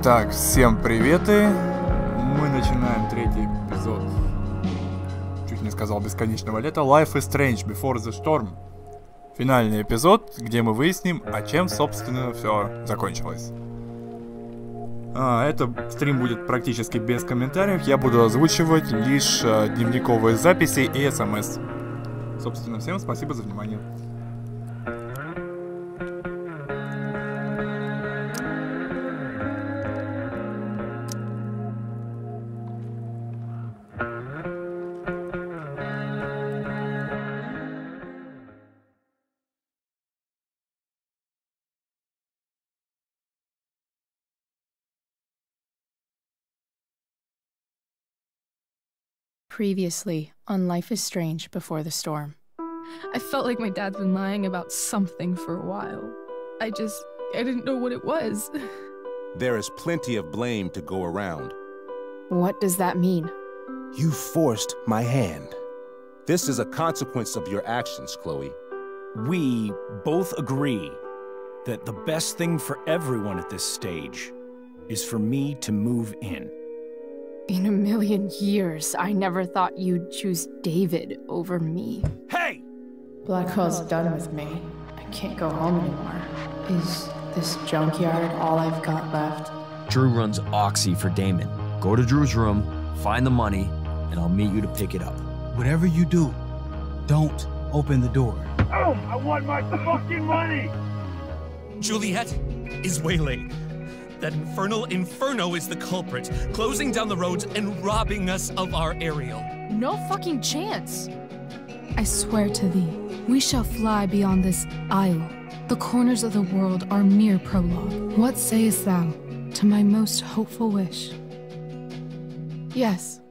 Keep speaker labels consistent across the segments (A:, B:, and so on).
A: Итак, всем приветы. Мы начинаем третий эпизод, чуть не сказал бесконечного лета, Life is Strange Before the Storm. Финальный эпизод, где мы выясним, а чем, собственно, все закончилось. Это стрим будет практически без комментариев. Я буду озвучивать лишь дневниковые записи и смс. Собственно, всем спасибо за внимание.
B: Previously on Life is Strange Before the Storm.
C: I felt like my dad's been lying about something for a while. I didn't know what it was.
D: There is plenty of blame to go around.
B: What does that mean?
D: You forced my hand. This is a consequence of your actions, Chloe.
E: We both agree that the best thing for everyone at this stage is for me to move in.
B: In a million years, I never thought you'd choose David over me.
E: Hey!
B: Blackwell's done with me. I can't go home anymore. Is this junkyard all I've got left?
F: Drew runs Oxy for Damon. Go to Drew's room, find the money, and I'll meet you to pick it up.
G: Whatever you do, don't open the door.
H: Oh, I want my fucking money!
I: Juliet is waylaid. That infernal Inferno is the culprit, closing down the roads and robbing us of our aerial.
B: No fucking chance.
C: I swear to thee, we shall fly beyond this isle. The corners of the world are mere prologue. What sayest thou to my most hopeful wish?
B: Yes.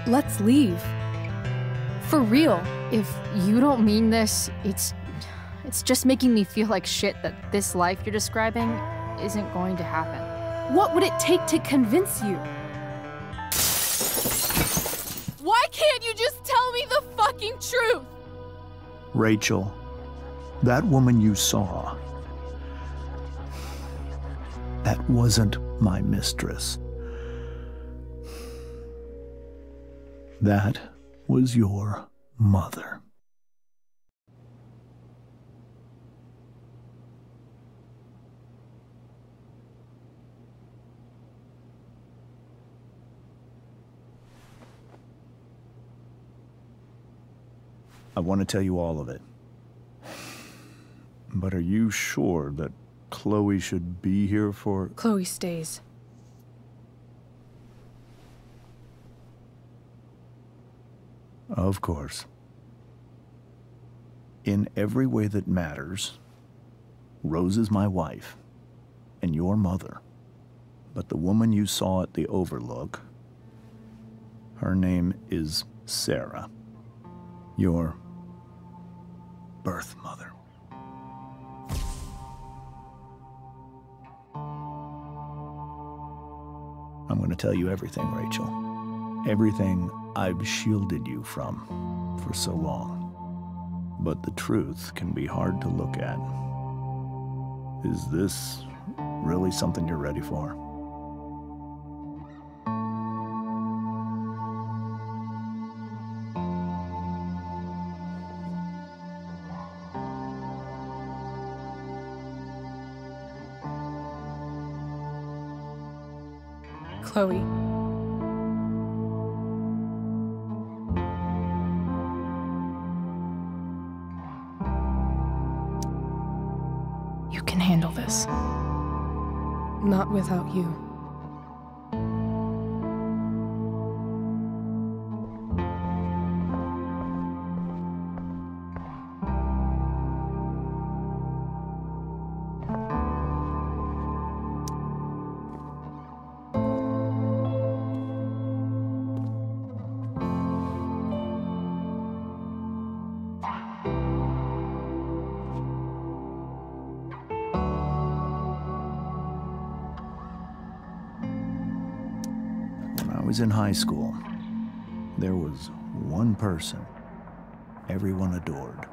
C: Let's leave. For real.
B: If you don't mean this, it's just making me feel like shit that this life you're describing isn't going to happen.
C: What would it take to convince you? Why can't you just tell me the fucking truth?
G: Rachel, that woman you saw, that wasn't my mistress. That was your mother. I want to tell you all of it. But are you sure that Chloe should be here for...
C: Chloe stays.
G: Of course. In every way that matters, Rose is my wife and your mother. But the woman you saw at the Overlook, her name is Sarah. Your birth mother. I'm going to tell you everything, Rachel. Everything I've shielded you from for so long. But the truth can be hard to look at. Is this really something you're ready for?
C: Chloe.
B: You can handle this.
C: Not without you.
G: I was in high school. There was one person everyone adored.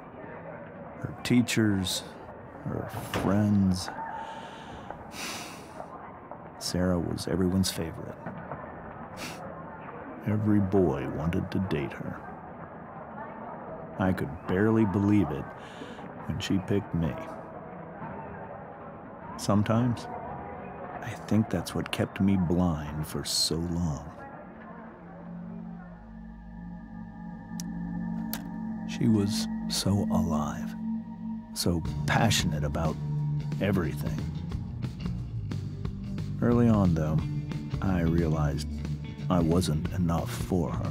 G: Her teachers, her friends. Sarah was everyone's favorite. Every boy wanted to date her. I could barely believe it when she picked me. Sometimes, I think that's what kept me blind for so long. She was so alive, so passionate about everything. Early on, though, I realized I wasn't enough for her.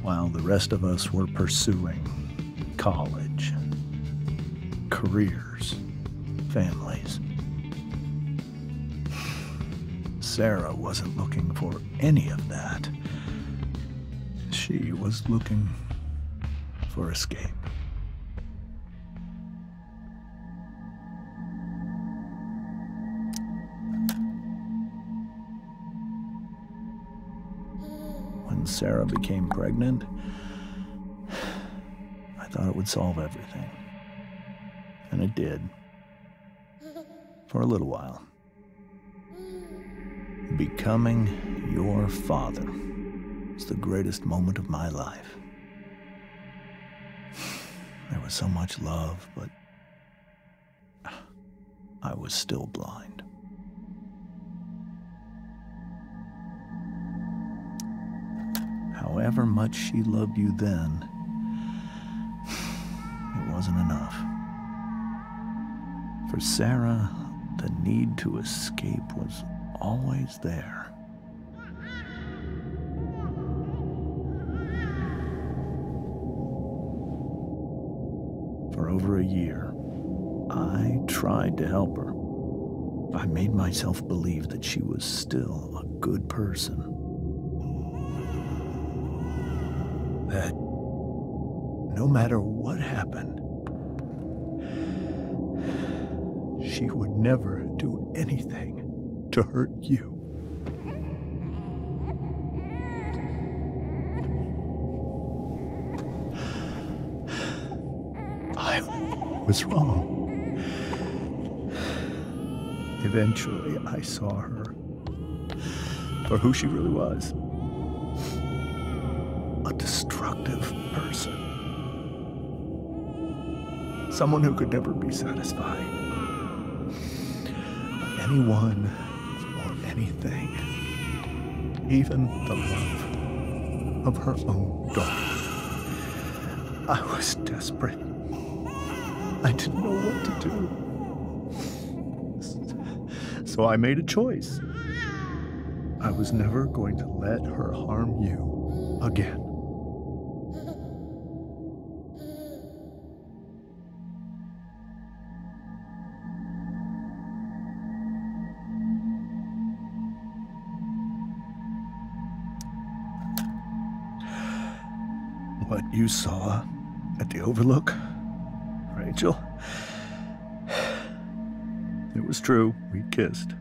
G: While the rest of us were pursuing college, careers, families, Sarah wasn't looking for any of that. She was looking for escape. When Sarah became pregnant, I thought it would solve everything. And it did. For a little while. Becoming your father was the greatest moment of my life. There was so much love, but I was still blind. However much she loved you then, it wasn't enough. For Sarah, the need to escape was always there. For over a year, I tried to help her. I made myself believe that she was still a good person. That no matter what happened, she would never do anything to hurt you. I was wrong. Eventually, I saw her for who she really was. A destructive person. Someone who could never be satisfied. Anyone or anything. Even the love of her own daughter. I was desperate. I didn't know what to do. So I made a choice. I was never going to let her harm you again. What you saw at the Overlook, Rachel, it was true. We kissed.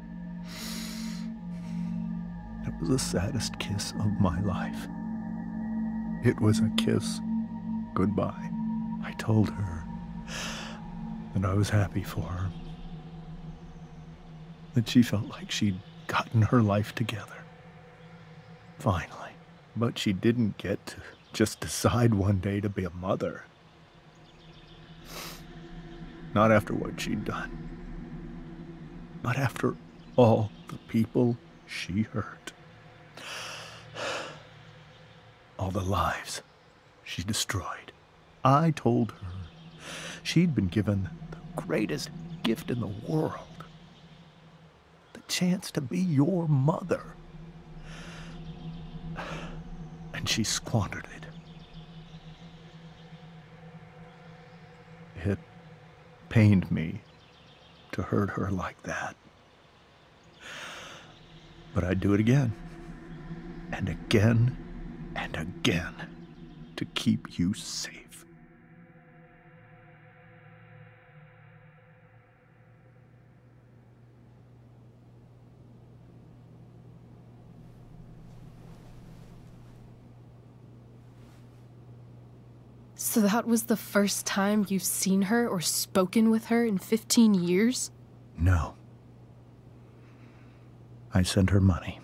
G: It was the saddest kiss of my life. It was a kiss goodbye. I told her that I was happy for her. That she felt like she'd gotten her life together. Finally. But she didn't get to just decide one day to be a mother. Not after what she'd done. But after all the people she hurt. All the lives she destroyed. I told her she'd been given the greatest gift in the world. The chance to be your mother. And she squandered it. It pained me to hurt her like that. But I'd do it again. And again. And again. To keep you safe.
C: So that was the first time you've seen her or spoken with her in 15 years?
G: No. I send her money.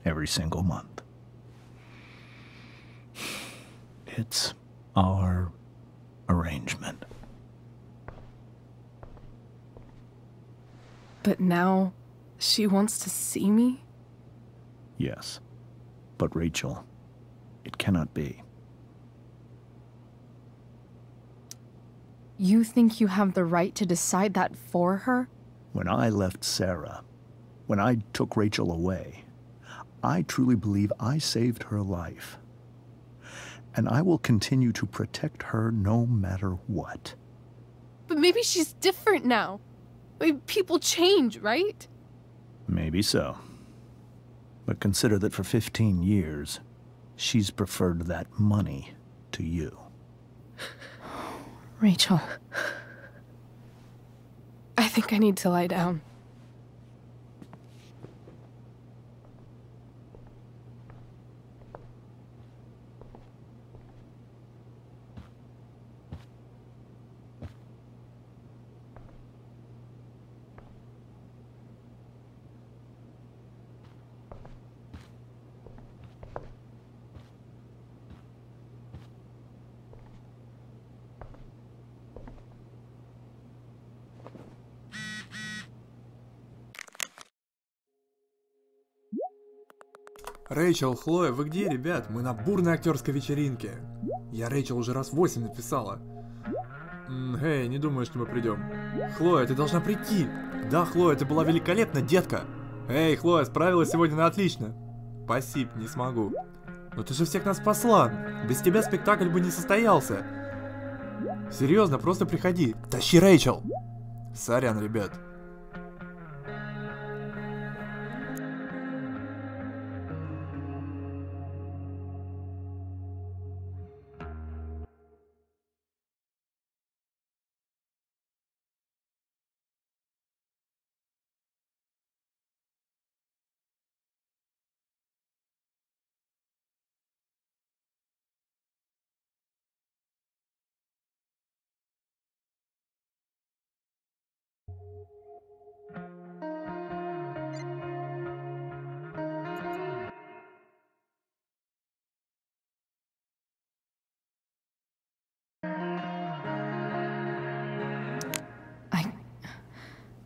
G: Every single month. It's our arrangement.
C: But now, she wants to see me?
G: Yes. But Rachel, it cannot be.
B: You think you have the right to decide that for her?
G: When I left Sarah, when I took Rachel away, I truly believe I saved her life. And I will continue to protect her no matter what.
C: But maybe she's different now. People change, right?
G: Maybe so. But consider that for 15 years, she's preferred that money to you.
B: Rachel.
C: I think I need to lie down.
A: Рэйчел, Хлоя, вы где, ребят? Мы на бурной актерской вечеринке. Я Рэйчел уже раз 8 написала. Эй, не думаю, что мы придем. Хлоя, ты должна прийти. Да, Хлоя, ты была великолепна, детка. Эй, Хлоя, справилась сегодня на отлично. Спасибо, не смогу. Но ты же всех нас спасла. Без тебя спектакль бы не состоялся. Серьезно, просто приходи. Тащи Рэйчел. Сорян, ребят.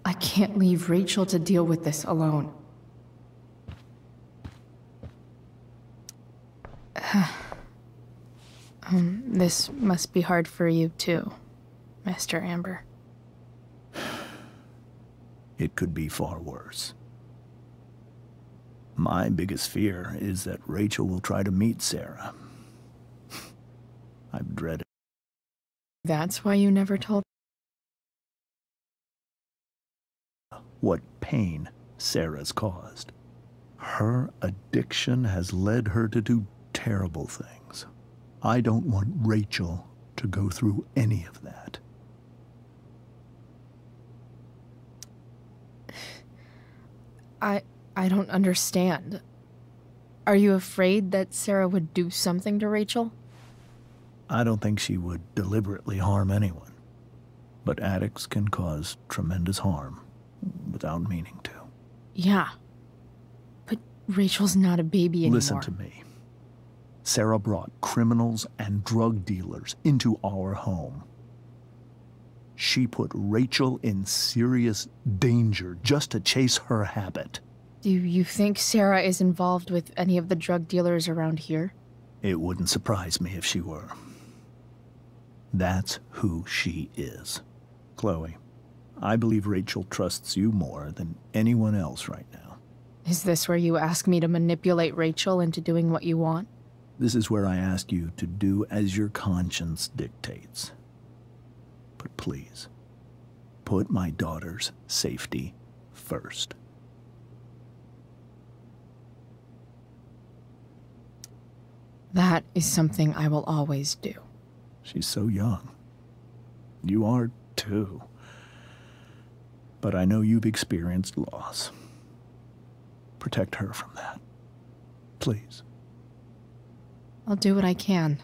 B: I can't leave Rachel to deal with this alone. This must be hard for you too, Mr. Amber.
G: It could be far worse. My biggest fear is that Rachel will try to meet Sarah. I've dreaded.
B: That's why you never told.
G: What pain Sarah's caused. Her addiction has led her to do terrible things. I don't want Rachel to go through any of that.
B: I don't understand. Are you afraid that Sarah would do something to Rachel?
G: I don't think she would deliberately harm anyone. But addicts can cause tremendous harm without meaning to.
B: Yeah. But Rachel's not a baby anymore.
G: Listen to me. Sarah brought criminals and drug dealers into our home. She put Rachel in serious danger just to chase her habit.
B: Do you think Sarah is involved with any of the drug dealers around here?
G: It wouldn't surprise me if she were. That's who she is. Chloe, I believe Rachel trusts you more than anyone else right now.
B: Is this where you ask me to manipulate Rachel into doing what you want?
G: This is where I ask you to do as your conscience dictates. But please, put my daughter's safety first.
B: That is something I will always do.
G: She's so young. You are too. But I know you've experienced loss. Protect her from that. Please.
B: I'll do what I can.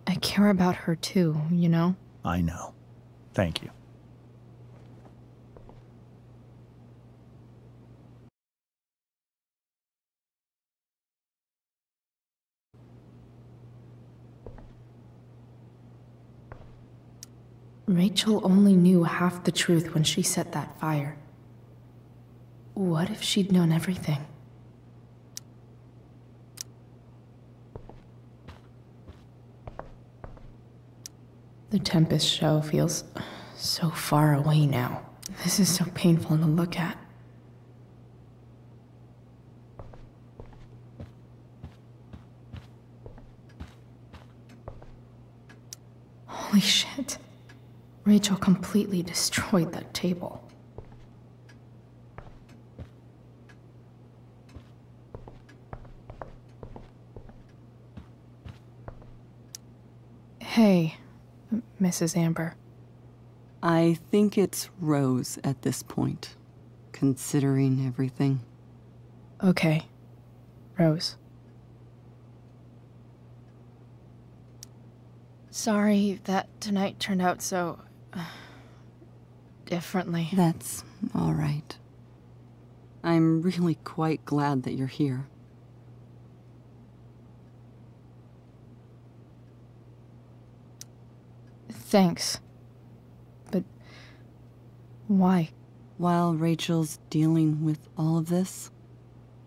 B: I care about her too, you know?
G: I know. Thank you.
C: Rachel only knew half the truth when she set that fire. What if she'd known everything? The Tempest show feels so far away now. This is so painful to look at. Holy shit. Rachel completely destroyed that table. Hey, Mrs. Amber.
J: I think it's Rose at this point, considering everything.
C: Okay, Rose.
B: Sorry that tonight turned out so... differently.
J: That's all right. I'm really quite glad that you're here.
B: Thanks. But why?
J: While Rachel's dealing with all of this,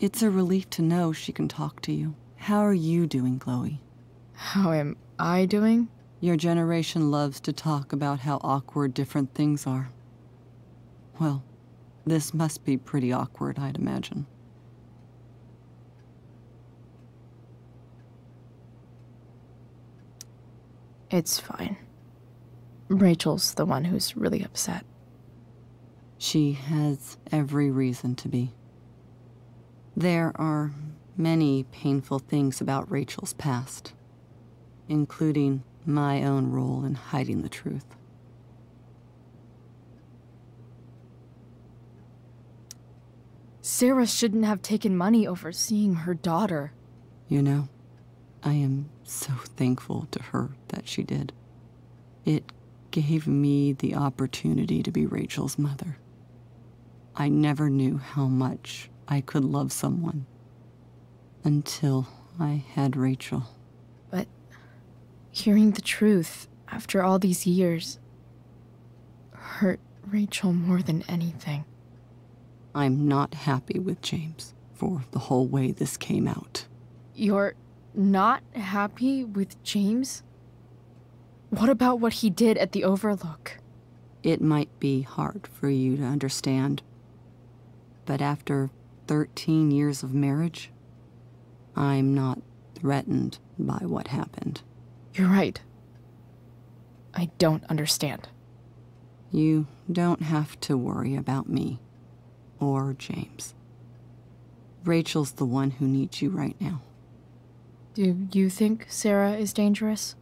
J: it's a relief to know she can talk to you. How are you doing, Chloe?
B: How am I doing?
J: Your generation loves to talk about how awkward different things are. Well, this must be pretty awkward, I'd imagine.
C: It's fine. Rachel's the one who's really upset.
J: She has every reason to be. There are many painful things about Rachel's past, including my own role in hiding the truth.
B: Sarah shouldn't have taken money over seeing her daughter.
J: You know, I am so thankful to her that she did. It gave me the opportunity to be Rachel's mother. I never knew how much I could love someone until I had Rachel.
B: But hearing the truth after all these years hurt Rachel more than anything.
J: I'm not happy with James for the whole way this came out.
B: You're not happy with James? What about what he did at the Overlook?
J: It might be hard for you to understand, but after 13 years of marriage, I'm not threatened by what happened.
B: You're right. I don't understand.
J: You don't have to worry about me or James. Rachel's the one who needs you right now.
B: Do you think Sarah is dangerous?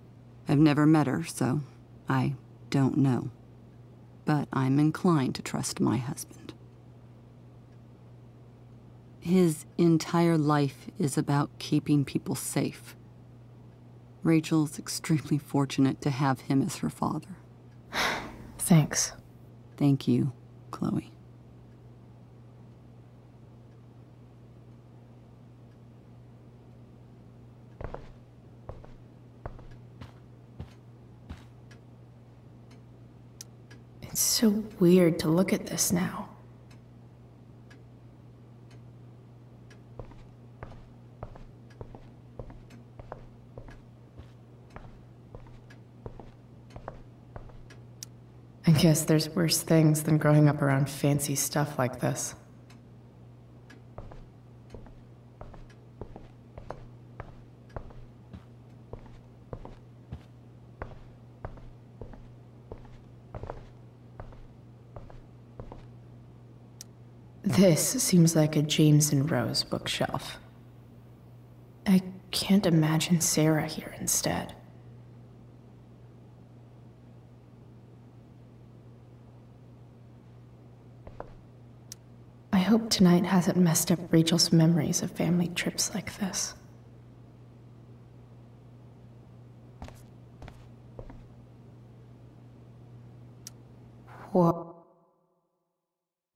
J: I've never met her, so I don't know. But I'm inclined to trust my husband. His entire life is about keeping people safe. Rachel's extremely fortunate to have him as her father.
C: Thanks.
J: Thank you, Chloe.
C: It's so weird to look at this now. I guess there's worse things than growing up around fancy stuff like this. This seems like a James and Rose bookshelf. I can't imagine Sarah here instead. I hope tonight hasn't messed up Rachel's memories of family trips like this.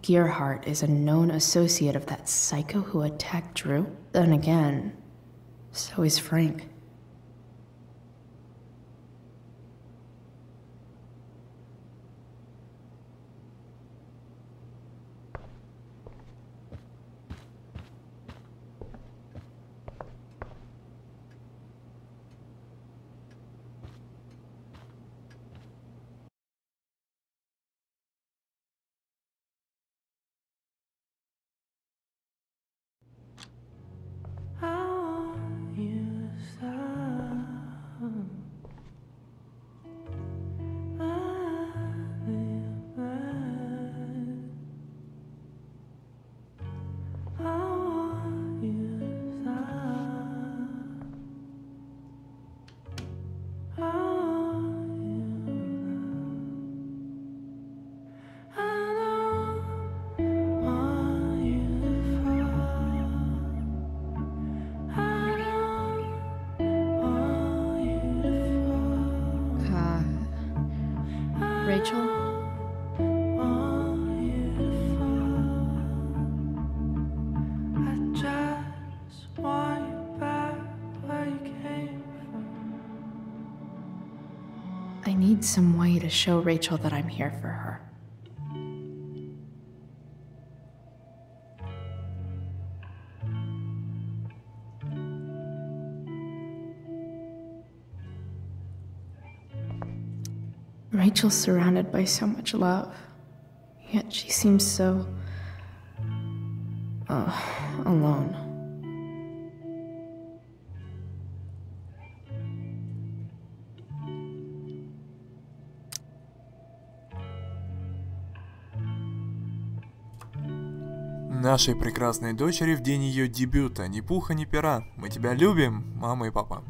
B: Gearhart is a known associate of that psycho who attacked Drew. Then again, so is Frank. Rachel? I need some way to show Rachel that I'm here for her. Rachel's surrounded by so much love, yet she seems so... alone.
A: Нашей прекрасной дочери в день ее дебюта. Ни пуха, ни пера. Мы тебя любим, мама и папа.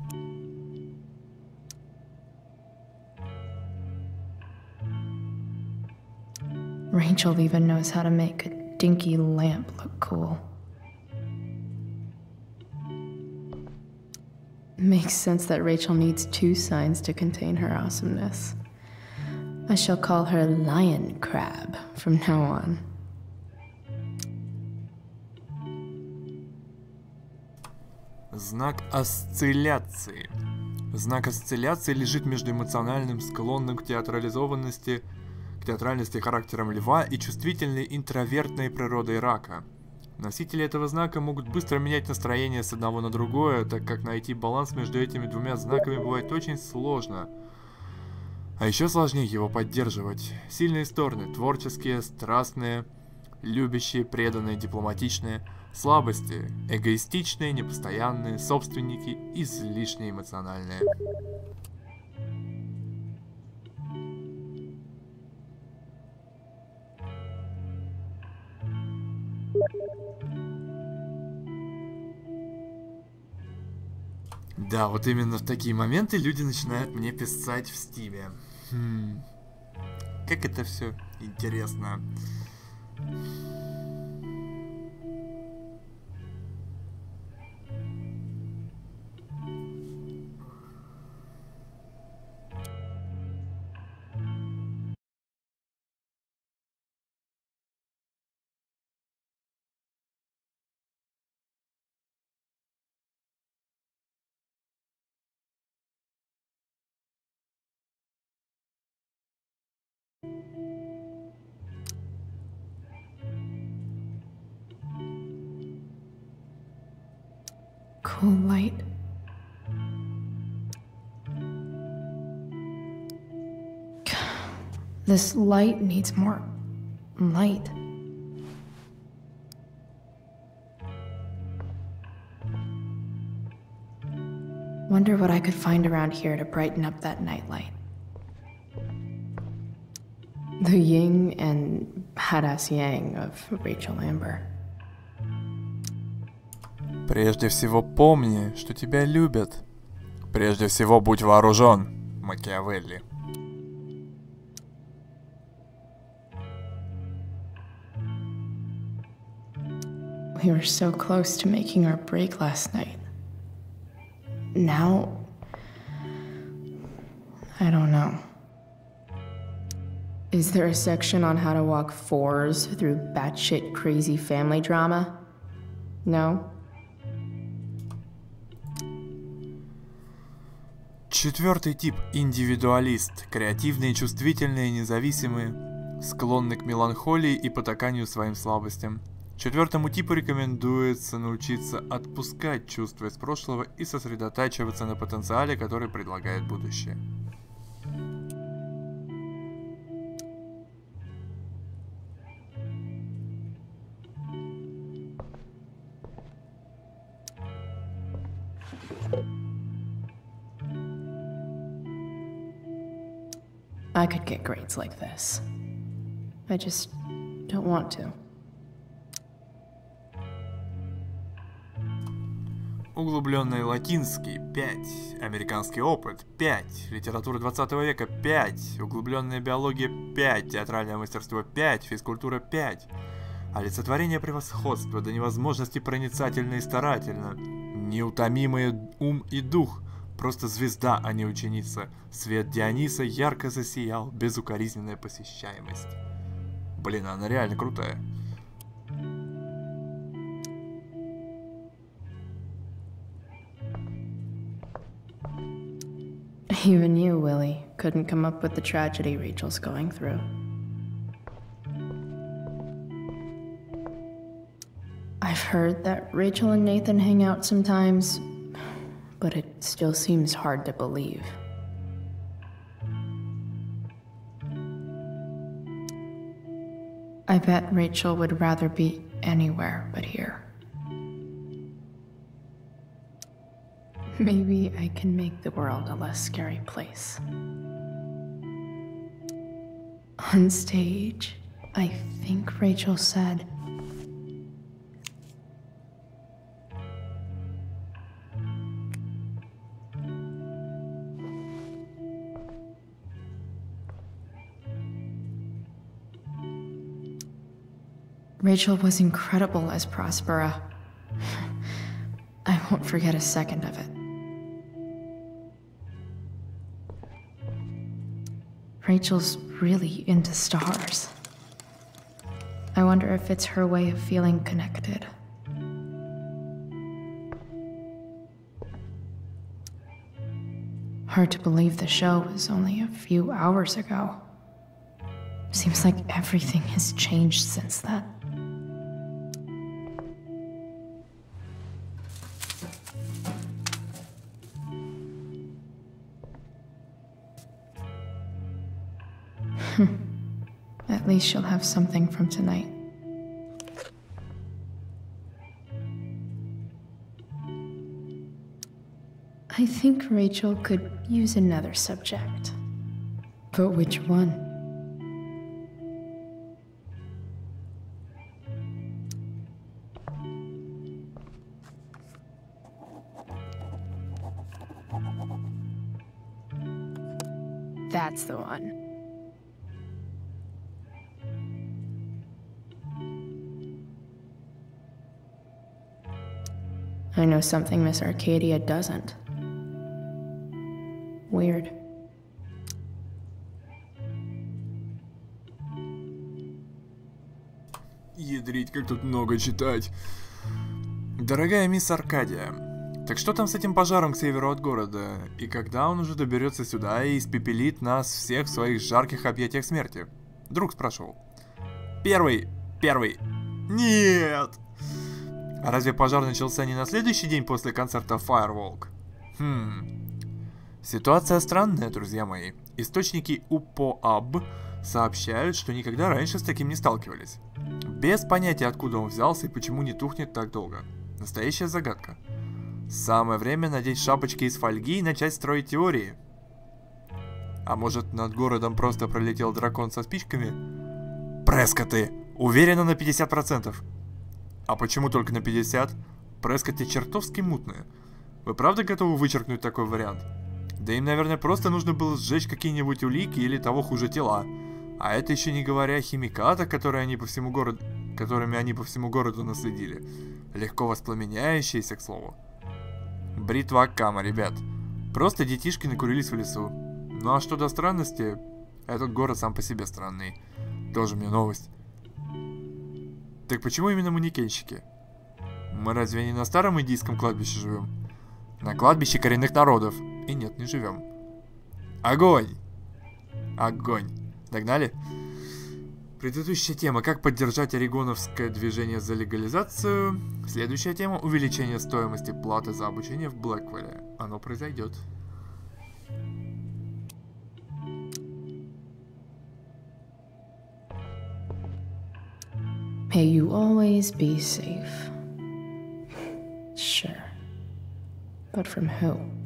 B: Rachel even knows how to make a dinky lamp look cool. Makes sense that Rachel needs 2 signs to contain her awesomeness. I shall call her Lion Crab from now on.
A: Знак осцилляции. Знак осцилляции лежит между эмоциональным, склонным к театрализованности, театральности характером льва и чувствительной интровертной природой рака. Носители этого знака могут быстро менять настроение с одного на другое, так как найти баланс между этими двумя знаками бывает очень сложно. А еще сложнее его поддерживать. Сильные стороны – творческие, страстные, любящие, преданные, дипломатичные. Слабости – эгоистичные, непостоянные, собственники, излишне эмоциональные. Да, вот именно в такие моменты люди начинают мне писать в стиме. Как это все интересно.
B: Cool light. This light needs more light. Wonder what I could find around here to brighten up that nightlight. The yin and badass yang of Rachel Amber.
A: Прежде всего помни, что тебя любят. Прежде всего будь вооружен, Макиавелли.
B: We were so close to making our break last night. Now, I don't know. Is there a section on how to walk fours through batshit crazy family drama? No?
A: Четвертый тип – индивидуалист, креативные, чувствительные, независимые, склонны к меланхолии и потаканию своим слабостям. Четвертому типу рекомендуется научиться отпускать чувства из прошлого и сосредотачиваться на потенциале, который предлагает будущее.
B: I could get grades like this. I just don't want to.
A: Углубленный латинский – 5, американский опыт – 5, литература 20 века – 5, углубленная биология – 5, театральное мастерство – 5, физкультура – 5, олицетворение превосходства до невозможности проницательно и старательно, неутомимый ум и дух, просто звезда, а не ученица, свет Диониса ярко засиял, безукоризненная посещаемость. Блин, она реально крутая.
B: Even you, Willie, couldn't come up with the tragedy Rachel's going through. I've heard that Rachel and Nathan hang out sometimes, but it still seems hard to believe. I bet Rachel would rather be anywhere but here. Maybe I can make the world a less scary place. On stage, I think Rachel said, Rachel was incredible as Prospera. I won't forget a second of it. Rachel's really into stars. I wonder if it's her way of feeling connected. Hard to believe the show was only a few hours ago. Seems like everything has changed since then. At least she'll have something from tonight. I think Rachel could use another subject. But which one? That's the one. I know something Miss Arcadia doesn't. Weird.
A: Ядрить, как тут много читать. Дорогая мисс Аркадия, так что там с этим пожаром к северу от города? И когда он уже доберется сюда и испепелит нас всех в своих жарких объятиях смерти? Друг спрашивал. Первый. Нет! А разве пожар начался не на следующий день после концерта Firewalk? Ситуация странная, друзья мои. Источники УПОАБ сообщают, что никогда раньше с таким не сталкивались. Без понятия, откуда он взялся и почему не тухнет так долго. Настоящая загадка. Самое время надеть шапочки из фольги и начать строить теории. А может, над городом просто пролетел дракон со спичками? Прескотты! Уверена на 50%. А почему только на 50? Прескотты чертовски мутные. Вы правда готовы вычеркнуть такой вариант? Да им, наверное, просто нужно было сжечь какие-нибудь улики или того хуже тела. А это еще не говоря о химикатах, которыми они по всему городу наследили. Легко воспламеняющиеся, к слову. Бритва Аккама, ребят. Просто детишки накурились в лесу. Ну а что до странности? Этот город сам по себе странный. Тоже мне новость. Так почему именно манекенщики? Мы разве не на старом индийском кладбище живем? На кладбище коренных народов. И нет, не живем. Огонь! Огонь. Догнали? Предыдущая тема. Как поддержать орегоновское движение за легализацию. Следующая тема. Увеличение стоимости платы за обучение в Блэквелле. Оно произойдет.
B: May you always be safe. Sure. But from who?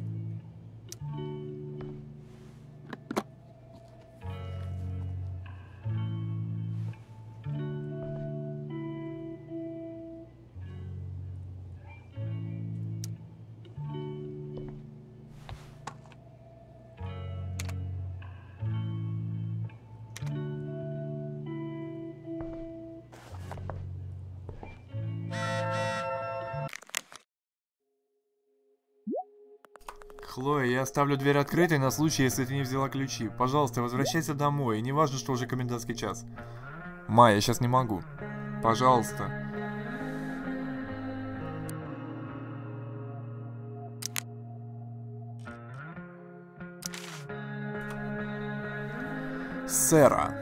A: Хлоя, я оставлю дверь открытой на случай, если ты не взяла ключи. Пожалуйста, возвращайся домой, и не важно, что уже комендантский час. Ма, я сейчас не могу. Пожалуйста. Сэра.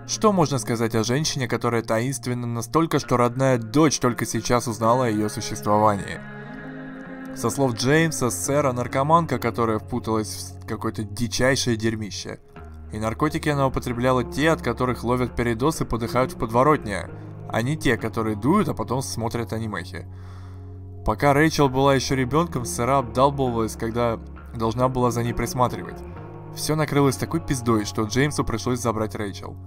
A: Что можно сказать о женщине, которая таинственна настолько, что родная дочь только сейчас узнала о ее существовании? Со слов Джеймса, Сэра наркоманка, которая впуталась в какое-то дичайшее дерьмище. И наркотики она употребляла те, от которых ловят передоз и подыхают в подворотне, а не те, которые дуют, а потом смотрят анимехи. Пока Рэйчел была еще ребенком, Сэра обдалбывалась, когда должна была за ней присматривать. Все накрылось такой пиздой, что Джеймсу пришлось забрать Рэйчел.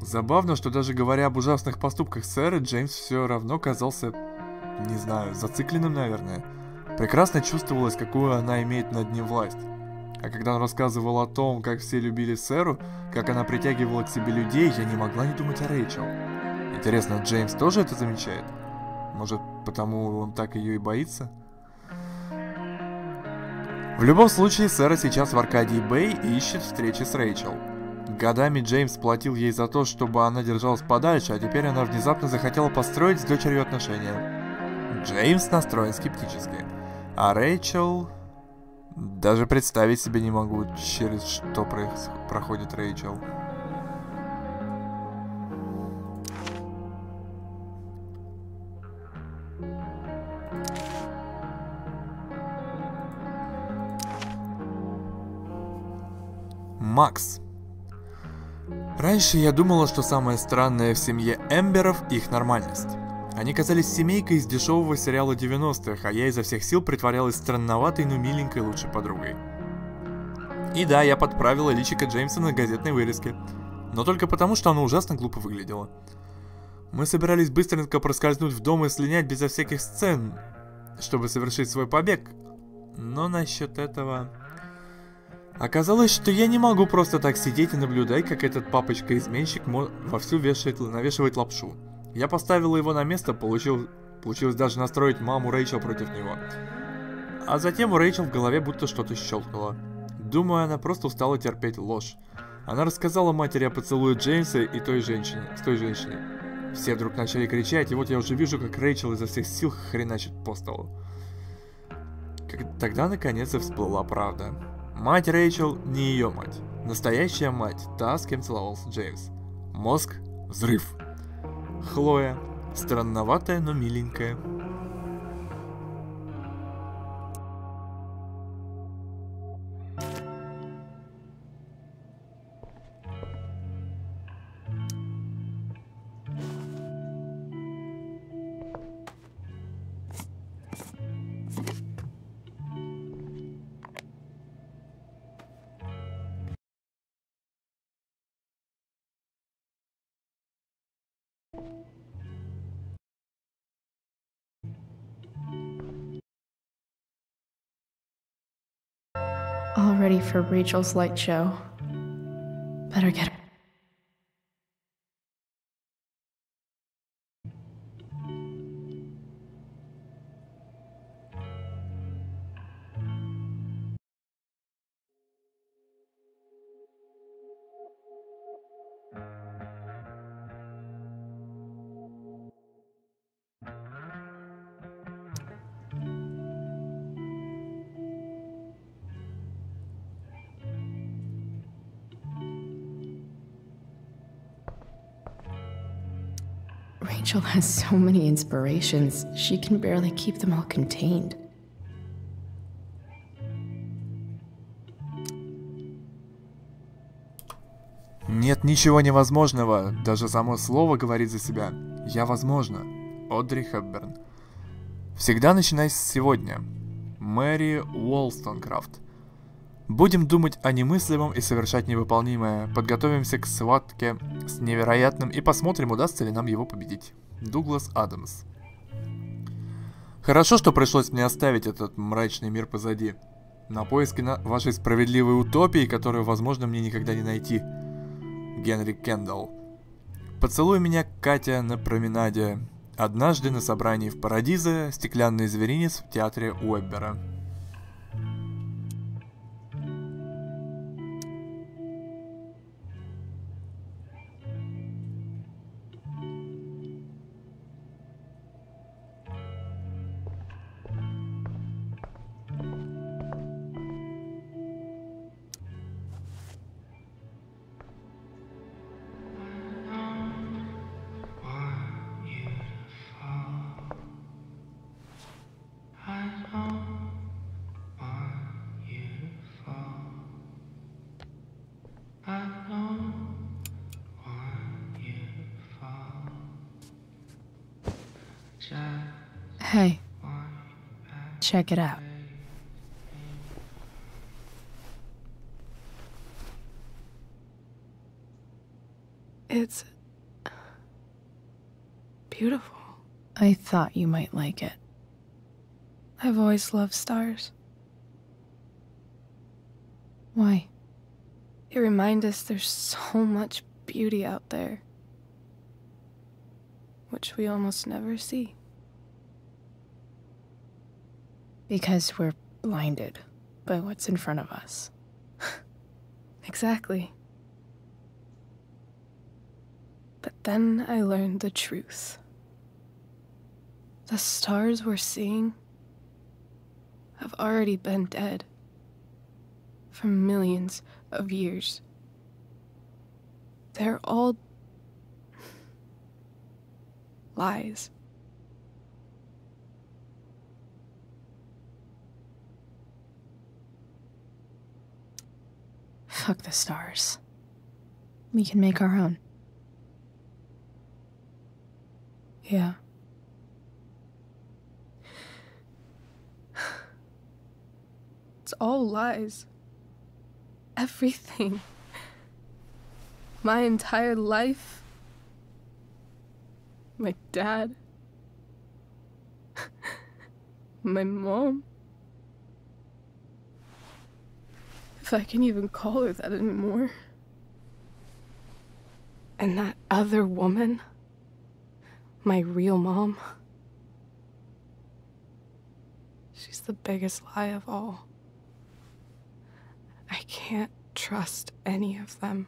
A: Забавно, что даже говоря об ужасных поступках Сэры, Джеймс все равно казался, не знаю, зацикленным, наверное. Прекрасно чувствовалось, какую она имеет над ним власть. А когда он рассказывал о том, как все любили Сэру, как она притягивала к себе людей, я не могла не думать о Рэйчел. Интересно, Джеймс тоже это замечает? Может, потому он так ее и боится? В любом случае, Сэра сейчас в Аркадии Бэй и ищет встречи с Рэйчел. Годами Джеймс платил ей за то, чтобы она держалась подальше, а теперь она внезапно захотела построить с дочерью отношения. Джеймс настроен скептически. А Рэйчел... Даже представить себе не могу, через что проходит Рэйчел. Макс. Раньше я думала, что самое странное в семье Эмберов — их нормальность. Они казались семейкой из дешевого сериала 90-х, а я изо всех сил притворялась странноватой, но миленькой лучшей подругой. И да, я подправила личико Джеймса на газетной вырезке. Но только потому, что оно ужасно глупо выглядело. Мы собирались быстренько проскользнуть в дом и слинять безо всяких сцен, чтобы совершить свой побег. Но насчет этого... Оказалось, что я не могу просто так сидеть и наблюдать, как этот папочка-изменщик вовсю навешивает лапшу. Я поставила его на место, получилось даже настроить маму Рэйчел против него. А затем у Рэйчел в голове будто что-то щелкнуло. Думаю, она просто устала терпеть ложь. Она рассказала матери о поцелуе Джеймса и той женщине. Все вдруг начали кричать, и вот я уже вижу, как Рэйчел изо всех сил хреначит по столу. Тогда наконец и всплыла правда. Мать Рэйчел не ее мать. Настоящая мать, та, с кем целовался Джеймс. Мозг — взрыв. Хлоя. Странноватая, но миленькая.
B: All ready for Rachel's light show. Better get her. Rachel has so many inspirations, she can barely keep them all contained.
A: Нет ничего невозможного, даже само слово говорит за себя. Я возможно. Одри Хепберн. Всегда начинай с сегодня. Мэри Уолстонкрафт. Будем думать о немыслимом и совершать невыполнимое. Подготовимся к схватке с невероятным и посмотрим, удастся ли нам его победить. Дуглас Адамс. Хорошо, что пришлось мне оставить этот мрачный мир позади. На поиски вашей справедливой утопии, которую, возможно, мне никогда не найти. Генри Кендалл. Поцелуй меня, Катя, на променаде. Однажды на собрании в Парадизе. Стеклянный зверинец в театре Уэббера.
B: Hey, check it out.
C: It's beautiful.
B: I thought you might like it.
C: I've always loved stars.
B: Why?
C: They remind us there's so much beauty out there, which we almost never see.
B: Because we're blinded by what's in front of us.
C: Exactly. But then I learned the truth. The stars we're seeing have already been dead for millions of years. They're all lies.
B: Fuck the stars. We can make our own.
C: Yeah. It's all lies. Everything. My entire life. My dad. My mom. If I can even call her that anymore. And that other woman. My real mom. She's the biggest lie of all. I can't trust any of them.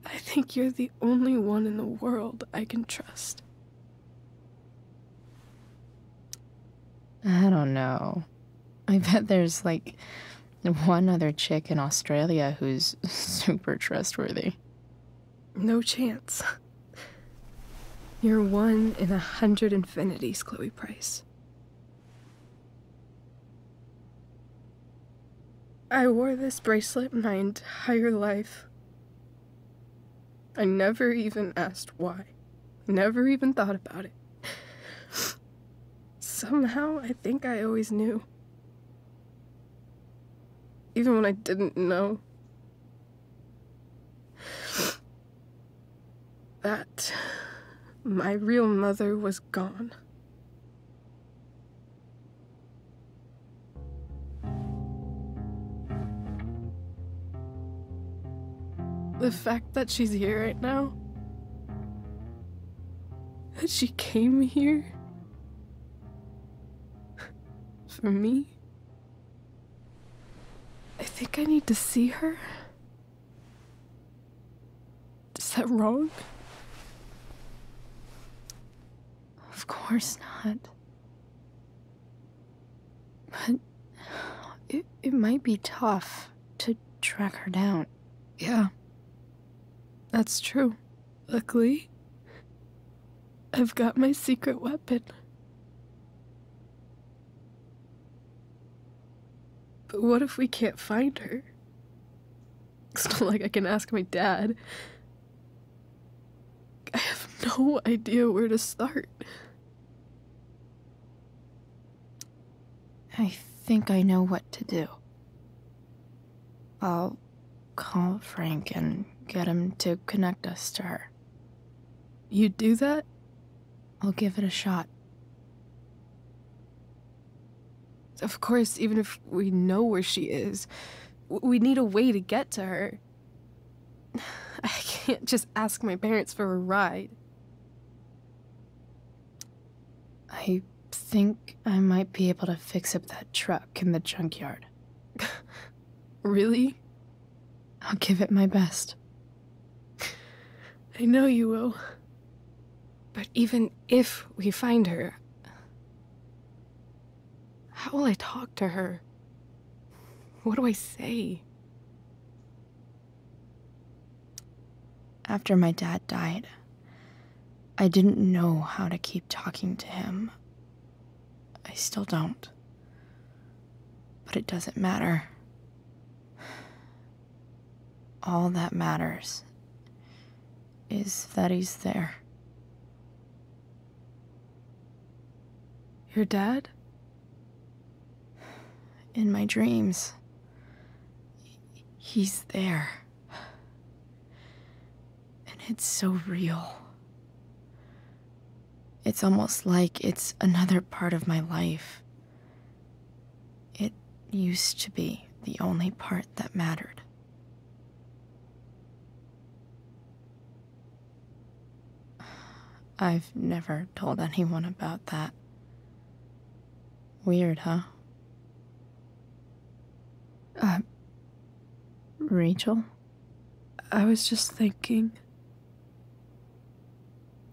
C: I think you're the only one in the world I can trust.
B: I don't know. I bet there's like one other chick in Australia who's super trustworthy.
C: No chance. You're 1 in 100 infinities, Chloe Price. I wore this bracelet my entire life. I never even asked why. Never even thought about it. Somehow, I think I always knew. Even when I didn't know. That my real mother was gone. The fact that she's here right now, that she came here for me, I think I need to see her
B: Is that wrong? Of course not. But it might be tough to track her down.
K: Yeah, that's true. Luckily, I've got my secret weapon. But what if we can't find her? It's not like I can ask my dad. I have no idea where to start.
B: I think I know what to do. I'll call Frank and get him to connect us to her.
K: You'd do that?
B: I'll give it a shot.
K: Of course, even if we know where she is, we need a way to get to her. I can't just ask my parents for a ride.
B: I think I might be able to fix up that truck in the junkyard.
K: Really?
B: I'll give it my best.
K: I know you will. But even if we find her, how will I talk to her? What do I say?
B: After my dad died, I didn't know how to keep talking to him. I still don't. But it doesn't matter. All that matters is that he's there.
K: Your dad?
B: In my dreams. He's there. And it's so real. It's almost like it's another part of my life. It used to be the only part that mattered. I've never told anyone about that. Weird, huh? Rachel?
K: I was just thinking.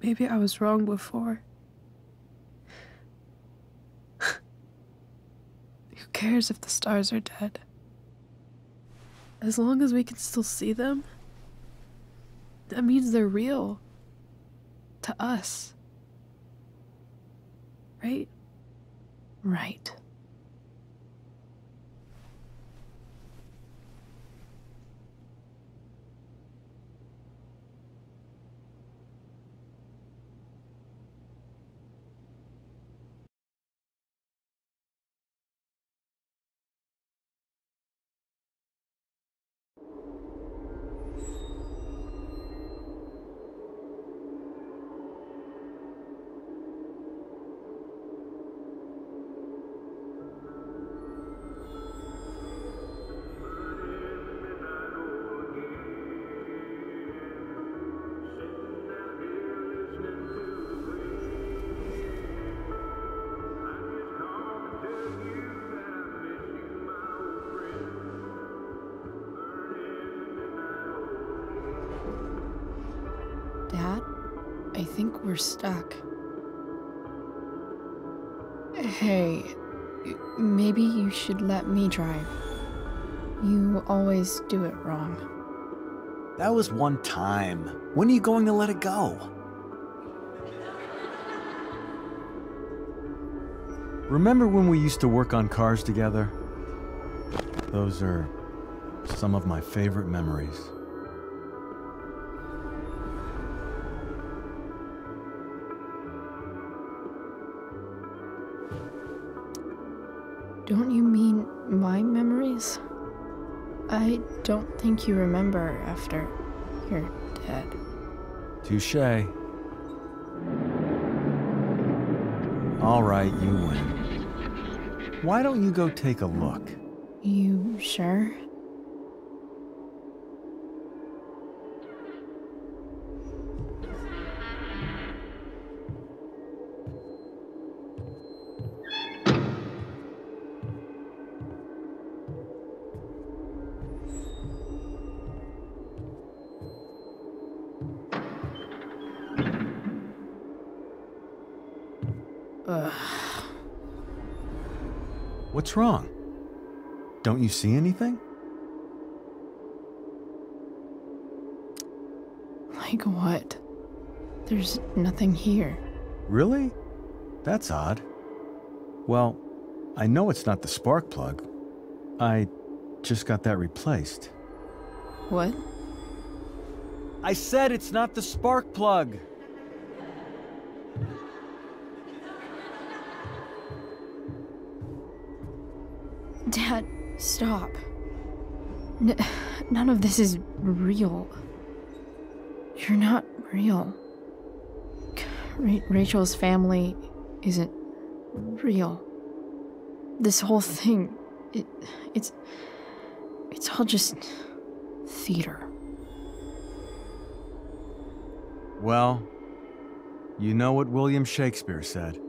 K: Maybe I was wrong before. Who cares if the stars are dead? As long as we can still see them, that means they're real. To us. Right?
B: Right. Dad, I think we're stuck. Hey, maybe you should let me drive. You always do it wrong.
L: That was one time. When are you going to let it go? Remember when we used to work on cars together? Those are some of my favorite memories.
B: Don't you mean my memories? I don't think you remember after you're dead.
L: Touché. All right, you win. Why don't you go take a look?
B: You sure?
L: What's wrong? Don't you see anything?
B: Like what? There's nothing here.
L: Really? That's odd. Well, I know it's not the spark plug. I just got that replaced.
B: What?
L: I said it's not the spark plug!
B: Dad, stop. None of this is real. You're not real. Rachel's family isn't real. This whole thing, it's all just theater.
L: Well, you know what William Shakespeare said.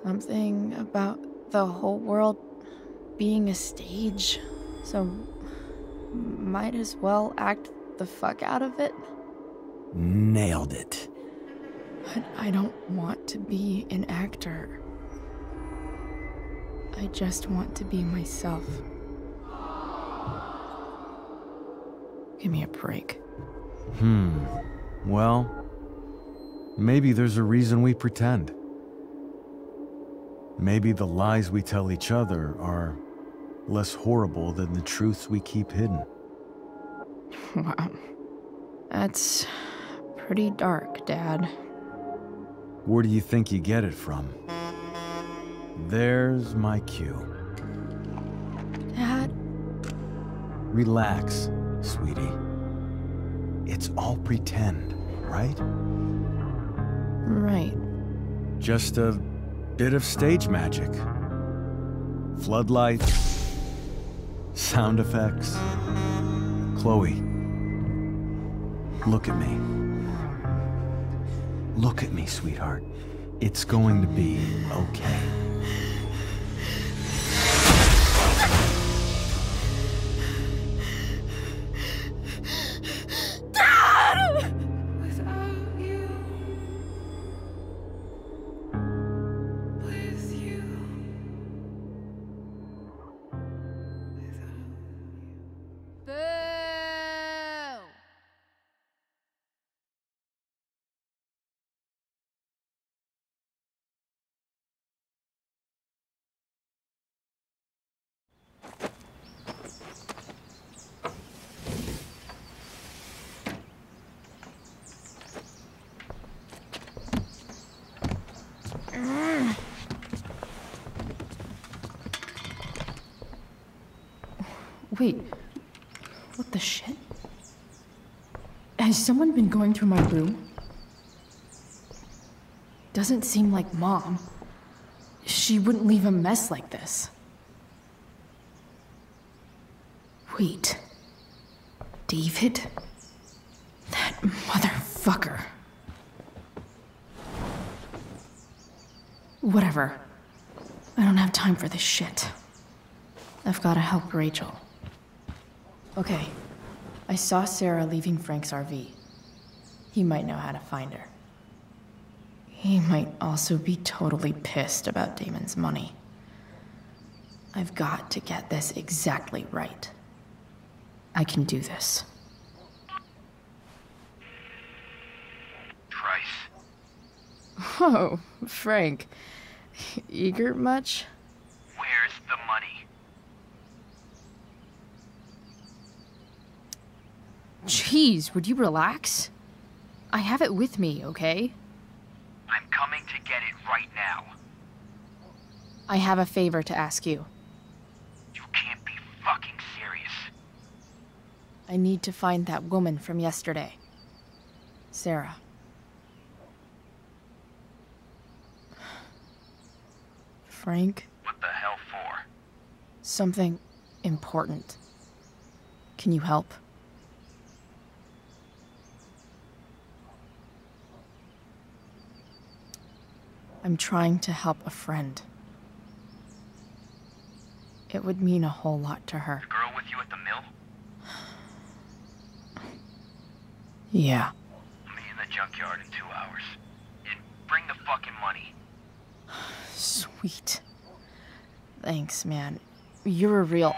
B: Something about the whole world being a stage, so might as well act the fuck out of it.
E: Nailed it.
B: But I don't want to be an actor. I just want to be myself. Give me a break.
L: Well, maybe there's a reason we pretend. Maybe the lies we tell each other are less horrible than the truths we keep hidden.
B: Wow. That's pretty dark, Dad.
L: Where do you think you get it from? There's my cue.
B: Dad?
L: Relax, sweetie. It's all pretend, right?
B: Right.
L: Just a bit of stage magic. Floodlights, sound effects. Chloe, look at me. Look at me, sweetheart. It's going to be okay.
C: Without
B: Wait. What the shit? Has someone been going through my room? Doesn't seem like Mom. She wouldn't leave a mess like this. Wait. David? That motherfucker. Whatever. I don't have time for this shit. I've gotta help Rachel. Okay. I saw Sarah leaving Frank's RV. He might know how to find her. He might also be totally pissed about Damon's money. I've got to get this exactly right. I can do this.
M: Trice.
B: Oh, Frank. Eager much?
M: Where's the money?
B: Jeez, would you relax? I have it with me, okay?
M: I'm coming to get it right now.
B: I have a favor to ask you.
M: You can't be fucking serious.
B: I need to find that woman from yesterday. Sarah. Frank?
M: What the hell for?
B: Something important. Can you help? I'm trying to help a friend. It would mean a whole lot to her.
M: The girl with you at the mill?
B: Yeah.
M: Meet in the junkyard in 2 hours. And bring the fucking money.
B: Sweet. Thanks, man. You're a real...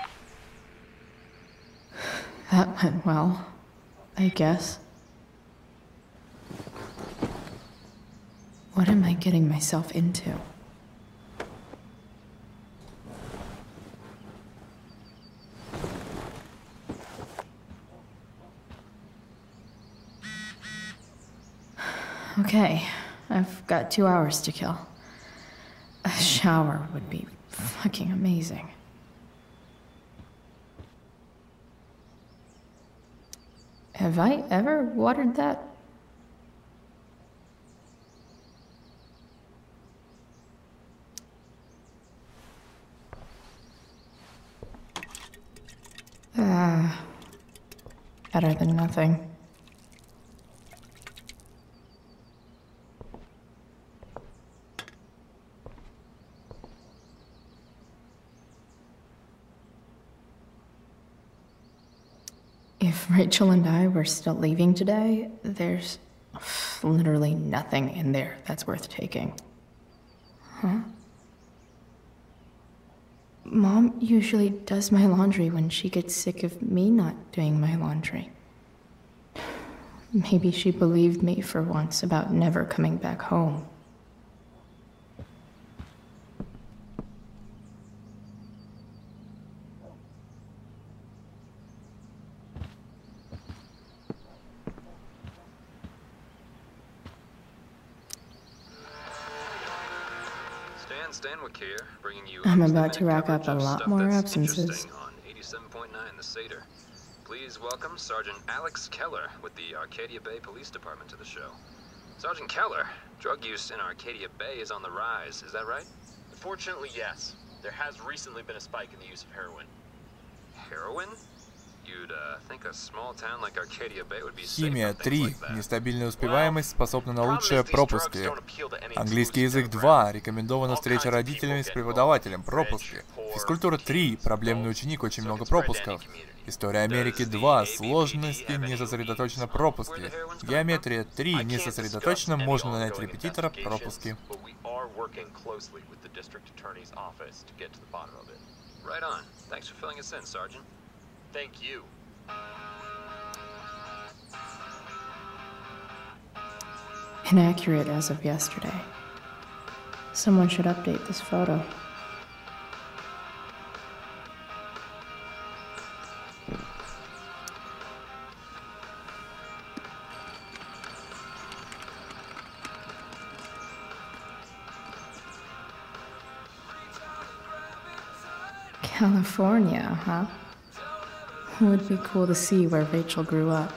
B: That went well, I guess. What am I getting myself into? Okay, I've got 2 hours to kill. A shower would be fucking amazing. Have I ever watered that? Better than nothing. If Rachel and I were still leaving today, there's literally nothing in there that's worth taking. Huh? Mom usually does my laundry when she gets sick of me not doing my laundry. Maybe she believed me for once about never coming back home.
N: Here, bringing you
B: I'm about to rack up a lot more absences.
N: On 87.9 The Seder. Please welcome Sergeant Alex Keller with the Arcadia Bay Police Department to the show. Sergeant Keller, drug use in Arcadia Bay is on the rise, is that right?
O: Unfortunately, yes. There has recently been a spike in the use of heroin.
N: Heroin? You'd think a small town like Arcadia Bay would be
A: Химия 3. Нестабильная успеваемость способна на лучшие пропуски. Английский язык 2. Рекомендована встреча родителями с преподавателем. Пропуски. Физкультура 3. Проблемный ученик, очень много пропусков. История Америки 2. Сложности, не сосредоточено пропуски. Геометрия 3. Не сосредоточено, можно нанять репетитора, пропуски.
N: Right on. Thanks for filling us in, Sergeant.
O: Thank you.
B: Inaccurate as of yesterday. Someone should update this photo. California, huh? Would be cool to see where Rachel grew up.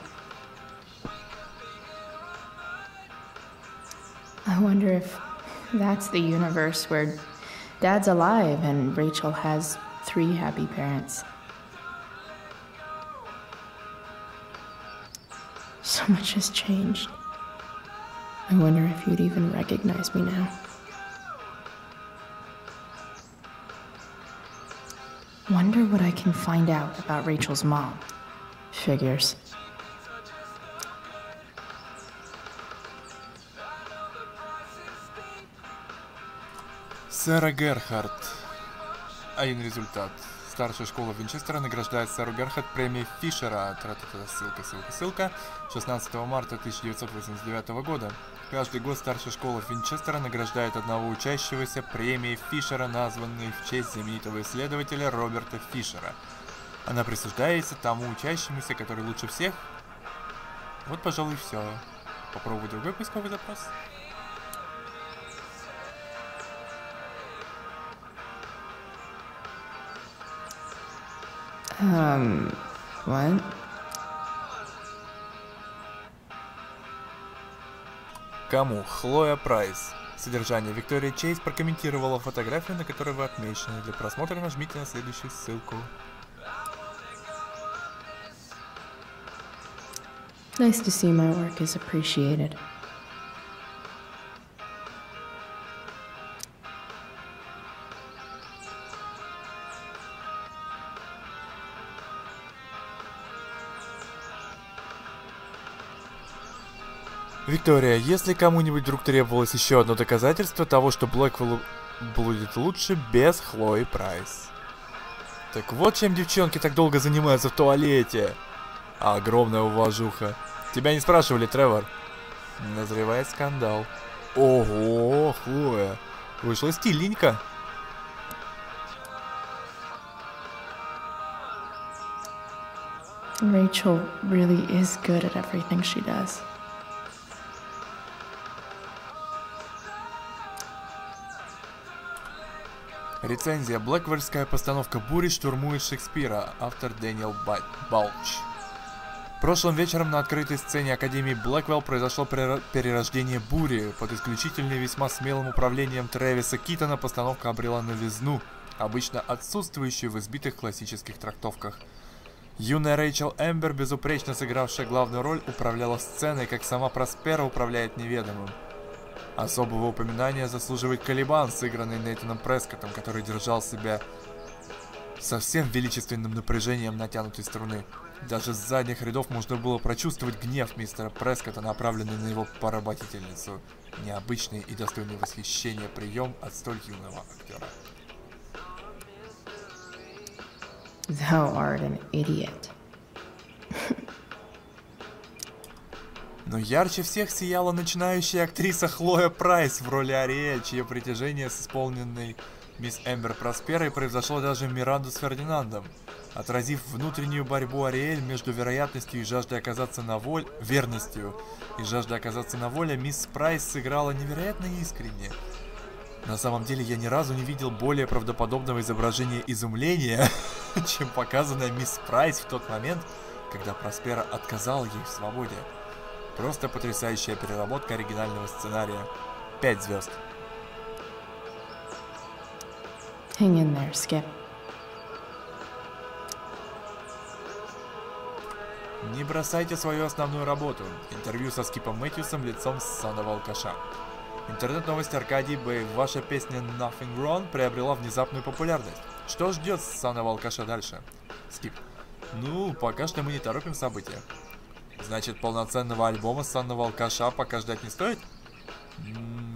B: I wonder if that's the universe where Dad's alive and Rachel has 3 happy parents. So much has changed. I wonder if you'd even recognize me now. Wonder what I can find out about Rachel's mom. Figures.
A: Сэра Герхард. Один результат. Старшая школа Винчестера награждает Сэру Герхард премией Фишера. Ссылка. 16 марта 1989 года. Каждый год старшая школа Винчестера награждает одного учащегося премией Фишера, названной в честь знаменитого исследователя Роберта Фишера. Она присуждается тому учащемуся, который лучше всех. Вот, пожалуй, все. Попробую другой поисковый запрос.
B: What?
A: Кому? Хлоя Прайс. Содержание. Виктория Чейз прокомментировала фотографию, на которой вы отмечены. Для просмотра нажмите на следующую ссылку.
B: Nice to see my work is appreciated.
A: Виктория, если кому-нибудь вдруг требовалось еще одно доказательство того, что Блэквеллу будет лучше без Хлои Прайс. Так вот чем девчонки так долго занимаются в туалете. Огромная уважуха. Тебя не спрашивали, Тревор? Назревает скандал. Ого, Хлоя. Вышла стильненько.
B: Rachel really is good at everything she does.
A: Рецензия. Блэквельская постановка «Бури» штурмует Шекспира. Автор Дэниел Балч. Прошлым вечером на открытой сцене Академии Блэквелл произошло перерождение Бури. Под исключительно весьма смелым управлением Трэвиса Китона постановка обрела новизну, обычно отсутствующую в избитых классических трактовках. Юная Рэйчел Эмбер, безупречно сыгравшая главную роль, управляла сценой, как сама Проспера управляет неведомым. Особого упоминания заслуживает Калибан, сыгранный Нейтаном Прескоттом, который держал себя со всем величественным напряжением натянутой струны. Даже с задних рядов можно было прочувствовать гнев мистера Прескотта, направленный на его поработительницу. Необычный и достойный восхищения прием от столь юного актера.
B: Thou art an idiot.
A: Но ярче всех сияла начинающая актриса Хлоя Прайс в роли Ариэль, чье притяжение с исполненной мисс Эмбер Просперой произошло даже в Миранду с Фердинандом. Отразив внутреннюю борьбу Ариэль между верностью и жаждой оказаться на воле, мисс Прайс сыграла невероятно искренне. На самом деле я ни разу не видел более правдоподобного изображения изумления, чем показанная мисс Прайс в тот момент, когда Проспера отказала ей в свободе. Просто потрясающая переработка оригинального сценария. 5 звезд.
B: Hang in there, Skip.
A: Не бросайте свою основную работу. Интервью со Скипом Мэтьюсом лицом ссаного алкаша. Интернет-новость Аркадий Бэй. Ваша песня Nothing Wrong приобрела внезапную популярность. Что ждет ссаного алкаша дальше? Скип. Ну, пока что мы не торопим события. Значит, полноценного альбома ссанного алкаша пока ждать не стоит?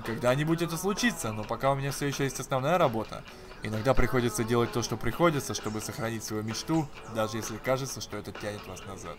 A: Когда-нибудь это случится, но пока у меня все еще есть основная работа. Иногда приходится делать то, что приходится, чтобы сохранить свою мечту, даже если кажется, что это тянет вас назад.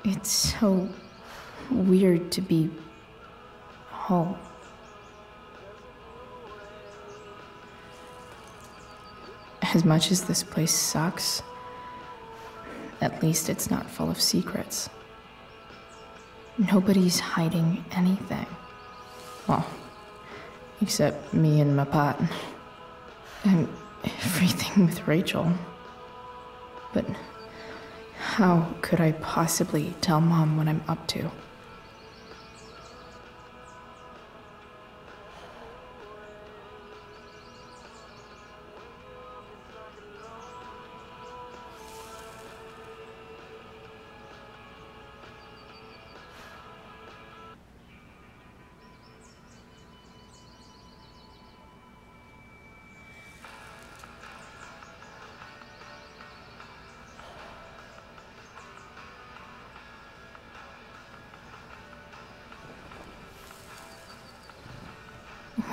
B: It's so weird to be home. As much as this place sucks, at least it's not full of secrets. Nobody's hiding anything. Well, except me and my pot. And everything with Rachel. But how could I possibly tell Mom what I'm up to?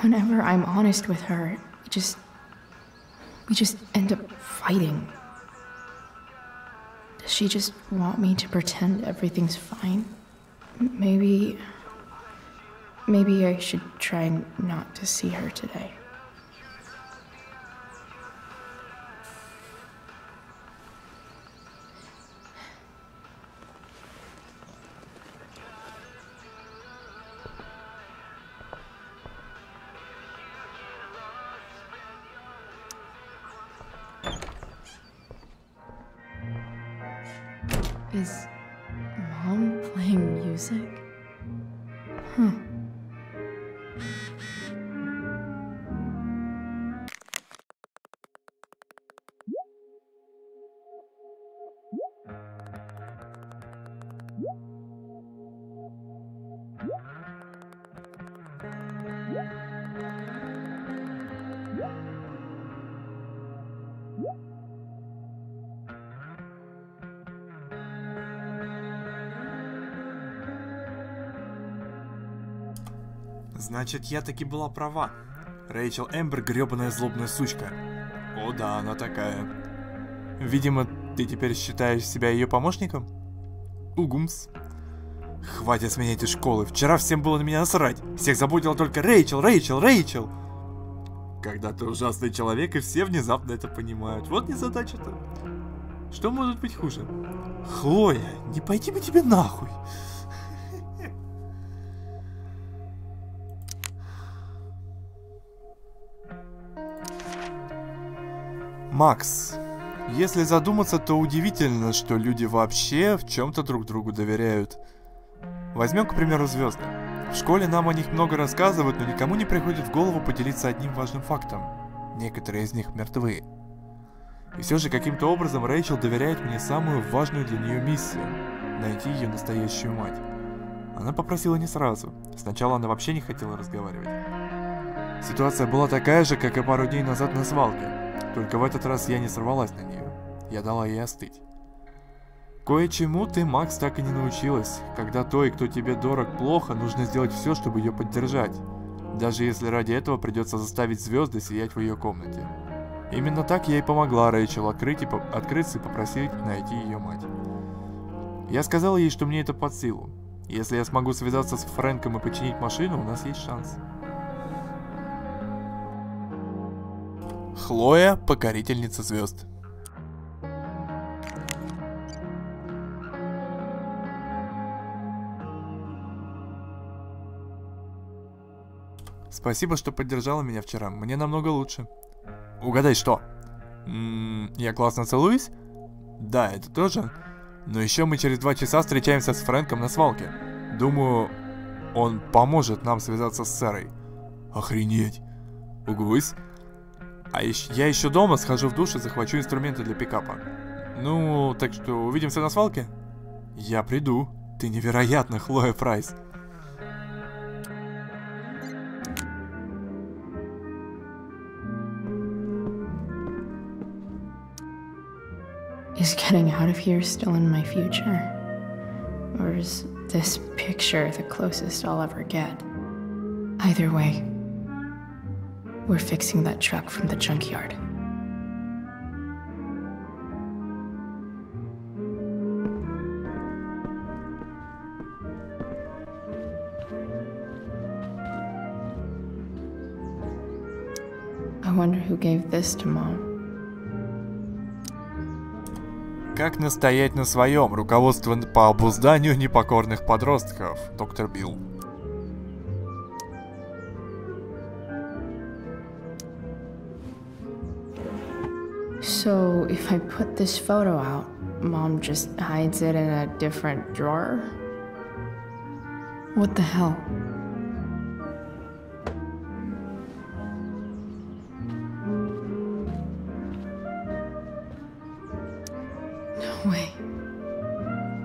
B: Whenever I'm honest with her, we just end up fighting. Does she just want me to pretend everything's fine? Maybe I should try not to see her today. Is Mom playing music? Huh.
A: Значит, я таки была права. Рэйчел Эмбер грёбаная злобная сучка. О да, она такая. Видимо, ты теперь считаешь себя ее помощником? Угумс. Хватит с меня эти школы. Вчера всем было на меня насрать. Всех заботила только Рэйчел, Рэйчел, Рэйчел. Когда ты ужасный человек, и все внезапно это понимают. Вот незадача-то. Что может быть хуже? Хлоя, не пойди бы тебе нахуй. Макс, если задуматься, то удивительно, что люди вообще в чем-то друг другу доверяют. Возьмем, к примеру, звезды. В школе нам о них много рассказывают, но никому не приходит в голову поделиться одним важным фактом. Некоторые из них мертвы. И все же каким-то образом Рэйчел доверяет мне самую важную для нее миссию – найти ее настоящую мать. Она попросила не сразу. Сначала она вообще не хотела разговаривать. Ситуация была такая же, как и пару дней назад на свалке. Только в этот раз я не сорвалась на нее. Я дала ей остыть. Кое-чему ты, Макс, так и не научилась. Когда той, кто тебе дорог, плохо, нужно сделать все, чтобы ее поддержать. Даже если ради этого придется заставить звезды сиять в ее комнате. Именно так я и помогла Рэйчел открыться и попросить найти ее мать. Я сказала ей, что мне это под силу. Если я смогу связаться с Фрэнком и починить машину, у нас есть шанс. Хлоя, покорительница звезд. Спасибо, что поддержала меня вчера. Мне намного лучше. Угадай, что? Я классно целуюсь? Да, это тоже. Но еще мы через 2 часа встречаемся с Фрэнком на свалке. Думаю, он поможет нам связаться с Сарой. Охренеть. Угусь. А я еще дома схожу в душ и захвачу инструменты для пикапа. Ну, так что увидимся на свалке? Я приду. Ты невероятна, Хлоя Прайс.
B: Is getting out of here still in my future? Or is this picture the closest I'll ever get? Either way, we're fixing that truck from the junkyard. wonder who gave this to Mom.
A: Как настоять на своем? Руководство по обузданию непокорных подростков. Доктор Билл.
B: So, if I put this photo out, Mom just hides it in a different drawer? What the hell? No way.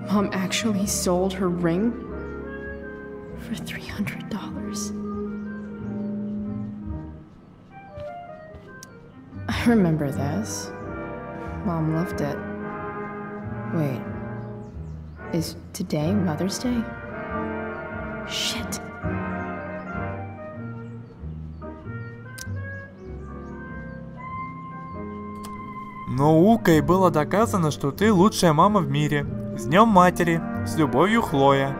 B: Mom actually sold her ring for $300. I remember this. Mom loved it. Wait. Is today Mother's Day? Shit.
A: Наукой было доказано, что ты лучшая мама в мире. С Днем Матери. С любовью, Хлоя.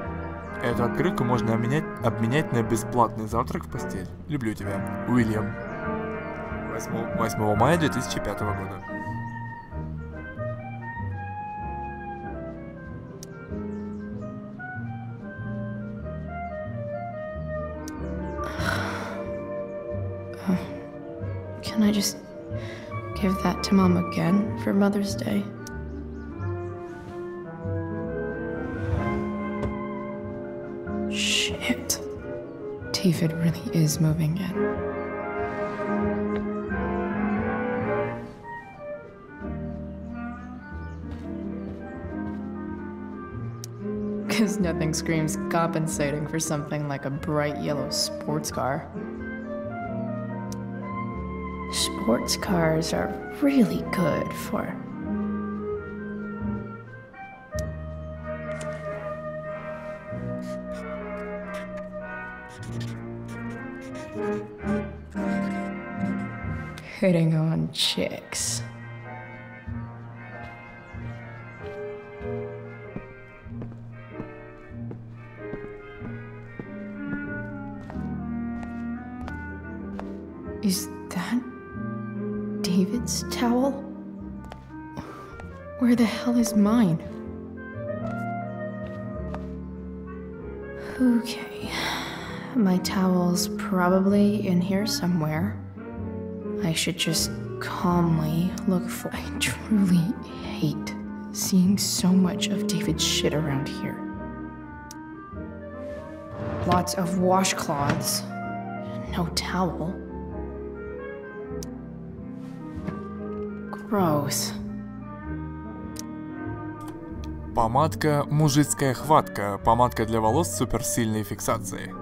A: Эту открытку можно обменять на бесплатный завтрак в постель. Люблю тебя. Уильям. 8 мая 2005 года.
B: Can I just give that to Mom again for Mother's Day? Shit. David really is moving in. Because nothing screams compensating for something like a bright yellow sports car. Sports cars are really good for... hitting on chicks. Is that David's towel? Where the hell is mine? Okay, my towel's probably in here somewhere. I should just calmly look for... I truly hate seeing so much of David's shit around here. Lots of washcloths. No towel. Gross.
A: Помадка «Мужицкая хватка». Помадка для волос с суперсильной фиксацией.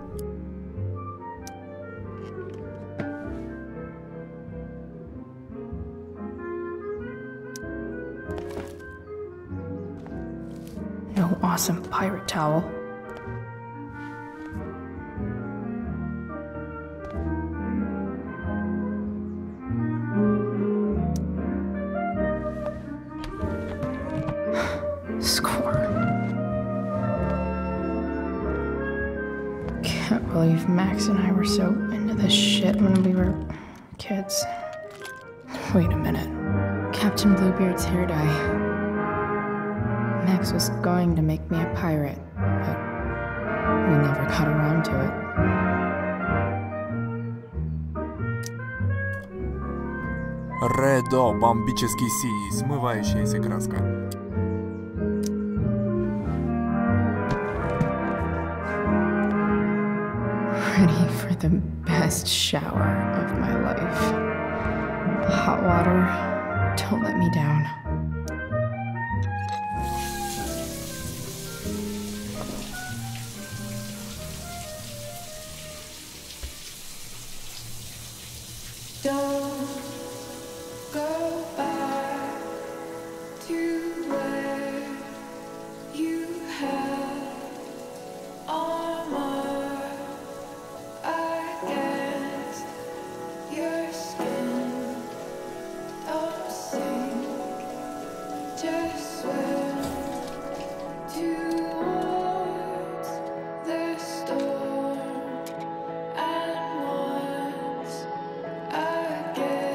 B: No awesome pirate towel. Score. Can't believe Max and I were so into this shit when we were kids. Wait a minute. Captain Bluebeard's hair dye. Max was going to make me a pirate, but we never got around to it.
A: Редо, бомбический синий, смывающаяся краска.
B: Ready for the best shower of my life. Hot water, don't let me down.
C: Don't go back to where you had armor against your skin. Don't sink, just swim towards the storm. And once again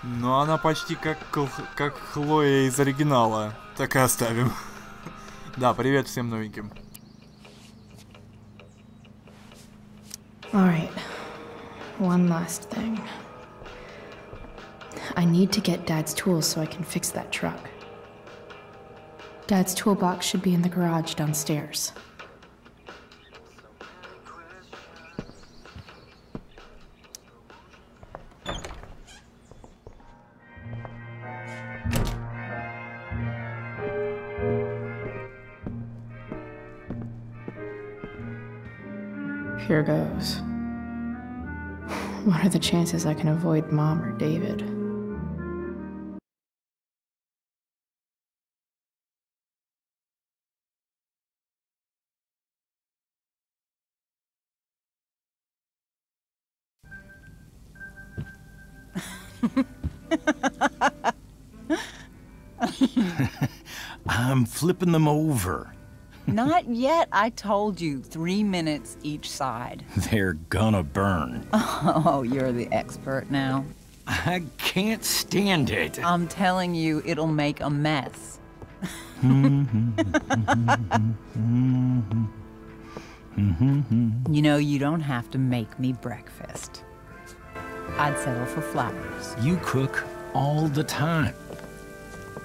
A: Но она почти как Хлоя из оригинала. Так и оставим. Да, привет всем новеньким.
B: Alright. One last thing. I need to get Dad's tools so I can fix that truck. Dad's toolbox should be in the garage downstairs. Here goes. What are the chances I can avoid Mom or David?
E: I'm flipping them over.
P: Not yet. I told you, 3 minutes each side.
E: They're gonna burn.
P: Oh, you're the expert now.
E: I can't stand it.
P: I'm telling you, it'll make a mess. You know, you don't have to make me breakfast. I'd settle for flowers.
E: You cook all the time.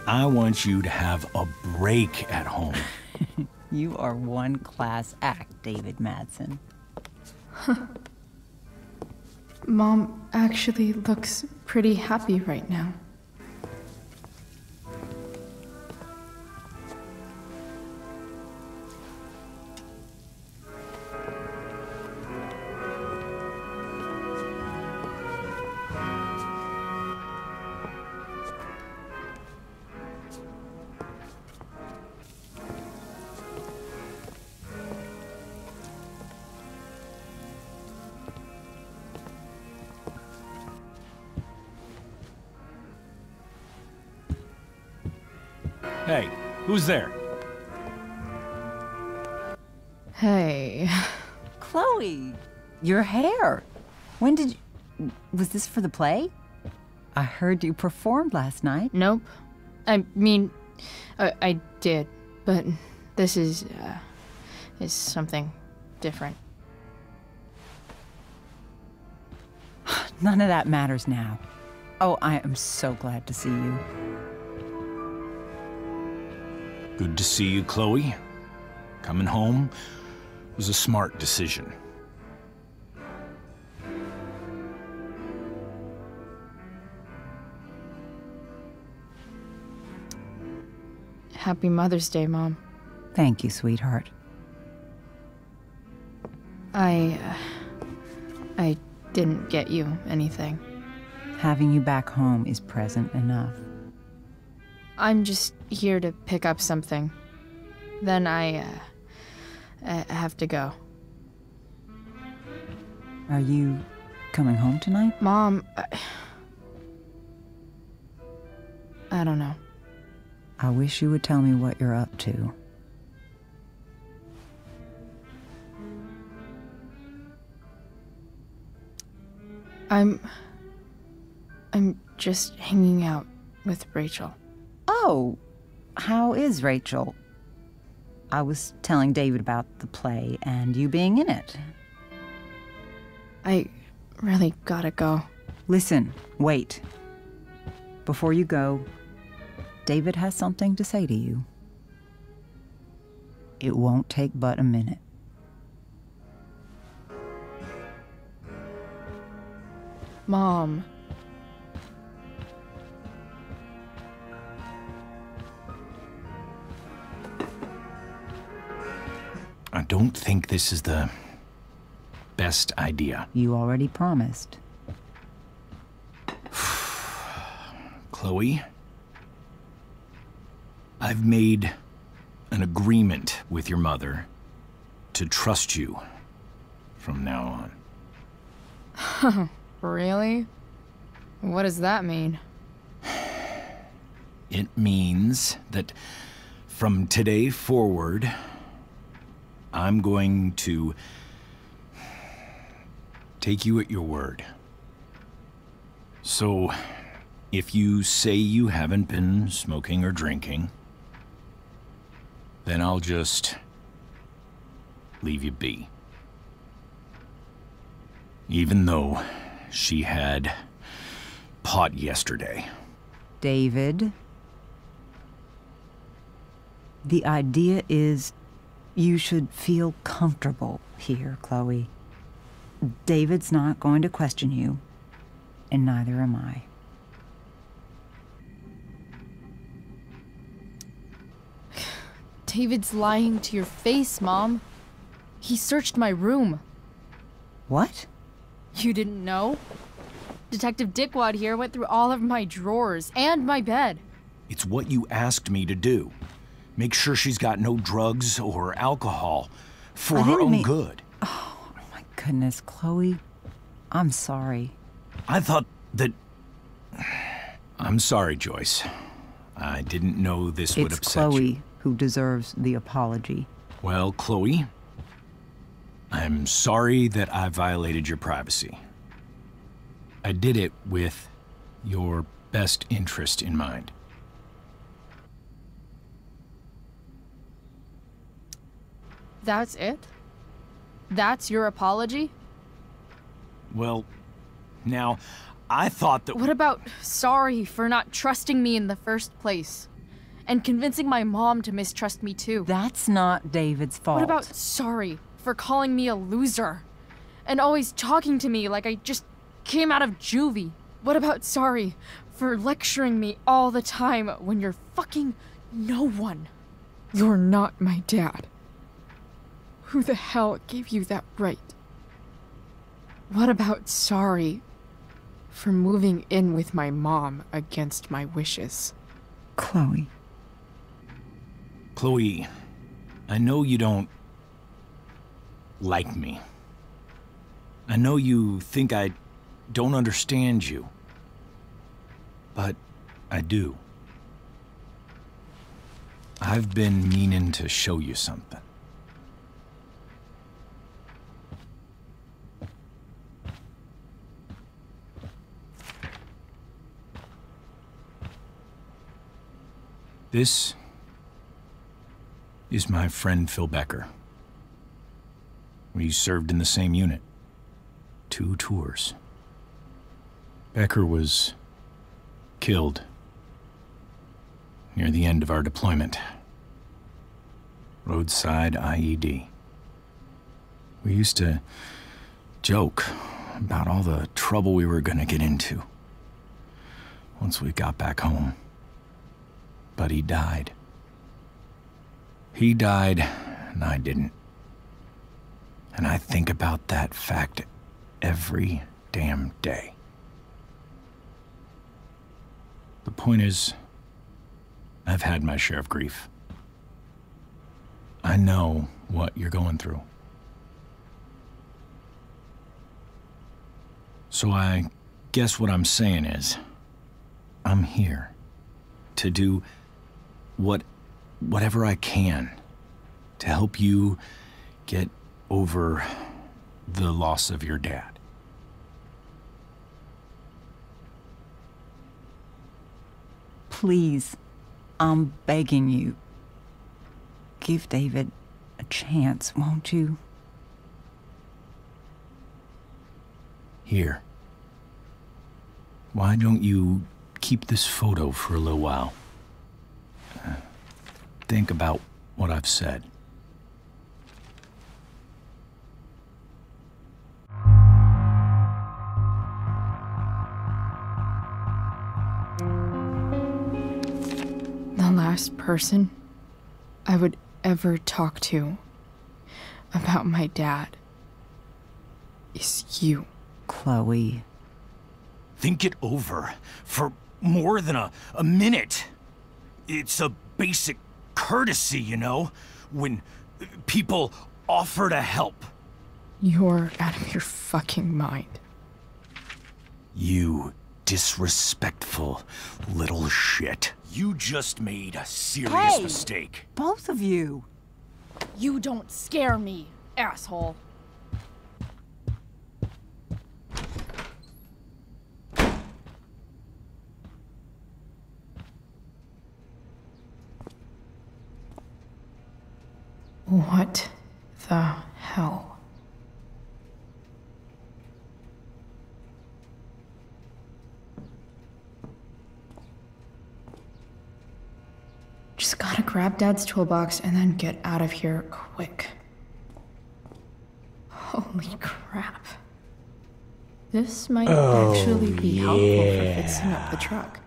E: I want you to have a break at home.
P: You are one class act, David Madsen.
B: Mom actually looks pretty happy right now.
E: Hey, who's there?
B: Hey.
P: Chloe, your hair. When did you... Was this for the play? I heard you performed last night.
B: Nope. I mean, I did, but this is something different.
P: None of that matters now. Oh, I am so glad to see you.
E: Good to see you, Chloe. Coming home was a smart decision.
B: Happy Mother's Day, Mom.
P: Thank you, sweetheart.
B: I didn't get you anything.
P: Having you back home is present enough.
B: I'm just here to pick up something. Then I have to go.
P: Are you coming home tonight?
B: Mom, I don't know.
P: I wish you would tell me what you're up to.
B: I'm just hanging out with Rachel.
P: Oh, how is Rachel? I was telling David about the play and you being in it.
B: I really gotta go.
P: Listen, wait. Before you go, David has something to say to you. It won't take but a minute.
B: Mom.
E: I don't think this is the best idea.
P: You already promised.
E: Chloe, I've made an agreement with your mother to trust you from now
B: on. Really? What does that mean?
E: It means that from today forward, I'm going to take you at your word. So, If you say you haven't been smoking or drinking, then I'll just leave you be. Even though she had pot yesterday.
P: David, the idea is you should feel comfortable here, Chloe. David's not going to question you, and neither am I.
B: David's lying to your face, Mom. He searched my room.
P: What?
B: You didn't know? Detective Dickwad here went through all of my drawers and my bed.
E: It's what you asked me to do. Make sure she's got no drugs or alcohol for her own good.
P: Oh, my goodness, Chloe. I'm sorry.
E: I thought that... I'm sorry, Joyce. I didn't know this would upset you.
P: It's Chloe who deserves the apology.
E: Well, Chloe, I'm sorry that I violated your privacy. I did it with your best interest in mind.
B: That's it? That's your apology?
E: Well, now, I thought that...
B: What about sorry for not trusting me in the first place? And convincing my mom to mistrust me too?
P: That's not David's fault.
B: What about sorry for calling me a loser? And always talking to me like I just came out of juvie? What about sorry for lecturing me all the time when you're fucking no one? You're not my dad. Who the hell gave you that right? What about sorry for moving in with my mom against my wishes?
P: Chloe.
E: Chloe, I know you don't like me. I know you think I don't understand you. But I do. I've been meaning to show you something. This is my friend Phil Becker. We served in the same unit. 2 tours. Becker was killed near the end of our deployment. Roadside IED. We used to joke about all the trouble we were gonna get into once we got back home. But he died. He died, and I didn't. And I think about that fact every damn day. The point is, I've had my share of grief. I know what you're going through. So I guess what I'm saying is, I'm here to do whatever I can to help you get over the loss of your dad.
P: Please, I'm begging you. Give David a chance, won't you?
E: Here. Why don't you keep this photo for a little while? Think about what I've said.
B: The last person I would ever talk to about my dad is you.
P: Chloe.
E: Think it over for more than a minute. It's a basic courtesy, you know, when people offer to help.
B: You're out of your fucking mind.
E: You disrespectful little shit. You just made a serious mistake.
P: Both of you.
B: You don't scare me, asshole. What the hell? Just gotta grab Dad's toolbox and then get out of here quick. Holy crap. This might actually be helpful for fixing up the truck.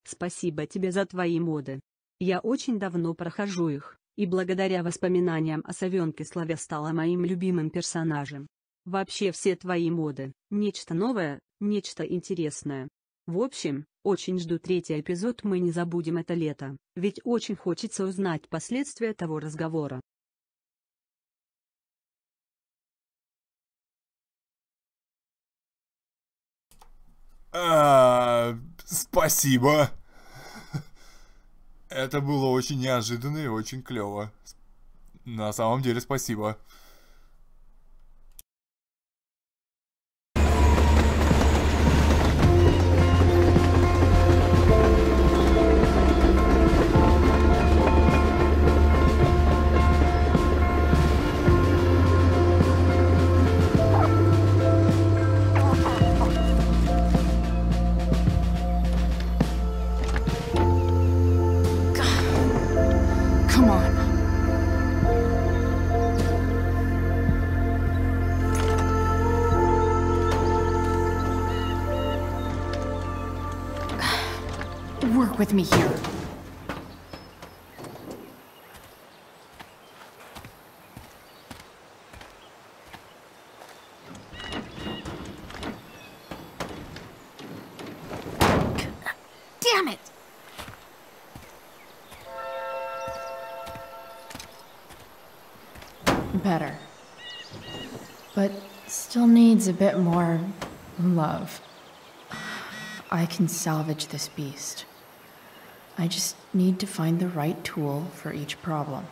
Q: Спасибо тебе за твои моды. Я очень давно прохожу их, и благодаря воспоминаниям о совенке Славе стала моим любимым персонажем. Вообще все твои моды — нечто новое, нечто интересное. В общем, очень жду третий эпизод, мы не забудем это лето, ведь очень хочется узнать последствия того разговора.
A: Спасибо. Это было очень неожиданно и очень клево. На самом деле, спасибо.
B: Come on. Work with me here. Damn it! Better. But still needs a bit more love. I can salvage this beast. I just need to find the right tool for each problem.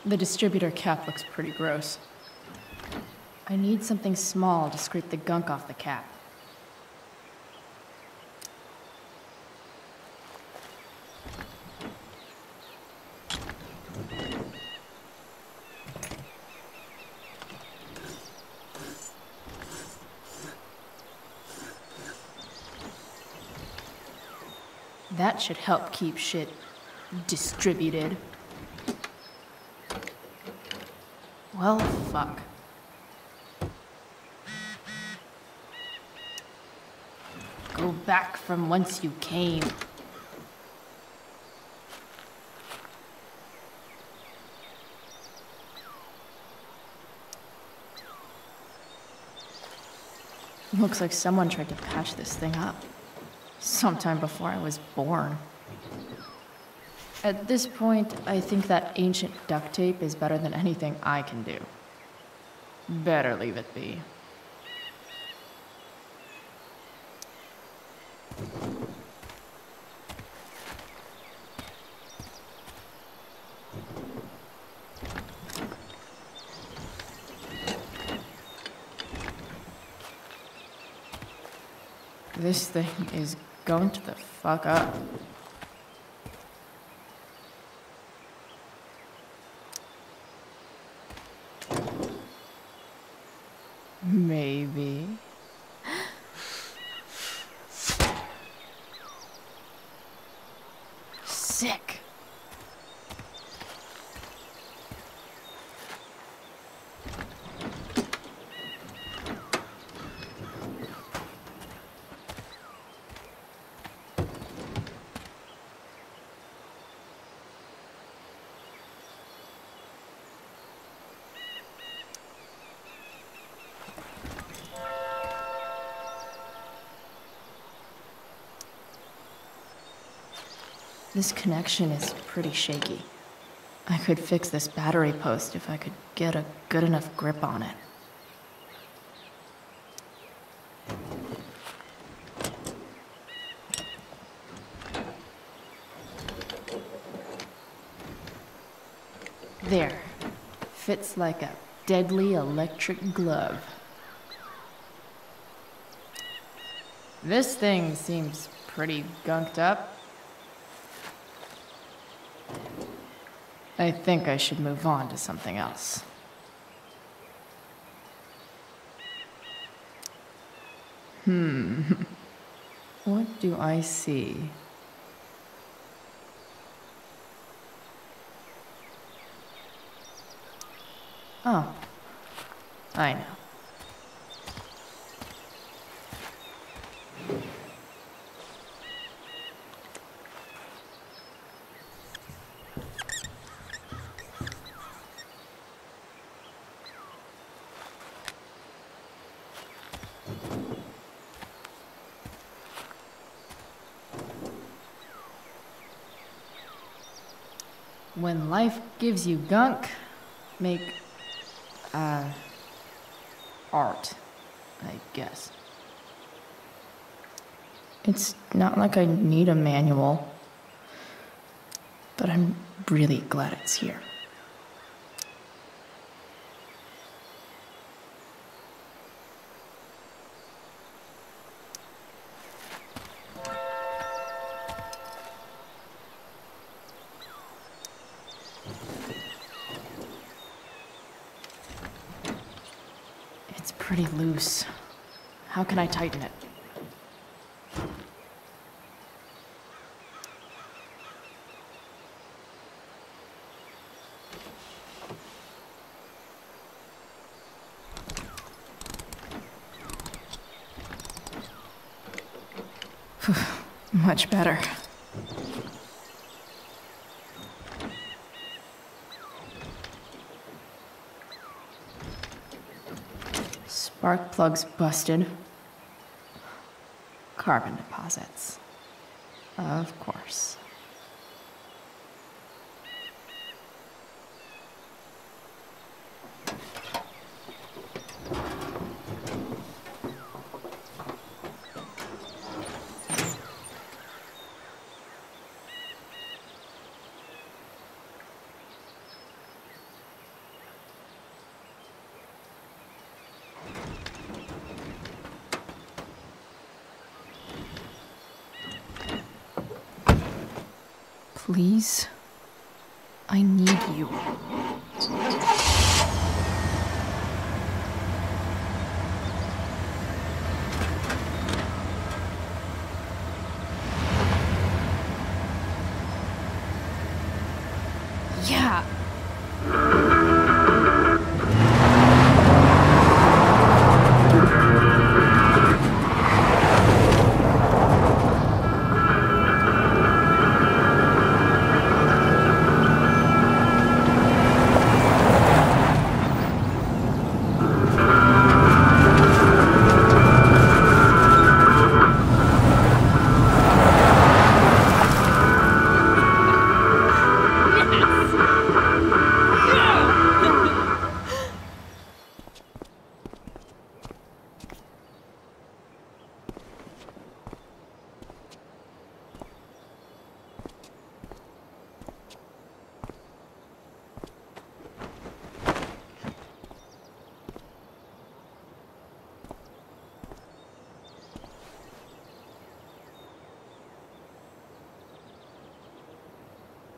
B: The distributor cap looks pretty gross. I need something small to scrape the gunk off the cap. That should help keep shit distributed. Well, fuck. Go back from whence you came. Looks like someone tried to patch this thing up. Sometime before I was born. At this point, I think that ancient duct tape is better than anything I can do. Better leave it be. This thing is going to the fuck up. Maybe. Sick. This connection is pretty shaky. I could fix this battery post if I could get a good enough grip on it. There. Fits like a deadly electric glove. This thing seems pretty gunked up. I think I should move on to something else. What do I see? Oh, I know. When life gives you gunk, make art, I guess. It's not like I need a manual, but I'm really glad it's here. It's pretty loose. How can I tighten it? Much better. Spark plug's busted. Carbon deposits. Of course. Please, I need you. Yeah.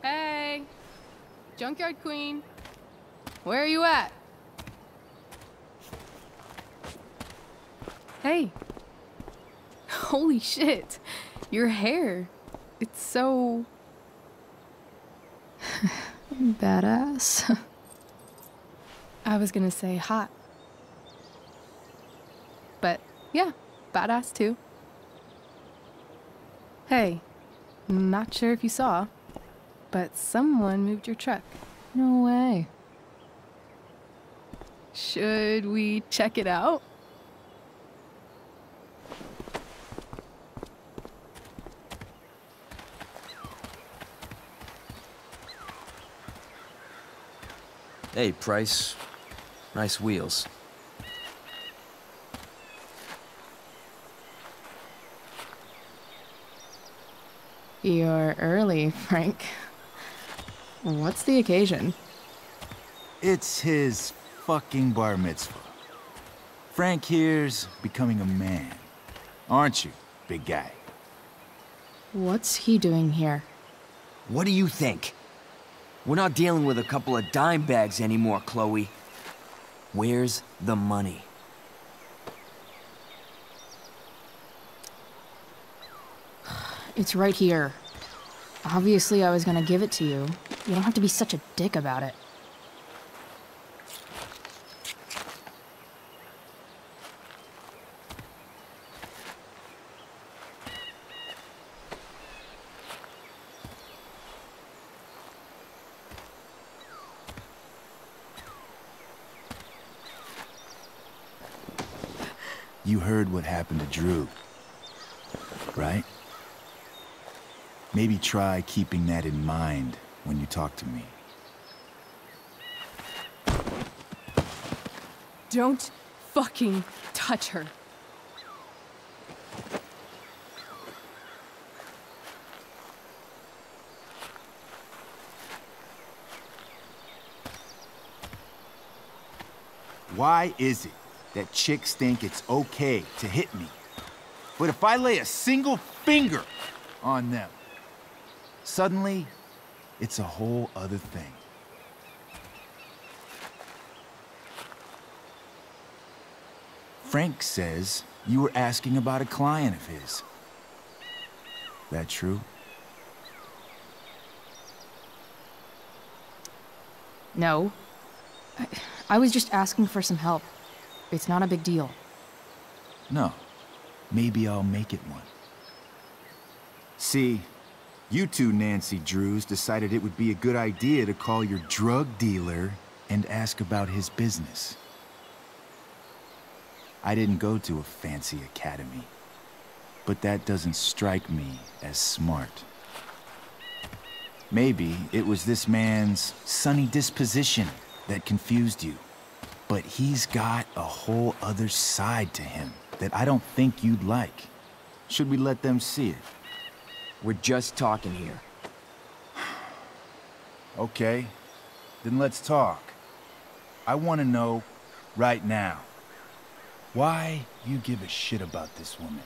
K: Hey, Junkyard Queen, where are you at? Hey, holy shit, your hair, it's so
B: badass.
K: I was gonna say hot, but yeah, badass too. Hey, not sure if you saw, but someone moved your truck.
B: No way.
K: Should we check it out?
F: Hey, Price. Nice wheels.
B: You're early, Frank. What's the occasion?
R: It's his fucking bar mitzvah. Frank here's becoming a man. Aren't you, big guy?
B: What's he doing here?
F: What do you think? We're not dealing with a couple of dime bags anymore, Chloe. Where's the money?
B: It's right here. Obviously, I was gonna give it to you. You don't have to be such a dick about it.
R: You heard what happened to Drew, right? Maybe try keeping that in mind when you talk to me.
C: Don't fucking touch her.
R: Why is it that chicks think it's okay to hit me? But if I lay a single finger on them, suddenly, it's a whole other thing. Frank says you were asking about a client of his. That true?
B: No. I was just asking for some help. It's not a big deal.
R: No. Maybe I'll make it one. See, you two Nancy Drews decided it would be a good idea to call your drug dealer and ask about his business. I didn't go to a fancy academy, but that doesn't strike me as smart. Maybe it was this man's sunny disposition that confused you, but he's got a whole other side to him that I don't think you'd like. Should we let them see it?
F: We're just talking here.
R: Okay, then let's talk. I want to know right now why you give a shit about this woman.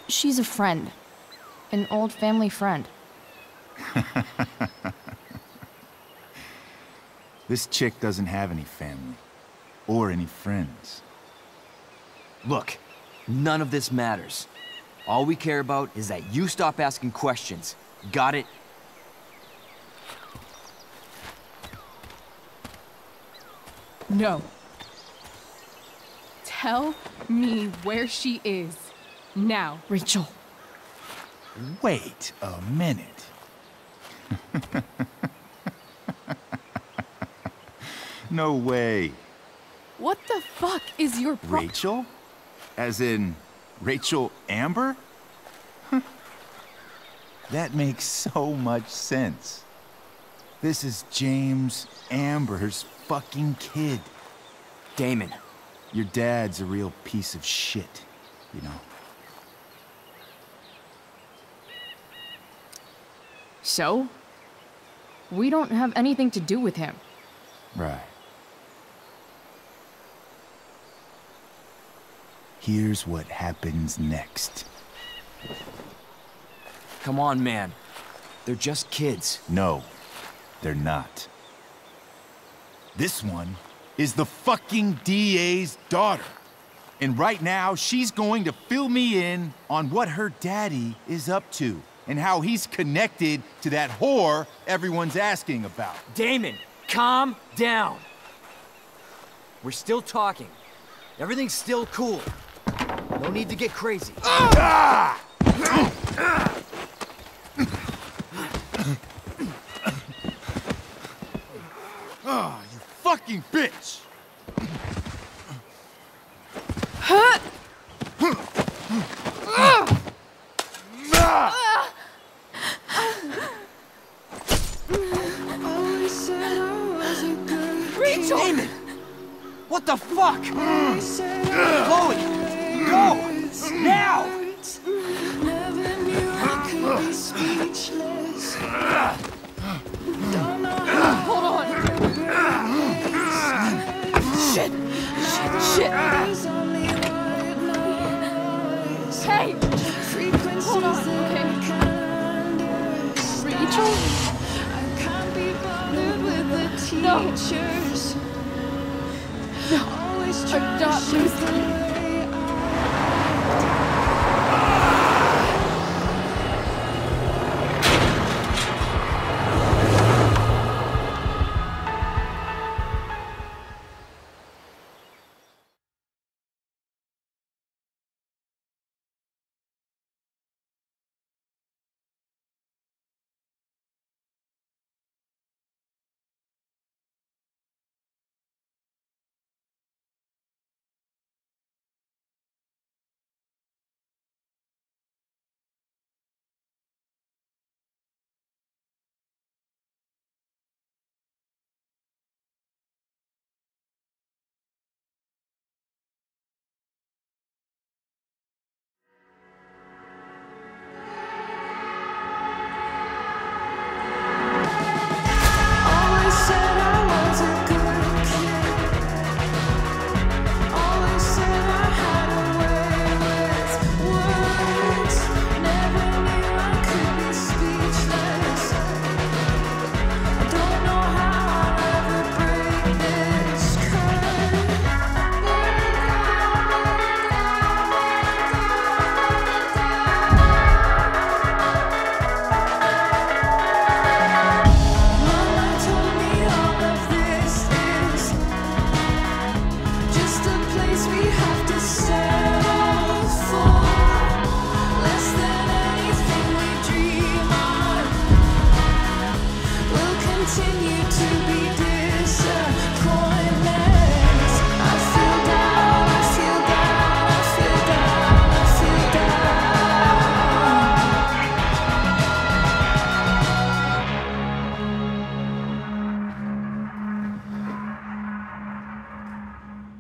B: She's a friend. An old family friend.
R: This chick doesn't have any family or any friends.
F: Look, none of this matters. All we care about is that you stop asking questions. Got it?
C: No. Tell me where she is. Now.
B: Rachel.
R: Wait a minute. No way.
C: What the fuck is your
R: Rachel? As in, Rachel Amber? That makes so much sense. This is James Amber's fucking kid.
F: Damon.
R: Your dad's a real piece of shit, you know?
B: So? We don't have anything to do with him.
R: Right. Here's what happens next.
F: Come on, man. They're just kids.
R: No, they're not. This one is the fucking DA's daughter. And right now, she's going to fill me in on what her daddy is up to and how he's connected to that whore everyone's asking about.
F: Damon, calm down. We're still talking. Everything's still cool. No need to get crazy.
R: Ah! Oh, you fucking bitch!
F: Rachel! Damon! What the fuck? Chloe! Go! Now!
B: Hold on. Shit! Shit! Hey! Hold on, okay. Rachel? No! No! I'm not losing you.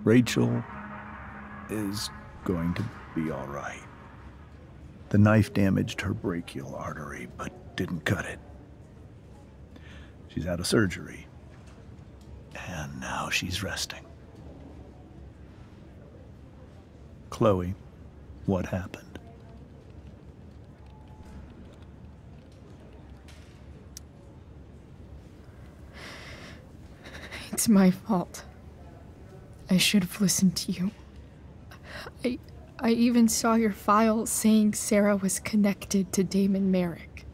G: Rachel is going to be all right. The knife damaged her brachial artery, but didn't cut it. She's out of surgery, and now she's resting. Chloe, what happened?
B: It's my fault. I should have listened to you. I even saw your file saying Sarah was connected to Damon Merrick.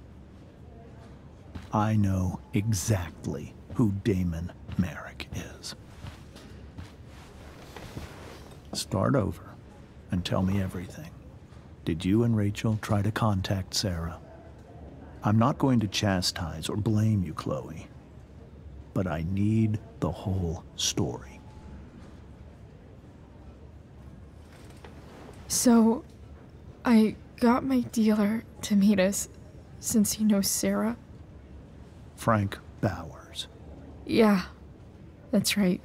G: I know exactly who Damon Merrick is. Start over and tell me everything. Did you and Rachel try to contact Sarah? I'm not going to chastise or blame you, Chloe, but I need the whole story.
B: So, I got my dealer to meet us, since he knows Sarah.
G: Frank Bowers.
B: Yeah, that's right.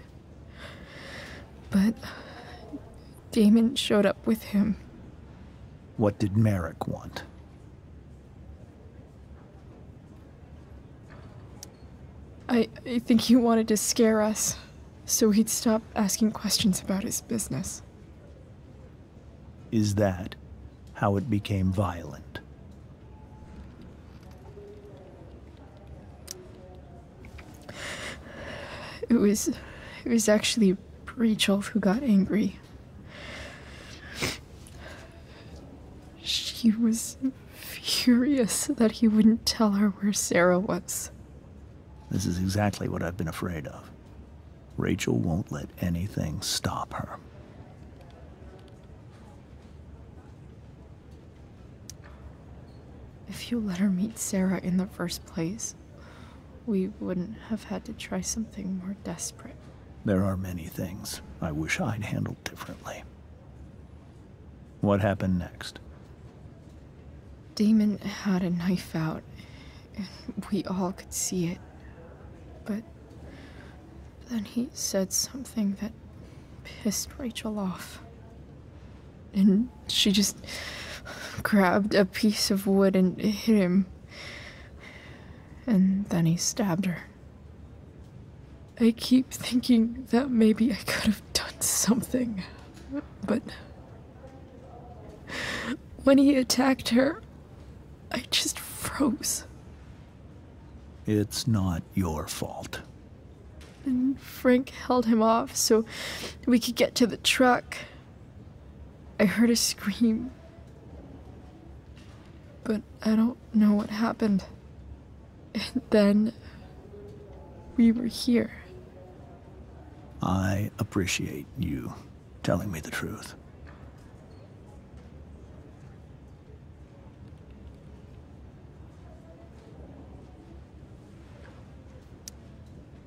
B: But Damon showed up with him.
G: What did Merrick want?
B: I think he wanted to scare us, so he'd stop asking questions about his business.
G: Is that how it became violent?
B: It was actually Rachel who got angry. She was furious that he wouldn't tell her where Sarah was.
G: This is exactly what I've been afraid of. Rachel won't let anything stop her.
B: If you let her meet Sarah in the first place, we wouldn't have had to try something more desperate.
G: There are many things I wish I'd handled differently. What happened next?
B: Damon had a knife out, and we all could see it. But Then he said something that pissed Rachel off. And she just grabbed a piece of wood and hit him. And then he stabbed her. I keep thinking that maybe I could have done something, but when he attacked her, I just froze.
G: It's not your fault.
B: And Frank held him off so we could get to the truck. I heard a scream, but I don't know what happened. And then we were here.
G: I appreciate you telling me the truth.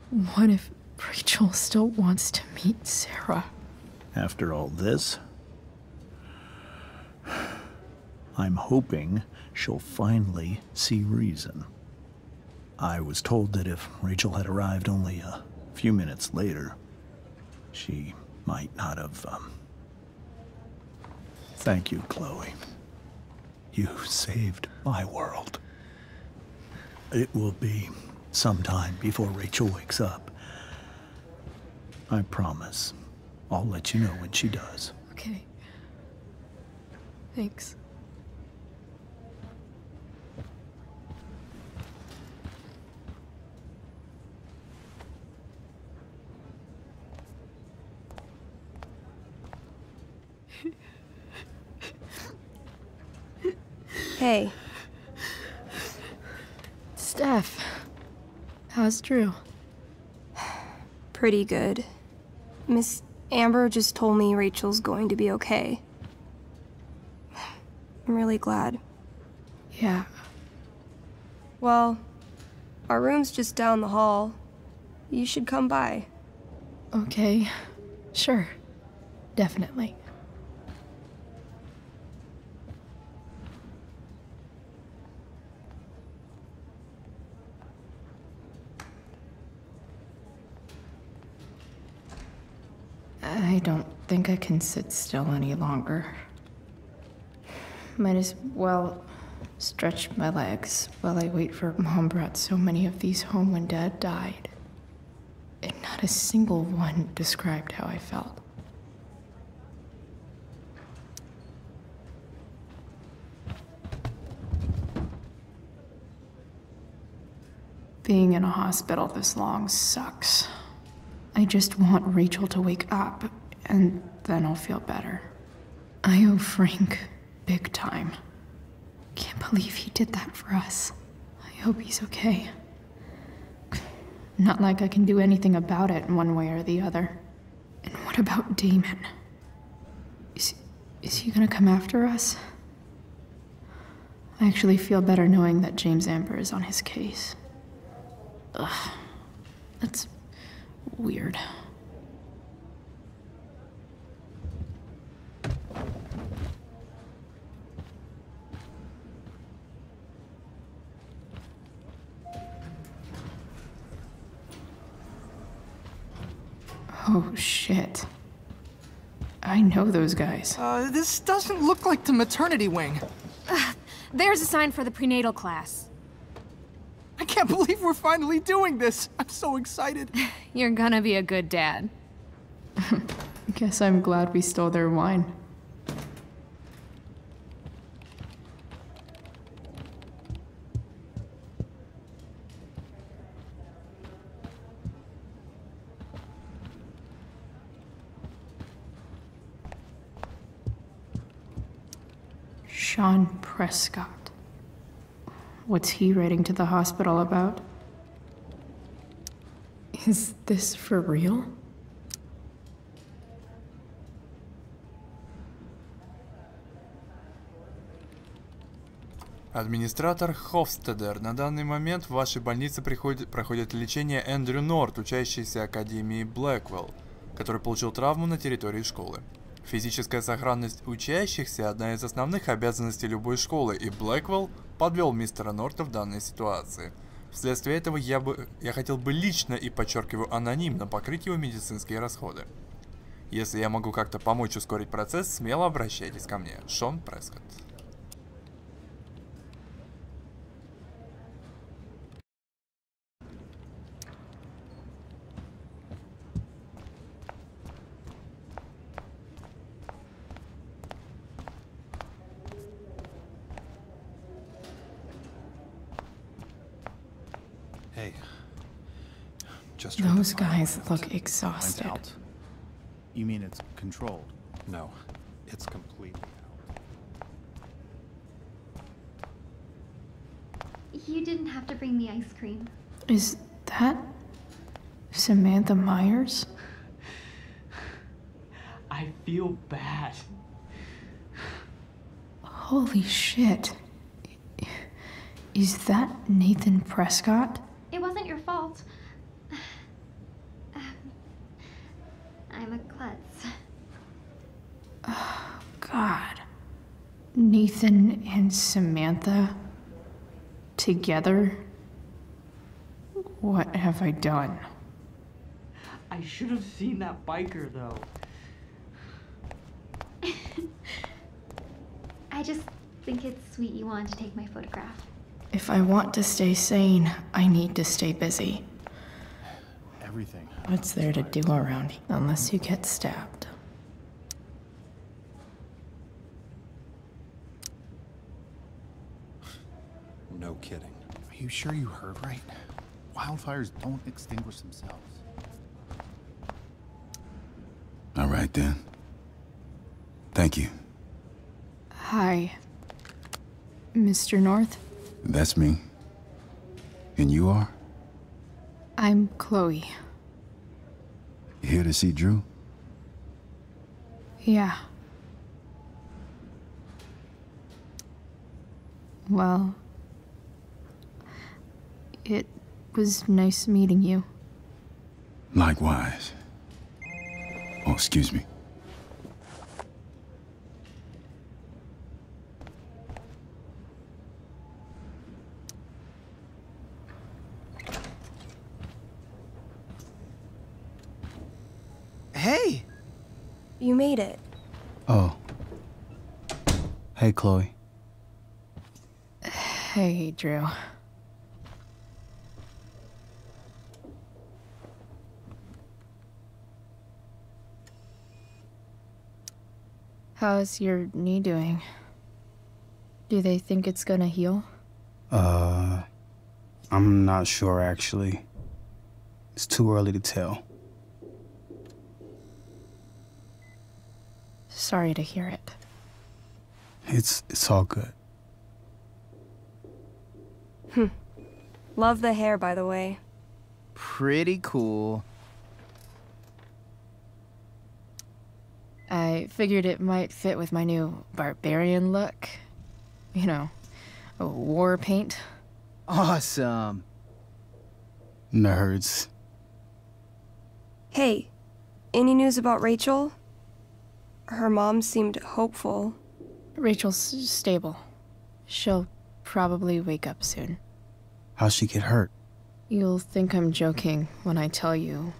B: What if Rachel still wants to meet Sarah?
G: After all this, I'm hoping she'll finally see reason. I was told that if Rachel had arrived only a few minutes later, she might not have, Thank you, Chloe. You saved my world. It will be some time before Rachel wakes up. I promise. I'll let you know when she does.
B: Okay. Thanks.
S: Hey.
B: Steph. How's Drew?
S: Pretty good. Miss Amber just told me Rachel's going to be okay. I'm really glad.
B: Yeah.
S: Well, our room's just down the hall. You should come by.
B: Okay. Sure. Definitely. I don't think I can sit still any longer. Might as well stretch my legs while I wait for Mom brought so many of these home when Dad died. And not a single one described how I felt. Being in a hospital this long sucks. I just want Rachel to wake up, and then I'll feel better. I owe Frank big time. Can't believe he did that for us. I hope he's okay. Not like I can do anything about it in one way or the other. And what about Damon? Is he gonna come after us? I actually feel better knowing that James Amber is on his case. Ugh. That's weird. Oh, shit. I know those guys.
T: This doesn't look like the maternity wing.
U: There's a sign for the prenatal class.
T: I can't believe we're finally doing this. I'm so excited.
U: You're gonna be a good dad.
B: Guess I'm glad we stole their wine. Sean Prescott. What's he writing to the hospital about? Is this for real?
A: Администратор Хофстедер. На данный момент в вашей больнице проходит лечение Эндрю Норт, учащийся Академии Блэквелл, который получил травму на территории школы. Физическая сохранность учащихся – одна из основных обязанностей любой школы, и Блэквелл подвел мистера Норта в данной ситуации. Вследствие этого я хотел бы лично и, подчеркиваю, анонимно покрыть его медицинские расходы. Если я могу как-то помочь ускорить процесс, смело обращайтесь ко мне. Шон Прескотт.
D: Hey.
B: Those guys look exhausted.
G: You mean it's controlled?
D: No, it's completely out.
V: You didn't have to bring me ice cream.
B: Is that Samantha Myers?
W: I feel bad.
B: Holy shit. Is that Nathan Prescott?
V: It wasn't your fault. I'm a klutz.
B: Oh, God. Nathan and Samantha together? What have I done?
W: I should have seen that biker, though.
V: I just think it's sweet you wanted to take my photograph.
B: If I want to stay sane, I need to stay busy.
G: Everything.
B: What's there to do around here unless you get stabbed?
D: No kidding.
R: Are you sure you heard right? Wildfires don't extinguish themselves. All right, then. Thank you.
B: Hi, Mr. North.
R: That's me. And you are?
B: I'm Chloe.
R: You here to see Drew?
B: Yeah. Well, it was nice meeting you.
R: Likewise. Oh, excuse me.
T: Hey!
S: You made it.
T: Oh. Hey, Chloe.
B: Hey, Drew. How's your knee doing? Do they think it's gonna heal?
T: I'm not sure, actually. It's too early to tell.
B: Sorry to hear it.
T: It's all good.
S: Love the hair, by the way.
T: Pretty cool.
B: I figured it might fit with my new barbarian look. You know, a war paint.
T: Awesome. Nerds.
S: Hey, any news about Rachel? Her mom seemed hopeful.
B: Rachel's stable. She'll probably wake up soon.
T: How'd she get hurt?
B: You'll think I'm joking when I tell you,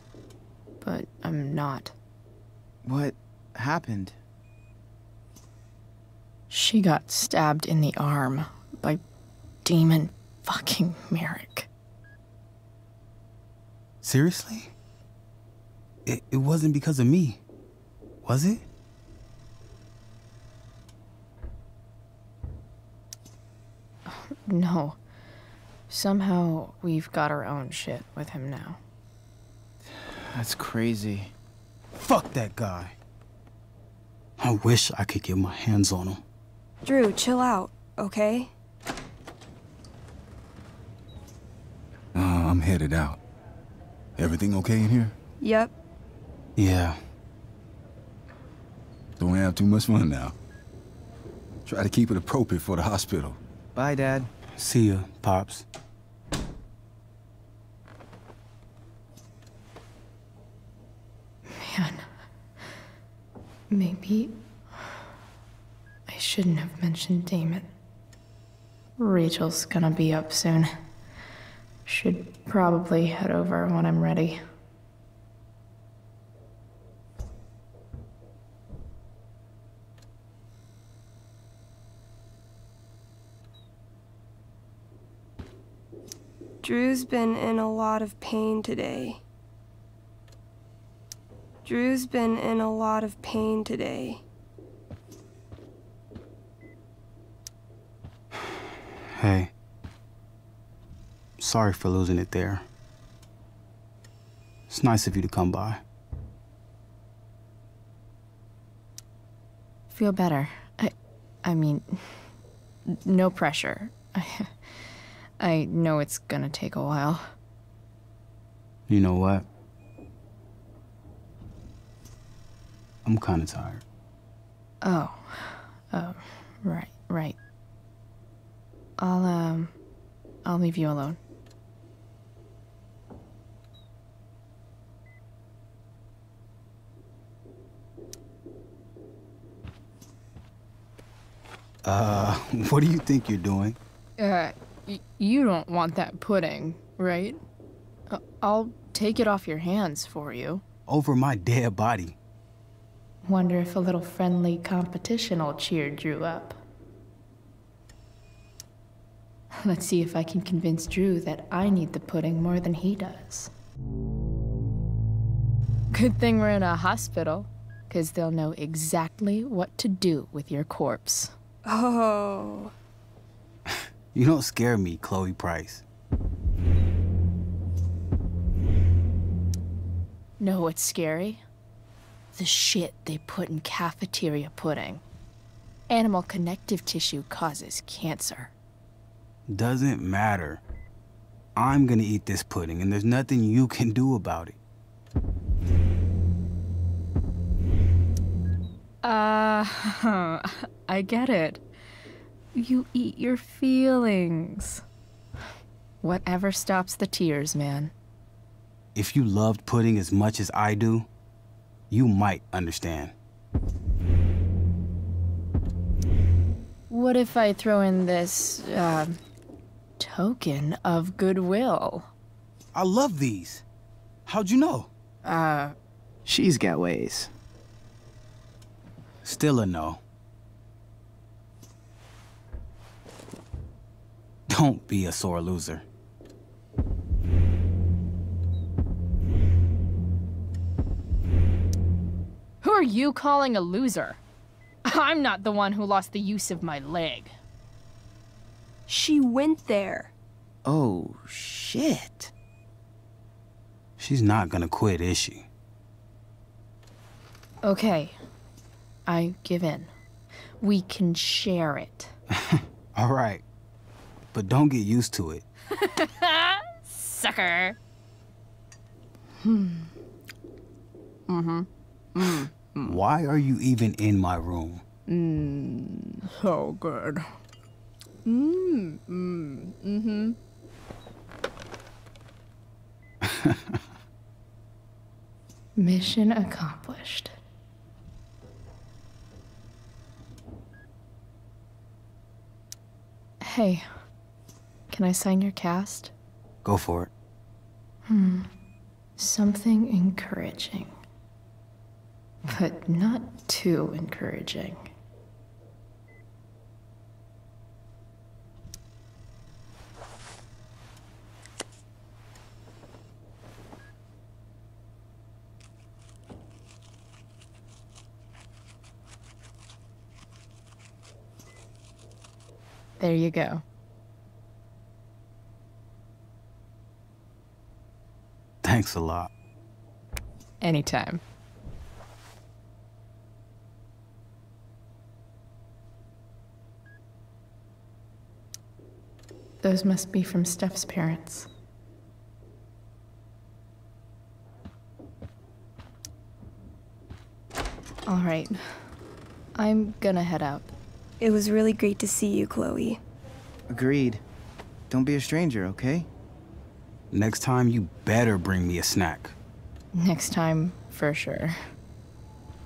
B: but I'm not.
T: What happened?
B: She got stabbed in the arm by Demon fucking Merrick.
T: Seriously? It wasn't because of me, was it?
B: No. Somehow we've got our own shit with him now.
T: That's crazy. Fuck that guy. I wish I could get my hands on him.
S: Drew, chill out, okay?
R: I'm headed out. Everything okay in here?
S: Yep.
T: Yeah.
R: Don't have too much fun now. Try to keep it appropriate for the hospital.
T: Bye, Dad. See ya, Pops.
B: Man. Maybe I shouldn't have mentioned Damon. Rachel's gonna be up soon. Should probably head over when I'm ready.
S: Drew's been in a lot of pain today. Drew's been in a lot of pain today.
T: Hey. Sorry for losing it there. It's nice of you to come by.
B: Feel better. I mean, no pressure. I know it's gonna take a while.
T: You know what? I'm kinda tired.
B: Oh, right. I'll leave you alone.
T: What do you think you're doing?
B: You don't want that pudding, right? I'll take it off your hands for you.
T: Over my dead body.
B: Wonder if a little friendly competition will cheer Drew up. Let's see if I can convince Drew that I need the pudding more than he does. Good thing we're in a hospital, 'cause they'll know exactly what to do with your corpse.
S: Oh.
T: You don't scare me, Chloe Price.
B: Know what's scary? The shit they put in cafeteria pudding. Animal connective tissue causes cancer.
T: Doesn't matter. I'm gonna eat this pudding, and there's nothing you can do about it.
B: I get it. You eat your feelings. Whatever stops the tears, man.
T: If you loved pudding as much as I do, you might understand.
B: What if I throw in this, token of goodwill?
T: I love these. How'd you know? She's got ways. Still a no. Don't be a sore loser.
B: Who are you calling a loser? I'm not the one who lost the use of my leg.
S: She went there.
T: Oh, shit. She's not gonna quit, is she?
B: Okay. I give in. We can share it.
T: All right. But don't get used to it.
B: Sucker.
T: Why are you even in my room?
B: So good. Mission accomplished. Hey, can I sign your cast?
T: Go for it.
B: Something encouraging. But not too encouraging. There you go.
T: Thanks a lot.
B: Anytime. Those must be from Steph's parents. All right. I'm gonna head out.
S: It was really great to see you, Chloe.
T: Agreed. Don't be a stranger, okay? Next time, you better bring me a snack.
B: Next time, for sure.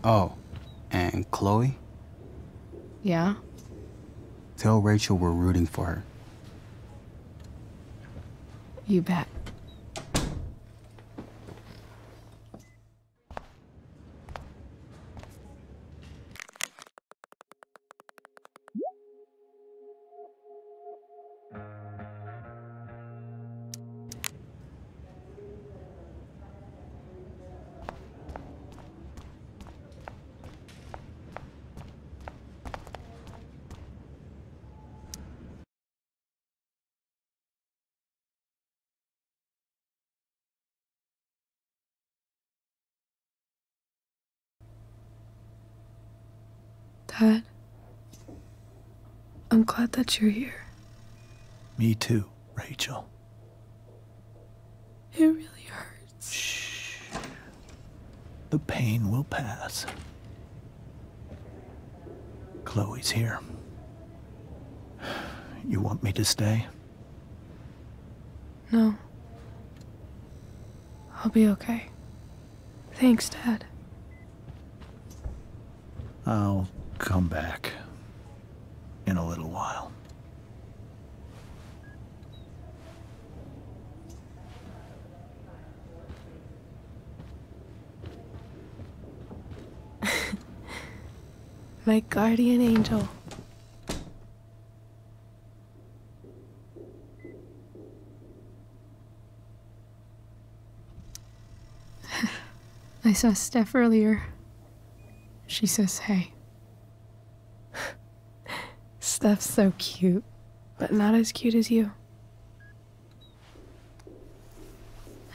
T: Oh, and Chloe?
B: Yeah?
T: Tell Rachel we're rooting for her.
B: You bet.
K: Dad, I'm glad that you're here.
G: Me too, Rachel.
K: It really hurts.
G: Shh. The pain will pass. Chloe's here. You want me to stay?
K: No. I'll be okay. Thanks, Dad.
G: I'll come back in a little while.
K: My guardian angel.
B: I saw Steph earlier. She says hey.
K: Steph's so cute, but not as cute as you.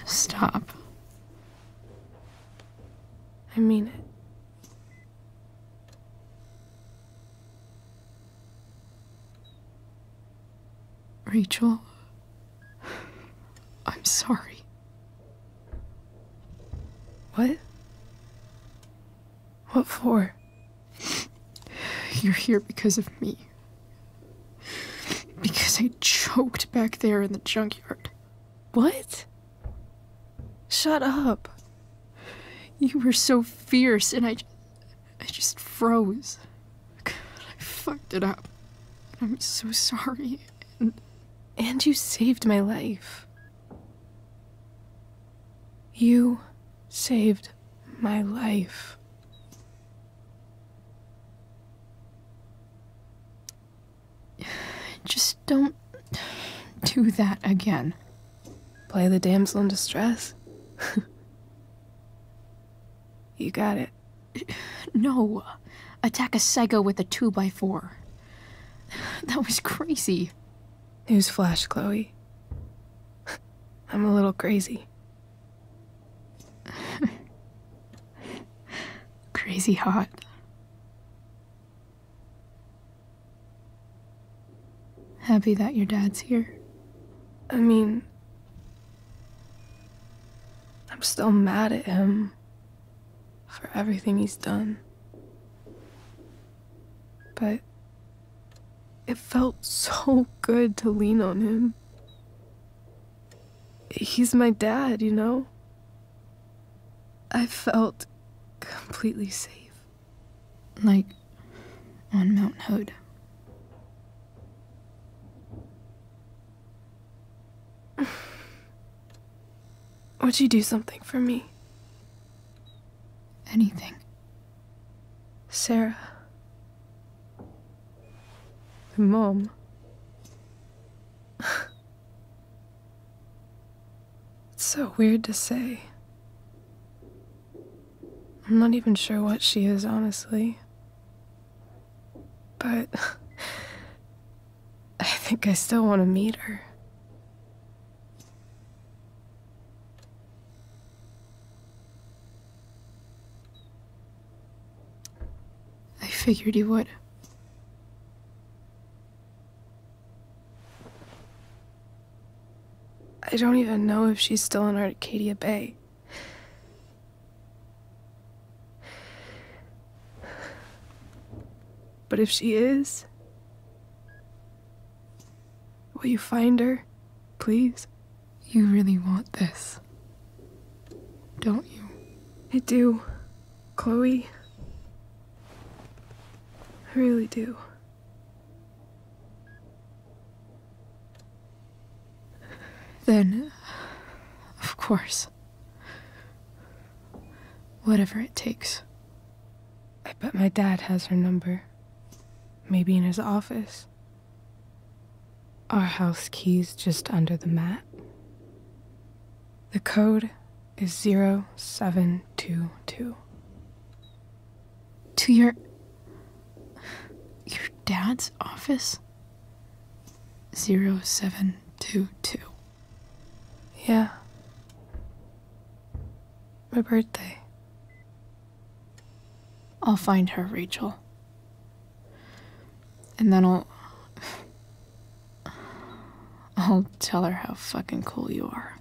B: Stop.
K: I mean it.
B: Rachel, I'm sorry.
K: What? What for?
B: You're here because of me. Because I choked back there in the junkyard.
K: What? Shut up.
B: You were so fierce and I just froze. God, I fucked it up. I'm so sorry.
K: And you saved my life. You saved my life.
B: Just don't do that again.
K: Play the damsel in distress? You got it.
B: No. Attack a psycho with a 2x4. That was crazy.
K: Newsflash, Chloe. I'm a little crazy.
B: Crazy hot. Happy that your dad's here?
K: I mean, I'm still mad at him for everything he's done. But it felt so good to lean on him. He's my dad, you know? I felt completely safe.
B: Like on Mount Hood.
K: Would you do something for me?
B: Anything.
K: Sarah. My mom. It's so weird to say. I'm not even sure what she is, honestly. But I think I still want to meet her.
B: I figured you would.
K: I don't even know if she's still in Arcadia Bay. But if she is, will you find her, please?
B: You really want this, don't you?
K: I do, Chloe. I really do. Then, of course. Whatever it takes. I bet my dad has her number. Maybe in his office. Our house key's just under the mat. The code is 0722.
B: To your dad's office? 0722.
K: Yeah. My birthday.
B: I'll find her, Rachel. And then I'll tell her how fucking cool you are.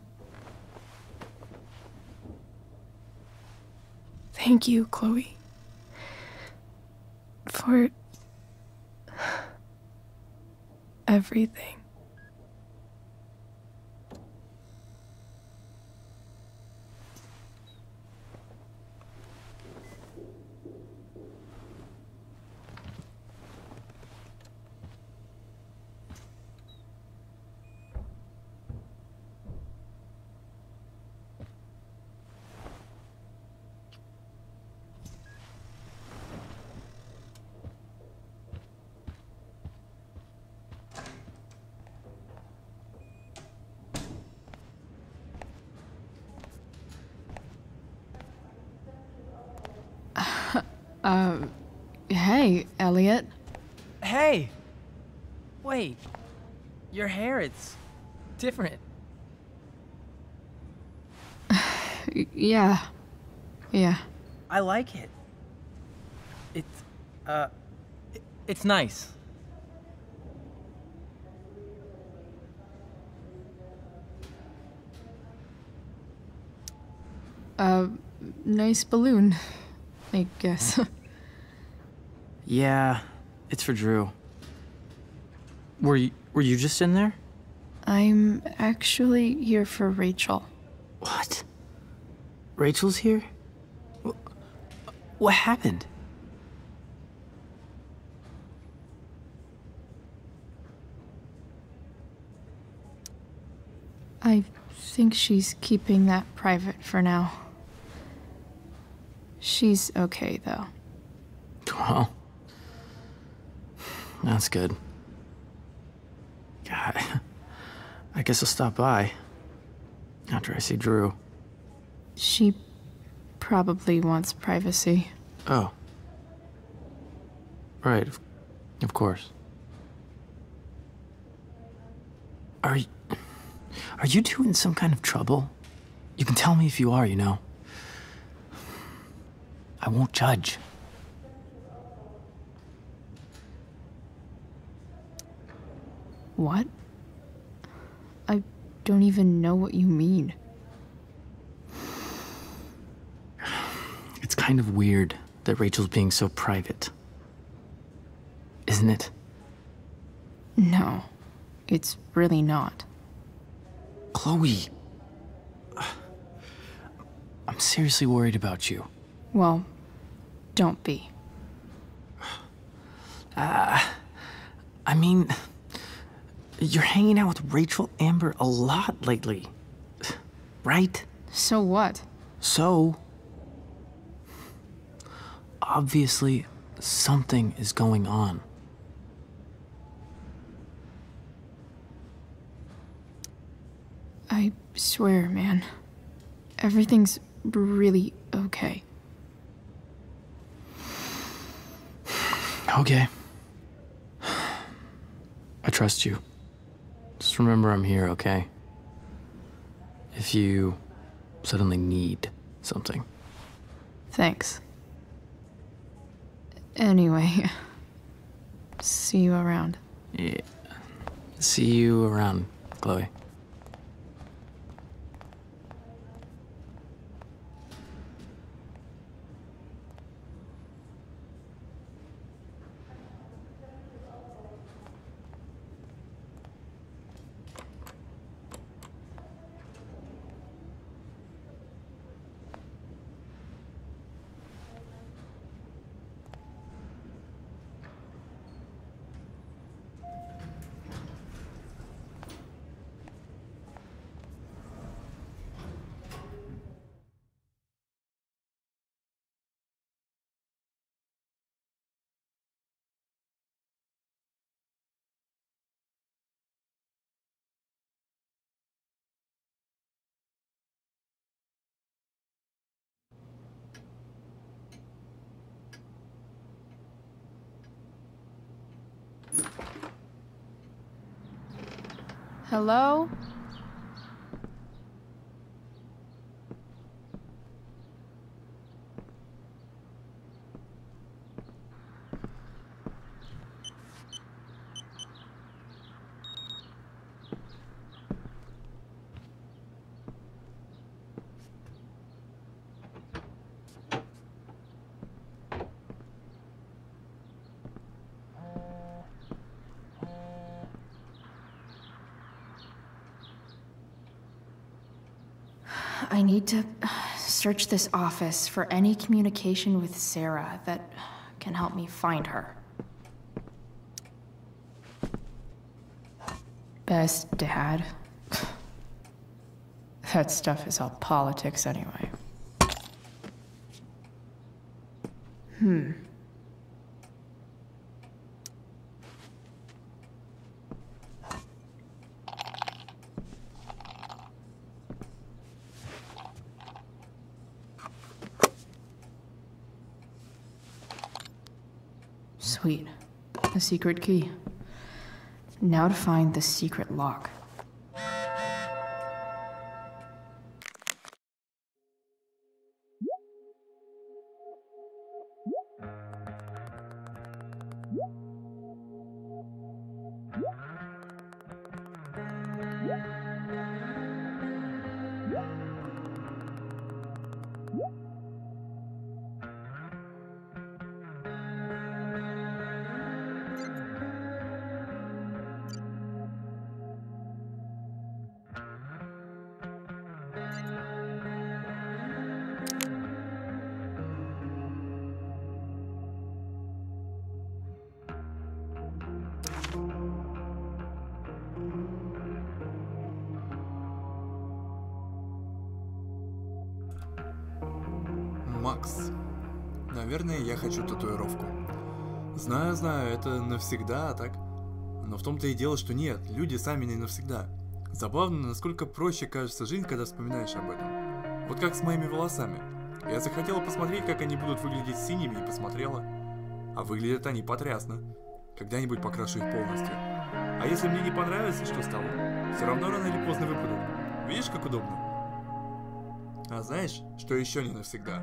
K: Thank you, Chloe. For everything.
B: Hey, Elliot.
H: Hey! Wait. Your hair, it's different.
B: Yeah.
H: I like it. It's nice.
B: Nice balloon, I guess.
H: Yeah, it's for Drew. Were you just in there?
B: I'm actually here for Rachel.
H: What? Rachel's here? What happened?
B: I think she's keeping that private for now. She's okay, though.
H: Well, that's good. God, I guess I'll stop by after I see Drew.
B: She probably wants privacy.
H: Oh. Right, of course. Are you two in some kind of trouble? You can tell me if you are, you know. I won't judge.
B: What? I don't even know what you mean.
H: It's kind of weird that Rachel's being so private. Isn't it?
B: No, it's really not.
H: Chloe. I'm seriously worried about you.
B: Well, don't be.
H: I mean, you're hanging out with Rachel Amber a lot lately, right?
B: So what?
H: So, obviously, something is going on.
B: I swear, man. Everything's really okay.
H: Okay. I trust you. Just remember I'm here, okay? If you suddenly need something.
B: Thanks. Anyway, see you around.
H: Yeah. See you around, Chloe.
B: Hello? I need to search this office for any communication with Sarah that can help me find her. Best dad. That stuff is all politics anyway. Sweet. A secret key. Now to find the secret lock.
A: Макс. Наверное, я хочу татуировку. Знаю, это навсегда, так? Но в том-то и дело, что нет, люди сами не навсегда. Забавно, насколько проще кажется жизнь, когда вспоминаешь об этом. Вот как с моими волосами. Я захотела посмотреть, как они будут выглядеть синими, и посмотрела. А выглядят они потрясно. Когда-нибудь покрашу их полностью. А если мне не понравится, что стало? Все равно рано или поздно выпадут. Видишь, как удобно? А знаешь, что еще не навсегда?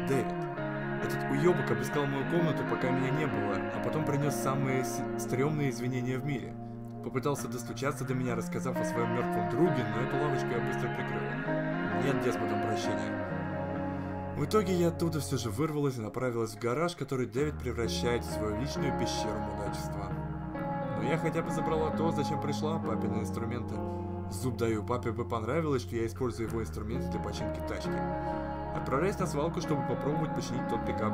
A: Дэвид. Этот уебок обыскал мою комнату, пока меня не было, а потом принес самые стрёмные извинения в мире. Попытался достучаться до меня, рассказав о своем мертвом друге, но эту лавочку я быстро прикрыла. Нет деспотам прощения. В итоге я оттуда все же вырвалась и направилась в гараж, который Дэвид превращает в свою личную пещеру мудачества. Но я хотя бы забрала то, зачем пришла, папины инструменты. Зуб даю, папе бы понравилось, что я использую его инструменты для починки тачки. Отправляюсь на свалку, чтобы попробовать починить тот пикап.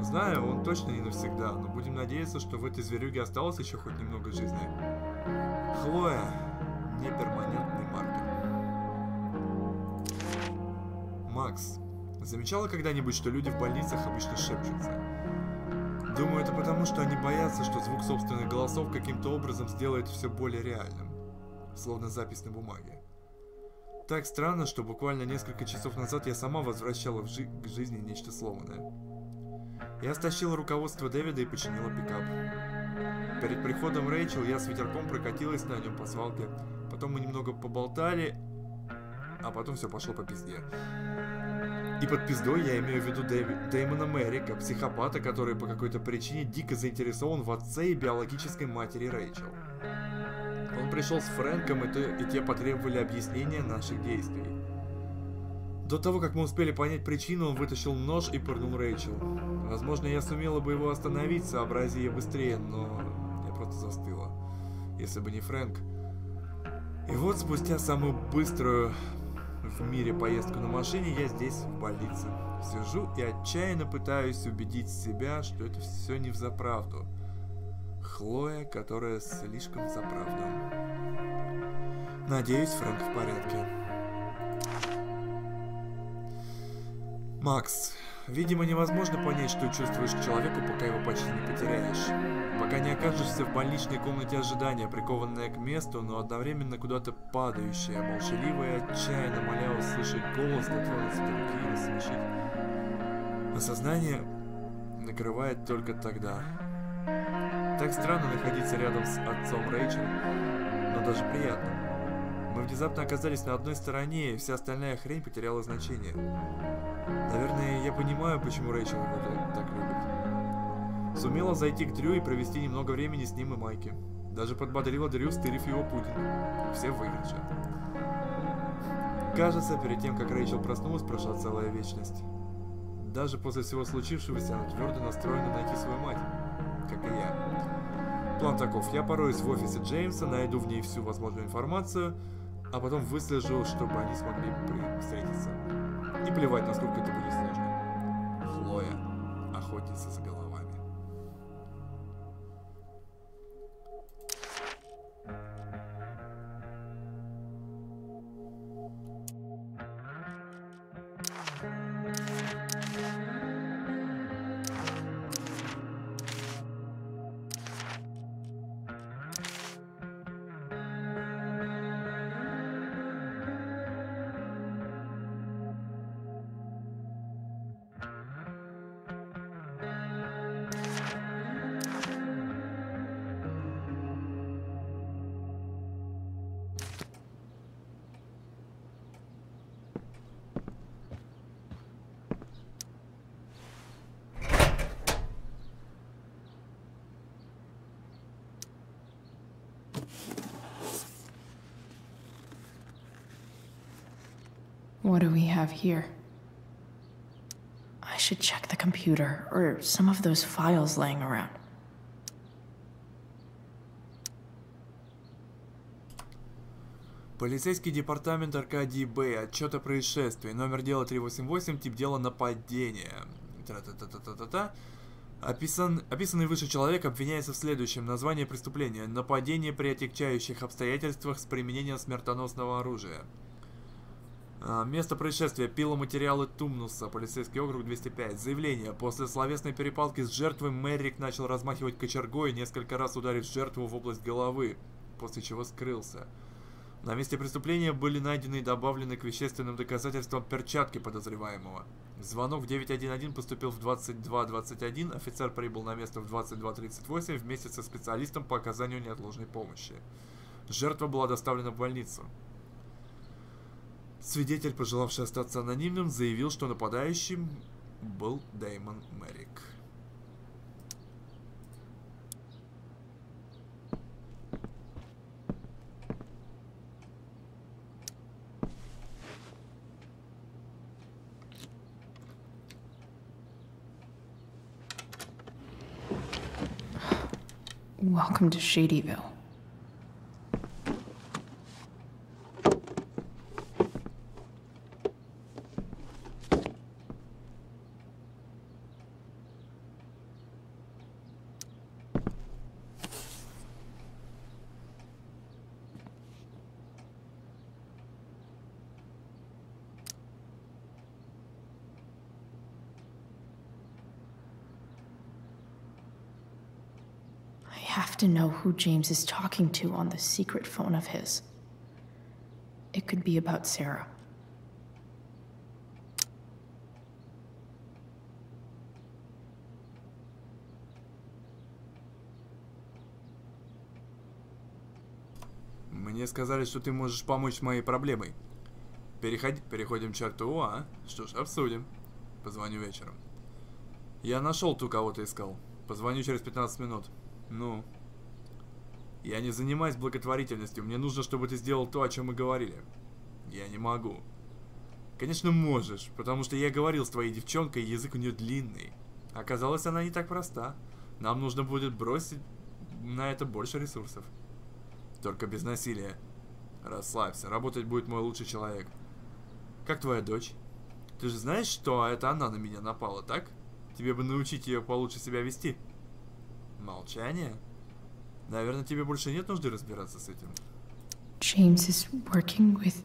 A: Знаю, он точно не навсегда, но будем надеяться, что в этой зверюге осталось еще хоть немного жизни. Хлоя, неперманентный маркер. Макс, замечала когда-нибудь, что люди в больницах обычно шепчутся? Думаю, это потому, что они боятся, что звук собственных голосов каким-то образом сделает все более реальным. Словно запись на бумаге. Так странно, что буквально несколько часов назад я сама возвращала к жизни нечто сломанное. Я стащила руководство Дэвида и починила пикап. Перед приходом Рэйчел я с ветерком прокатилась на нем по свалке. Потом мы немного поболтали, а потом все пошло по пизде. И под пиздой я имею в виду Дэймона Мэрика, психопата, который по какой-то причине дико заинтересован в отце и биологической матери Рэйчел. Он пришел с Фрэнком, и те потребовали объяснения наших действий. До того, как мы успели понять причину, он вытащил нож и пырнул Рэйчел. Возможно, я сумела бы его остановить, сообрази я быстрее, но я просто застыла. Если бы не Фрэнк. И вот спустя самую быструю в мире поездку на машине, я здесь, в больнице. Сижу и отчаянно пытаюсь убедить себя, что это все не взаправду. Хлоя, которая слишком заправда. Надеюсь, Фрэнк в порядке. Макс, видимо, невозможно понять, что чувствуешь к человеку, пока его почти не потеряешь. Пока не окажешься в больничной комнате ожидания, прикованная к месту, но одновременно куда-то падающая, молчаливая, отчаянно моля услышать голос, дотронуться до руки и рассмешить. Осознание накрывает только тогда. Так странно находиться рядом с отцом Рэйчел, но даже приятно. Мы внезапно оказались на одной стороне, и вся остальная хрень потеряла значение. Наверное, я понимаю, почему Рэйчел его так любит. Сумела зайти к Дрю и провести немного времени с ним и Майки. Даже подбодрила Дрю, стырив его пудинг. Все в выигрыше. Кажется, перед тем, как Рэйчел проснулась, прошла целая вечность. Даже после всего случившегося, она твердо настроена найти свою мать. Как и я. План таков. Я пороюсь в офисе Джеймса, найду в ней всю возможную информацию, а потом выслежу, чтобы они смогли встретиться. Не плевать, насколько это будет сложно. Хлоя. Охотница за головами.
B: What do we have here? I should check the computer, or some of those files laying around.
A: Полицейский департамент Аркадии Бэй. Отчет о происшествии. Номер дела 388, тип дела нападение. Тра-та-та-та-та-та-та. Описанный выше человек обвиняется в следующем. Название преступления. Нападение при отягчающих обстоятельствах с применением смертоносного оружия. Место происшествия. Пиломатериалы Тумнуса. Полицейский округ 205. Заявление. После словесной перепалки с жертвой Меррик начал размахивать кочергой, несколько раз ударив жертву в область головы, после чего скрылся. На месте преступления были найдены и добавлены к вещественным доказательствам перчатки подозреваемого. Звонок в 911 поступил в 22:21. Офицер прибыл на место в 22:38 вместе со специалистом по оказанию неотложной помощи. Жертва была доставлена в больницу. Свидетель, пожелавший остаться анонимным, заявил, что нападающим был Дэймон Меррик.
B: Welcome to Shadyville. I have to know who James is talking to on the secret phone of his. It could be about Sarah.
A: Мне сказали, что ты можешь помочь с моей проблемой. Переходим к черту, а? Что ж, обсудим. Позвоню вечером. Я нашел ту, кого ты искал. Позвоню через 15 минут. Ну? Я не занимаюсь благотворительностью. Мне нужно, чтобы ты сделал то, о чем мы говорили. Я не могу. Конечно, можешь, потому что я говорил с твоей девчонкой, и язык у нее длинный. Оказалось, она не так проста. Нам нужно будет бросить на это больше ресурсов. Только без насилия. Расслабься, работать будет мой лучший человек. Как твоя дочь? Ты же знаешь, что это она на меня напала, так? Тебе бы научить ее получше себя вести. Молчание? Наверное, тебе больше нет нужды разбираться с этим.
B: James is working with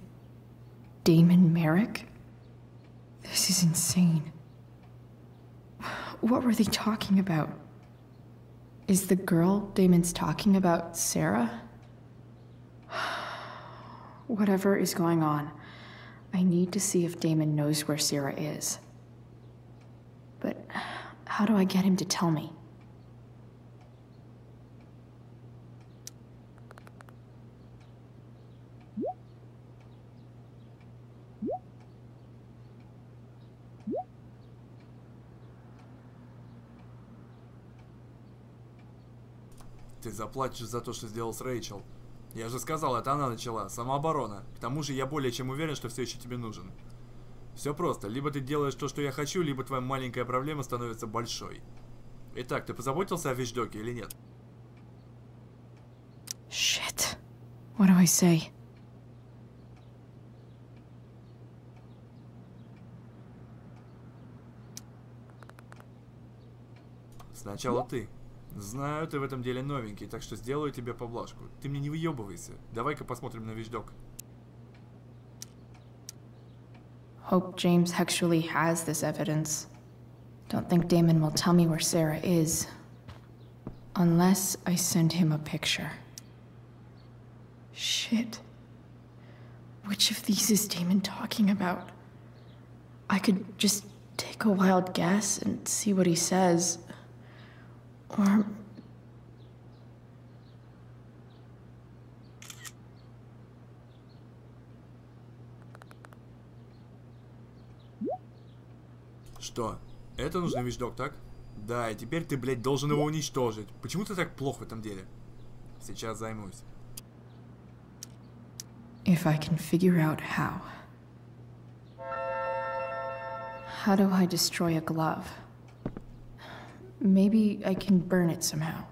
B: Damon Merrick? This is insane. What were they talking about? Is the girl Damon's talking about Sarah? Whatever is going on, I need to see if Damon knows where Sarah is. But how do I get him to tell me?
A: Ты заплатишь за то, что сделал с Рэйчел. Я же сказал, это она начала. Самооборона. К тому же я более чем уверен, что все еще тебе нужен. Все просто. Либо ты делаешь то, что я хочу, либо твоя маленькая проблема становится большой. Итак, ты позаботился о вещдоке или нет?
B: Shit. What do I say?
A: Сначала ты. Знаю, ты в этом деле новенький, так что сделаю тебе поблажку. Ты мне не выебывайся. Давай-ка посмотрим на вещдок.
B: Hope James actually has this evidence. Don't think Damon will tell me where Sarah is. Unless I send him a picture. Shit. Which of these is Damon talking about? I could just take a wild guess and see what he says. Or...
A: Что? Это нужный вещдок, так? Да, и теперь ты, блядь, должен его уничтожить. Почему ты так плох в этом деле? Сейчас займусь.
B: If I can figure out how. How do I destroy a glove? Maybe I can burn it somehow.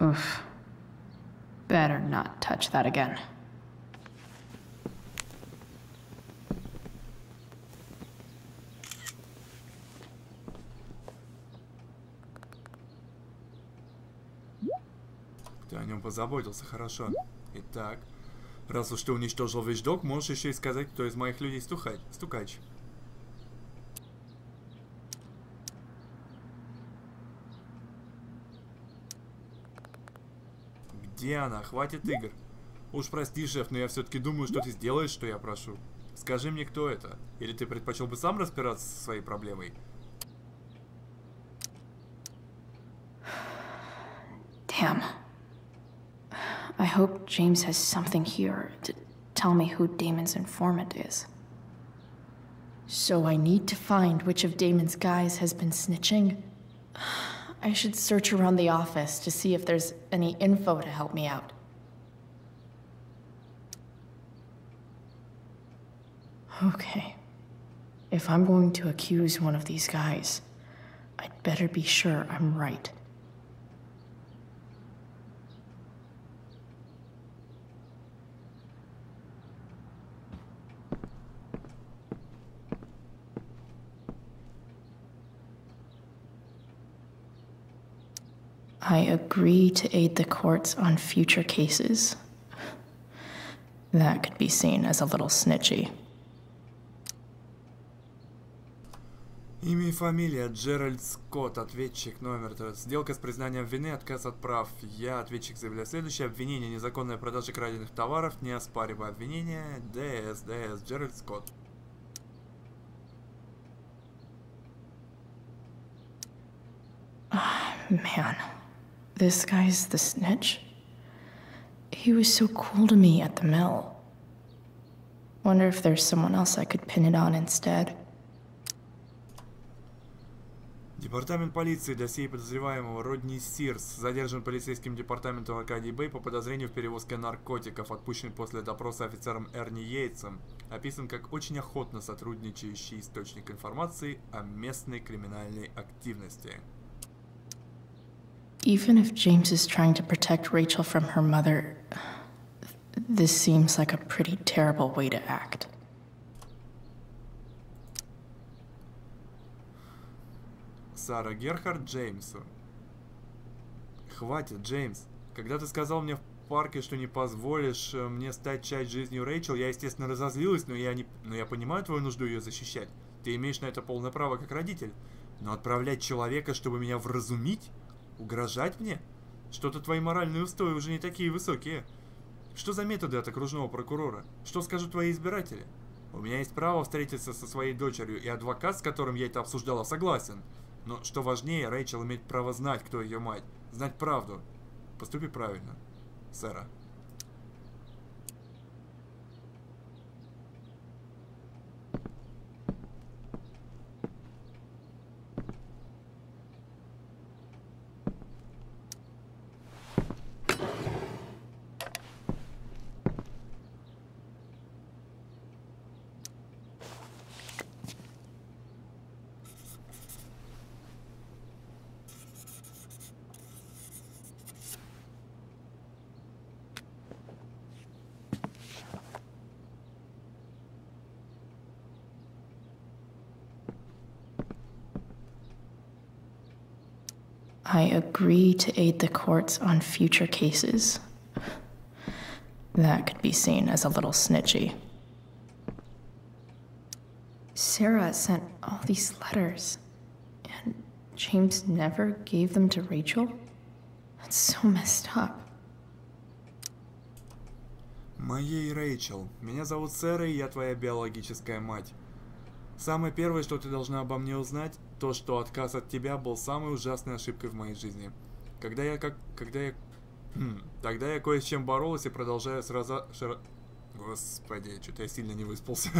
B: Oof. Better not touch that again.
A: Ты о нем позаботился, хорошо. Итак, раз уж ты уничтожил вещдок, можешь еще и сказать, кто из моих людей стукач. Где она? Хватит игр. Уж прости, шеф, но я все-таки думаю, что ты сделаешь, что я прошу. Скажи мне, кто это? Или ты предпочел бы сам разбираться со своей проблемой?
B: Damn. I hope James has something here to tell me who Damon's informant is. So I need to find which of Damon's guys has been snitching. I should search around the office to see if there's any info to help me out. Okay. If I'm going to accuse one of these guys, I'd better be sure I'm right. I agree to aid the courts on future cases. That could be seen as a little snitchy.
A: Имя и фамилия Джеральд Скотт, ответчик номер. Сделка с признанием вины, отказ от прав. Я, ответчик, заявляю следующее. Обвинение, незаконная продажа краденных товаров, не оспаривая обвинение. ДС, Джеральд Скотт.
B: Man, this guy's the snitch? He was so cool to me at the mill. Wonder if there's someone else I could pin it on instead.
A: Департамент полиции, досье подозреваемого Родни Сирс, задержан полицейским департаментом Аркадии Бэй по подозрению в перевозке наркотиков, отпущен после допроса офицером Эрни Йейтсом, описан как очень охотно сотрудничающий источник информации о местной криминальной активности.
B: Even if James is trying to protect Rachel from her mother, this seems like a pretty terrible way to act.
A: Сара Герхард Джеймсу. Хватит, Джеймс. Когда ты сказал мне в парке, что не позволишь мне стать частью жизни Рэйчел, я, естественно, разозлилась, но я понимаю твою нужду ее защищать. Ты имеешь на это полное право как родитель. Но отправлять человека, чтобы меня вразумить? Угрожать мне? Что-то твои моральные устои уже не такие высокие. Что за методы от окружного прокурора? Что скажут твои избиратели? У меня есть право встретиться со своей дочерью, и адвокат, с которым я это обсуждала, согласен. Но что важнее, Рэйчел имеет право знать, кто ее мать. Знать правду. Поступи правильно, Сэра.
B: I agree to aid the courts on future cases. That could be seen as a little snitchy. Sarah sent all these letters, and James never gave them to Rachel? That's so messed up.
A: Моей Рэйчел. Меня зовут Сэра, и я твоя биологическая мать. Самое первое, что ты должна обо мне узнать, то, что отказ от тебя был самой ужасной ошибкой в моей жизни. Тогда я кое с чем боролась и продолжаю Господи, что-то я сильно не выспался.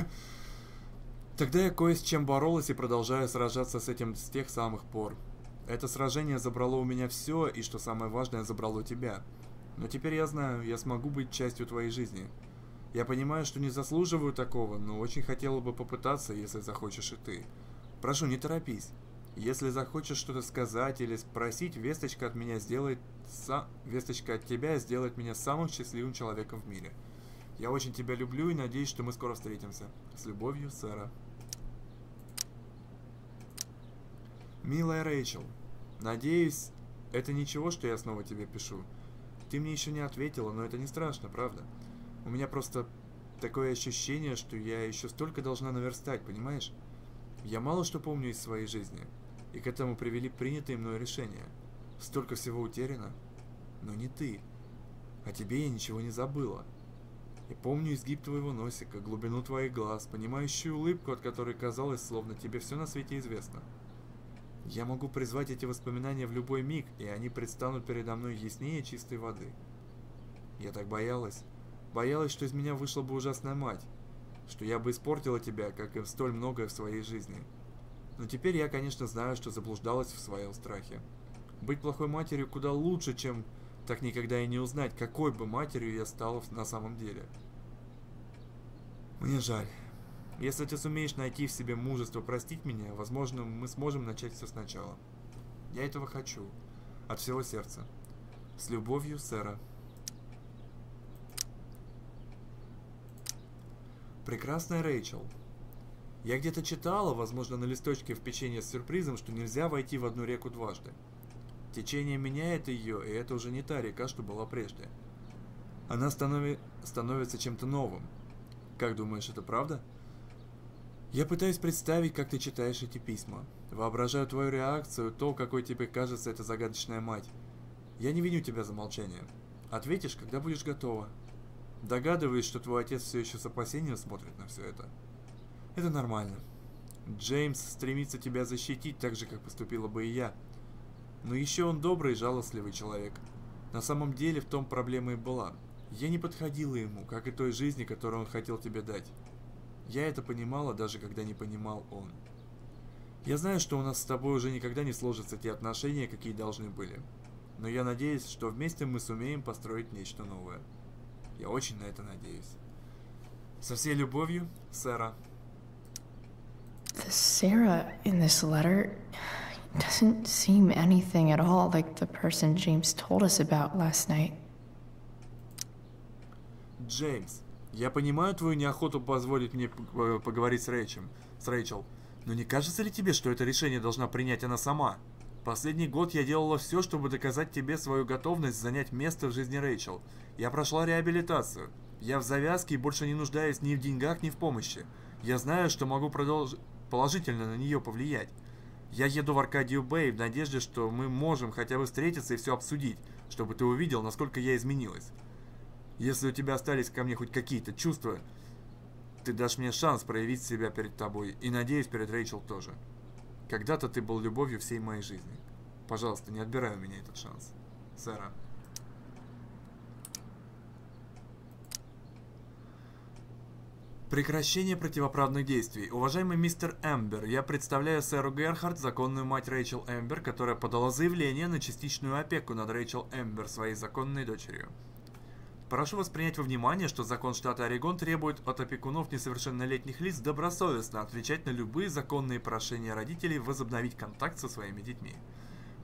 A: Тогда я кое с чем боролась и продолжаю сражаться с этим с тех самых пор. Это сражение забрало у меня все, и, что самое важное, забрало тебя. Но теперь я знаю, я смогу быть частью твоей жизни. Я понимаю, что не заслуживаю такого, но очень хотела бы попытаться, если захочешь и ты. Прошу, не торопись. Если захочешь что-то сказать или спросить, весточка от тебя сделает меня самым счастливым человеком в мире. Я очень тебя люблю и надеюсь, что мы скоро встретимся. С любовью, Сэра. Милая Рэйчел, надеюсь, это ничего, что я снова тебе пишу. Ты мне еще не ответила, но это не страшно, правда? У меня просто такое ощущение, что я еще столько должна наверстать, понимаешь? Я мало что помню из своей жизни, и к этому привели принятые мной решения. Столько всего утеряно, но не ты. О тебе я ничего не забыла. Я помню изгиб твоего носика, глубину твоих глаз, понимающую улыбку, от которой казалось, словно тебе все на свете известно. Я могу призвать эти воспоминания в любой миг, и они предстанут передо мной яснее чистой воды. Я так боялась, что из меня вышла бы ужасная мать, что я бы испортила тебя, как и столь многое в своей жизни. Но теперь я, конечно, знаю, что заблуждалась в своем страхе. Быть плохой матерью куда лучше, чем так никогда и не узнать, какой бы матерью я стала на самом деле. Мне жаль. Если ты сумеешь найти в себе мужество простить меня, возможно, мы сможем начать все сначала. Я этого хочу. От всего сердца. С любовью, Сэра. Прекрасная Рэйчел. Я где-то читала, возможно, на листочке в печенье с сюрпризом, что нельзя войти в одну реку дважды. Течение меняет ее, и это уже не та река, что была прежде. Она становится чем-то новым. Как думаешь, это правда? Я пытаюсь представить, как ты читаешь эти письма. Воображаю твою реакцию, то, какой тебе кажется эта загадочная мать. Я не виню тебя за молчание. Ответишь, когда будешь готова. Догадываюсь, что твой отец все еще с опасением смотрит на все это. Это нормально. Джеймс стремится тебя защитить так же, как поступила бы и я. Но еще он добрый и жалостливый человек. На самом деле в том проблема и была. Я не подходила ему, как и той жизни, которую он хотел тебе дать. Я это понимала, даже когда не понимал он. Я знаю, что у нас с тобой уже никогда не сложатся те отношения, какие должны были. Но я надеюсь, что вместе мы сумеем построить нечто новое. Я очень на это надеюсь. Со всей любовью, Сэра.
B: The Sarah in this letter doesn't seem anything at all like the person James told us about last night.
A: Джеймс, я понимаю твою неохоту позволить мне поговорить с Рэйчел, но не кажется ли тебе, что это решение должна принять она сама? Последний год я делала все, чтобы доказать тебе свою готовность занять место в жизни Рэйчел. Я прошла реабилитацию. Я в завязке и больше не нуждаюсь ни в деньгах, ни в помощи. Я знаю, что могу положительно на нее повлиять. Я еду в Аркадию Бэй в надежде, что мы можем хотя бы встретиться и все обсудить, чтобы ты увидел, насколько я изменилась. Если у тебя остались ко мне хоть какие-то чувства, ты дашь мне шанс проявить себя перед тобой, и, надеюсь, перед Рэйчел тоже. Когда-то ты был любовью всей моей жизни. Пожалуйста, не отбирай у меня этот шанс. Сэра. Прекращение противоправных действий. Уважаемый мистер Эмбер, я представляю сэру Герхард, законную мать Рэйчел Эмбер, которая подала заявление на частичную опеку над Рэйчел Эмбер, своей законной дочерью. Прошу вас принять во внимание, что закон штата Орегон требует от опекунов несовершеннолетних лиц добросовестно отвечать на любые законные прошения родителей возобновить контакт со своими детьми.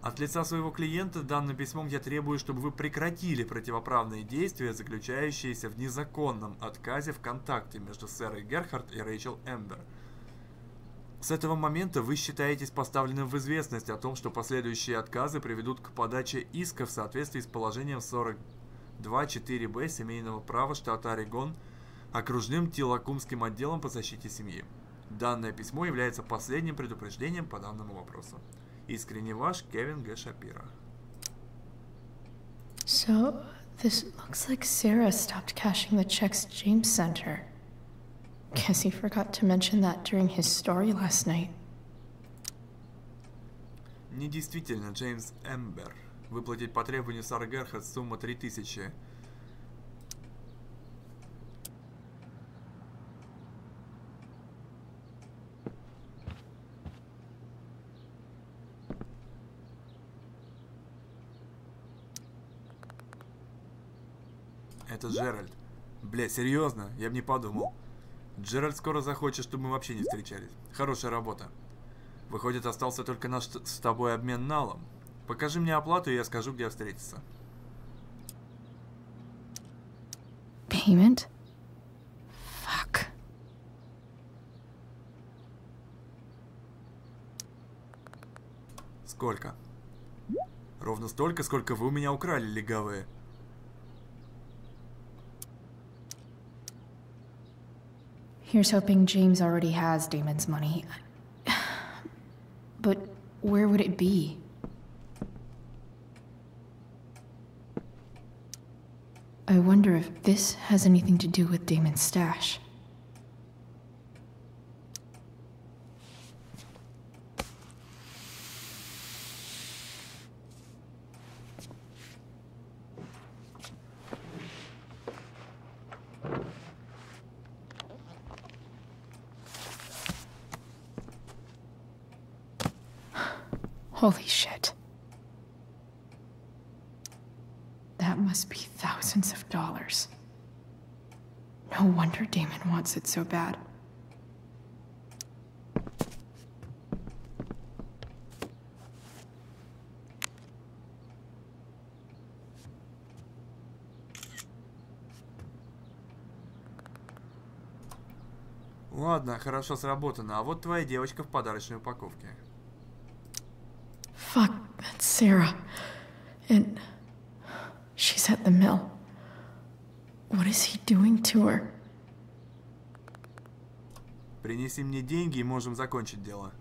A: От лица своего клиента данным письмом я требую, чтобы вы прекратили противоправные действия, заключающиеся в незаконном отказе в контакте между сэрой Герхард и Рэйчел Эмбер. С этого момента вы считаетесь поставленным в известность о том, что последующие отказы приведут к подаче иска в соответствии с положением 42.4б семейного права штата Орегон окружным Тилакумским отделом по защите семьи. Данное письмо является последним предупреждением по данному вопросу. Искренне ваш, Кевин Г. Шапира.
B: So, this looks like Sarah stopped cashing the checks James sent her. Guess he forgot to mention that during his story last night.
A: Недействительно, Джеймс Эмбер. Выплатить по требованию Сары Герхард сумма 3000. Это Джеральд. Бля, серьезно? Я бы не подумал. Джеральд скоро захочет, чтобы мы вообще не встречались. Хорошая работа. Выходит, остался только наш с тобой обмен налом. Покажи мне оплату, и я скажу, где встретиться.
B: Payment? Fuck.
A: Сколько? Ровно столько, сколько вы у меня украли, легавые.
B: Here's hoping James already has Damon's money. But where would it be? I wonder if this has anything to do with Damon's stash. Holy shit. That must be thousands of dollars. No wonder Damon wants it so bad.
A: Ладно, хорошо сработано. А вот твоя девочка в подарочной упаковке.
B: Fuck, that's Sarah. And she's at the mill. What is he doing to her?
A: Принеси мне деньги, и можем закончить дело.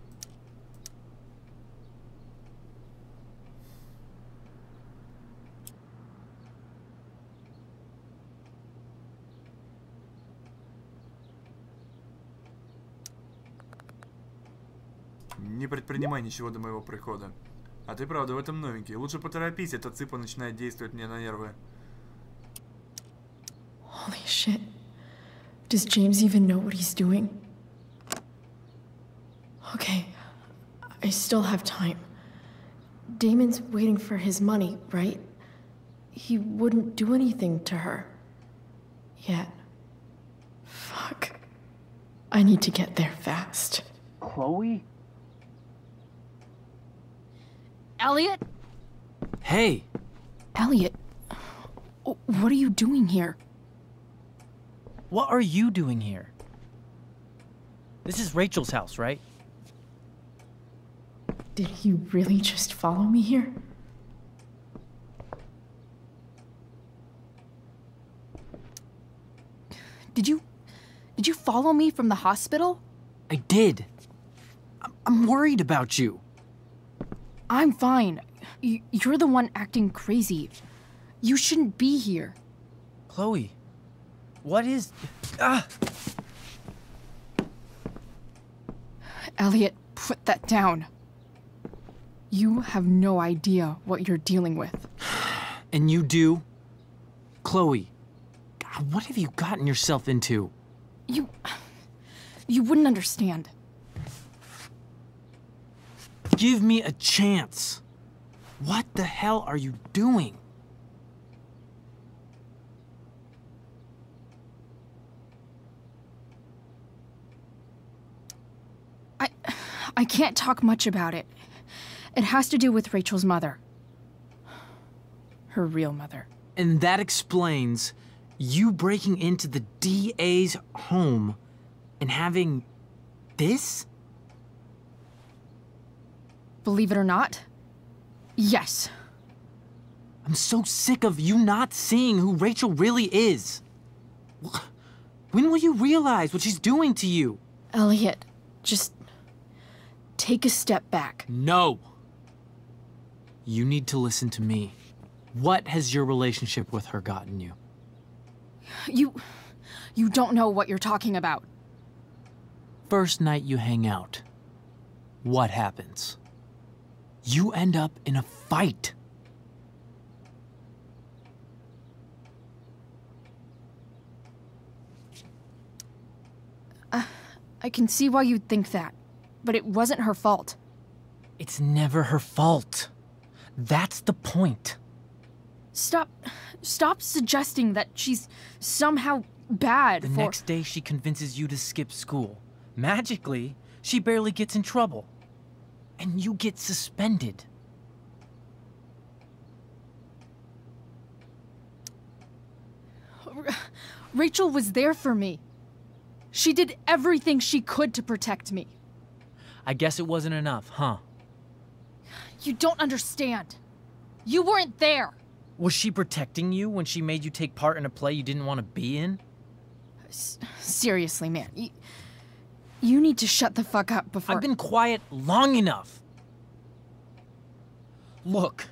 A: Не предпринимай ничего до моего прихода. А ты правда в этом новенький. Лучше поторопись, эта цыпа начинает действовать мне на нервы.
B: Holy shit. Does James even know what he's doing? Okay, I still have time. Damon's waiting for his money, right? He wouldn't do anything to her. Yet. Fuck. I need to get there fast.
T: Chloe?
U: Elliot?
H: Hey!
B: Elliot, what are you doing here?
I: What are you doing here? This is Rachel's house, right?
B: Did he really just follow me here?
J: Did you follow me from the hospital?
H: I did. I'm worried about you.
B: I'm fine. You're the one acting crazy. You shouldn't be here.
I: Chloe, what is...
B: Elliot, put that down. You have no idea what you're dealing with.
H: And you do? Chloe, God, what have you gotten yourself into?
B: You wouldn't understand.
H: Give me a chance. What the hell are you doing?
B: I can't talk much about it. It has to do with Rachel's mother. Her real mother.
H: And that explains you breaking into the DA's home and having this?
B: Believe it or not, yes.
H: I'm so sick of you not seeing who Rachel really is. When will you realize what she's doing to you?
B: Elliot, just take a step back.
H: No. You need to listen to me. What has your relationship with her gotten you?
B: You don't know what you're talking about.
H: First night you hang out, what happens? You end up in a fight.
B: I can see why you'd think that, but it wasn't her fault.
I: It's never her fault. That's the point.
B: Stop suggesting that she's somehow bad
I: The next day she convinces you to skip school. Magically, she barely gets in trouble. And you get suspended.
B: Rachel was there for me. She did everything she could to protect me.
I: I guess it wasn't enough, huh?
B: You don't understand. You weren't there.
I: Was she protecting you when she made you take part in a play you didn't want to be in?
B: Seriously, man. You need to shut the fuck up before...
I: I've been quiet long enough. Look,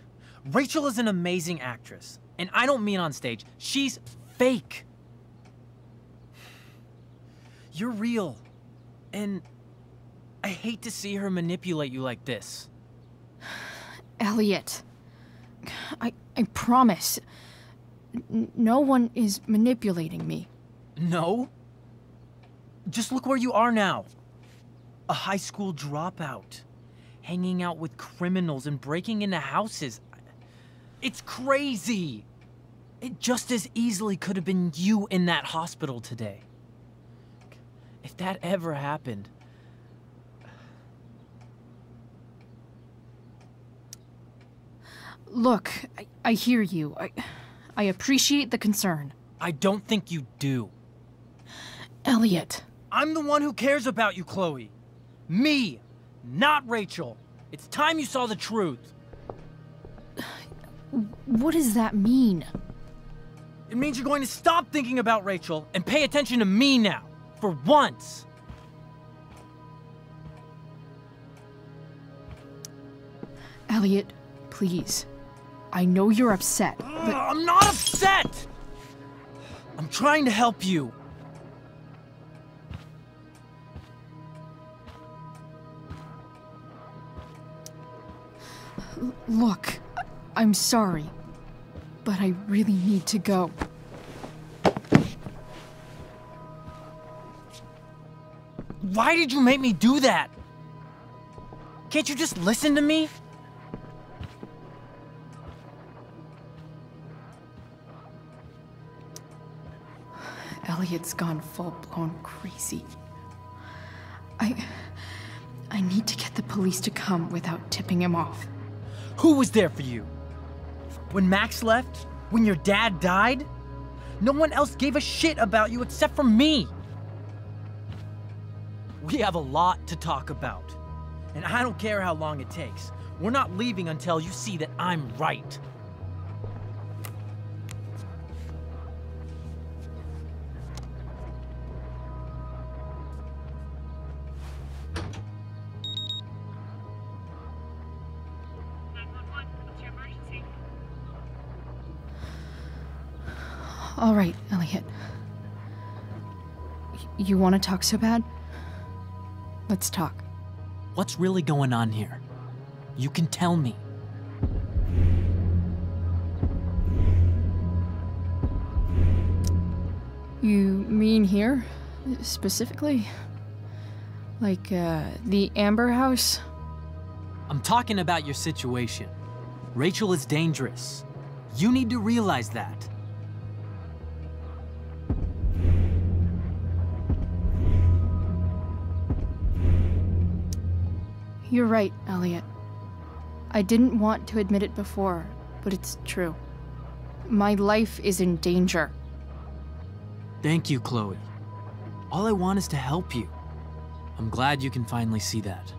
I: Rachel is an amazing actress. And I don't mean on stage. She's fake. You're real. And I hate to see her manipulate you like this.
B: Elliot, I promise. No one is manipulating me.
I: No? Just look where you are now. A high school dropout. Hanging out with criminals and breaking into houses. It's crazy. It just as easily could have been you in that hospital today. If that ever happened...
B: Look, I hear you. I appreciate the concern.
I: I don't think you do.
B: Elliot.
I: I'm the one who cares about you, Chloe. Me, not Rachel. It's time you saw the truth.
B: What does that mean?
I: It means you're going to stop thinking about Rachel and pay attention to me now. For once.
B: Elliot, please. I know you're upset, but...
I: I'm not upset! I'm trying to help you.
B: Look, I'm sorry, but I really need to go.
I: Why did you make me do that? Can't you just listen to me?
B: Elliot's gone full-blown crazy. I need to get the police to come without tipping him off.
I: Who was there for you? When Max left? When your dad died? No one else gave a shit about you except for me. We have a lot to talk about. And I don't care how long it takes. We're not leaving until you see that I'm right.
B: All right, Elliot. You want to talk so bad? Let's talk.
I: What's really going on here? You can tell me.
B: You mean here? Specifically? Like, the Amber House?
I: I'm talking about your situation. Rachel is dangerous. You need to realize that.
B: You're right, Elliot. I didn't want to admit it before, but it's true. My life is in danger.
I: Thank you, Chloe. All I want is to help you. I'm glad you can finally see that.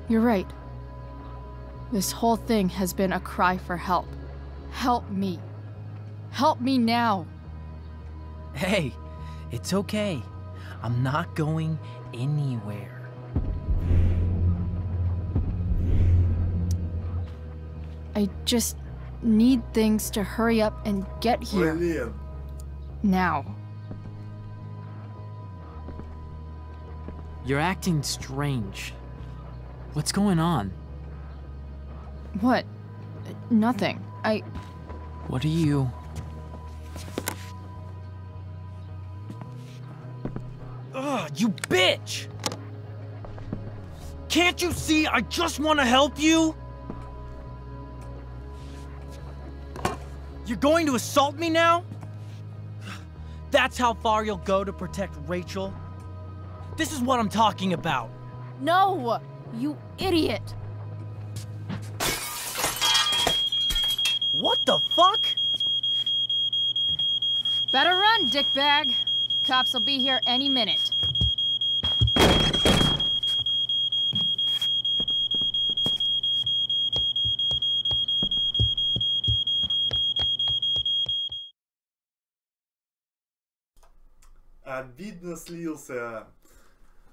B: You're right. This whole thing has been a cry for help. Help me. Help me now.
I: Hey, it's okay. I'm not going anywhere.
B: I just need things to hurry up and get here.
A: Блин.
B: Now.
I: You're acting strange. What's going on?
B: What? Nothing.
I: What are you... Ugh, you bitch! Can't you see I just want to help you? You're going to assault me now? That's how far you'll go to protect Rachel? This is what I'm talking about.
B: No! You idiot!
I: What the fuck?
U: Better run, dickbag. Cops will be here any minute.
A: Обидно слился.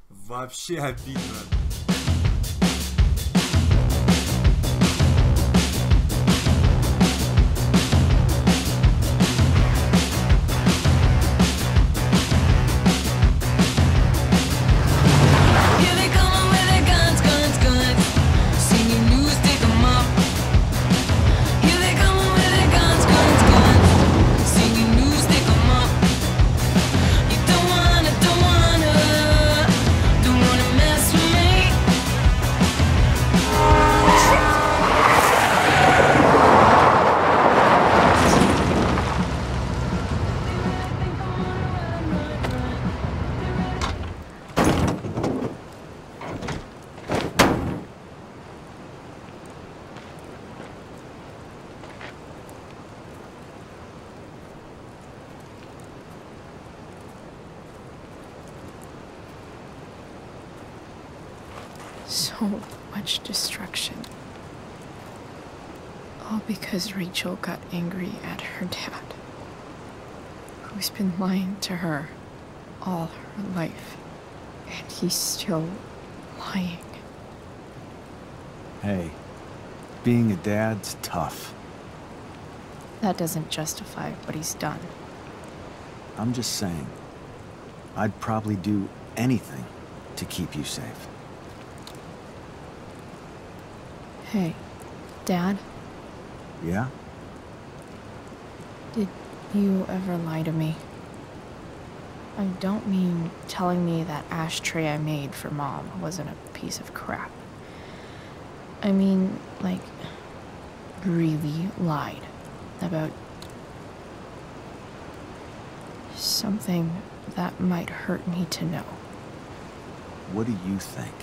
A: Вообще обидно.
B: So much destruction. All because Rachel got angry at her dad, who's been lying to her all her life, and he's still lying.
G: Hey, being a dad's tough.
B: That doesn't justify what he's done.
G: I'm just saying, I'd probably do anything to keep you safe.
B: Hey, Dad?
G: Yeah?
B: Did you ever lie to me? I don't mean telling me that ashtray I made for Mom wasn't a piece of crap. I mean, like, really lied about something that might hurt me to know.
G: What do you think?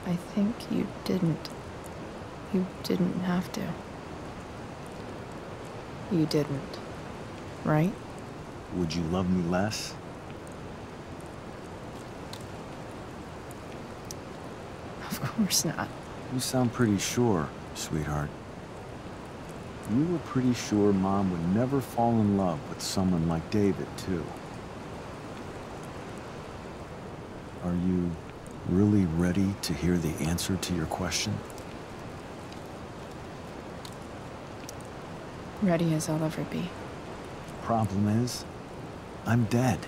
B: I think you didn't. You didn't have to. You didn't, right?
G: Would you love me less?
B: Of course not.
G: You sound pretty sure, sweetheart. You were pretty sure Mom would never fall in love with someone like David, too. Are you really ready to hear the answer to your question?
B: Ready as I'll ever be.
G: Problem is, I'm dead.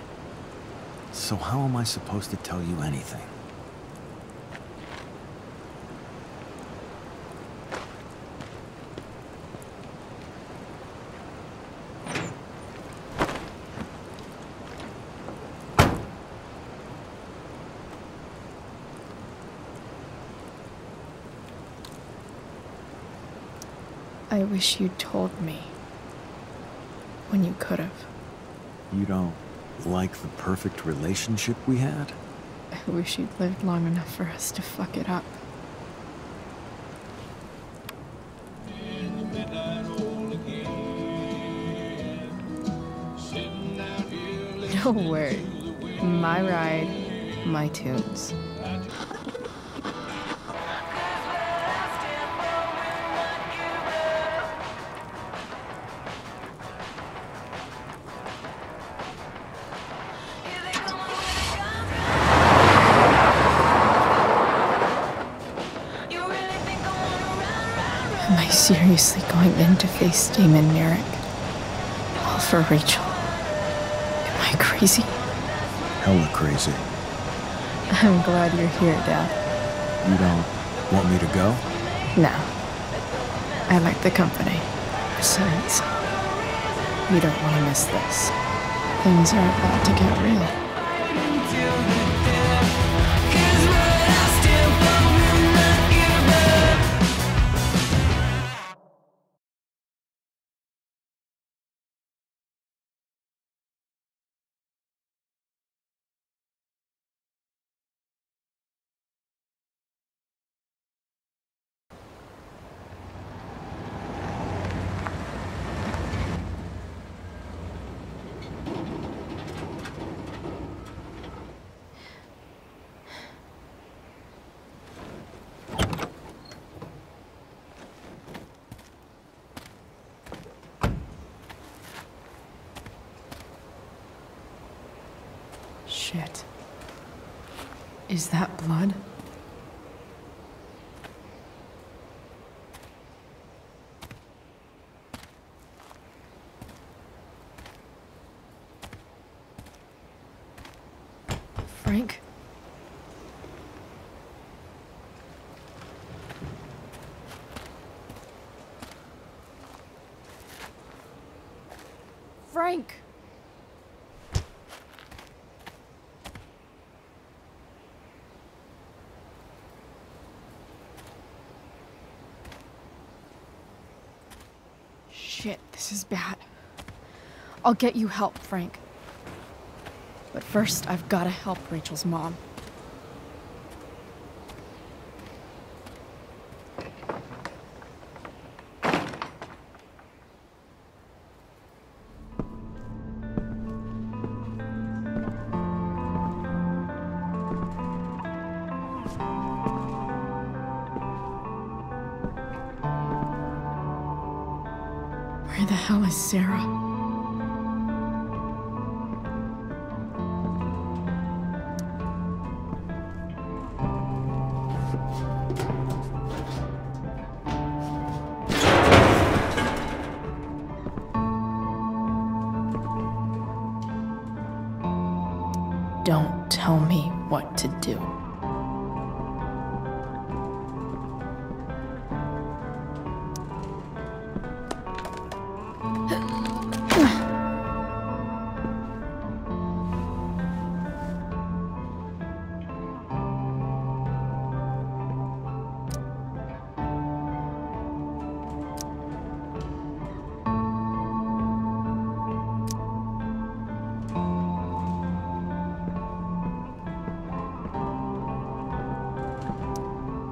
G: So how am I supposed to tell you anything?
B: I wish you'd told me. When you could have.
G: You don't like the perfect relationship we had?
B: I wish you'd lived long enough for us to fuck it up. No word. My ride, my tunes. Am I seriously going in to face Damon Merrick? All for Rachel? Am I crazy?
G: Hella crazy.
B: I'm glad you're here, Dad.
G: You don't want me to go?
B: No. I like the company. Besides, you don't want to miss this. Things are about to get real. Shit. Is that blood? Frank? Frank! Shit, this is bad. I'll get you help, Frank. But first, I've gotta help Rachel's mom. Where the hell is Sarah? Don't tell me what to do.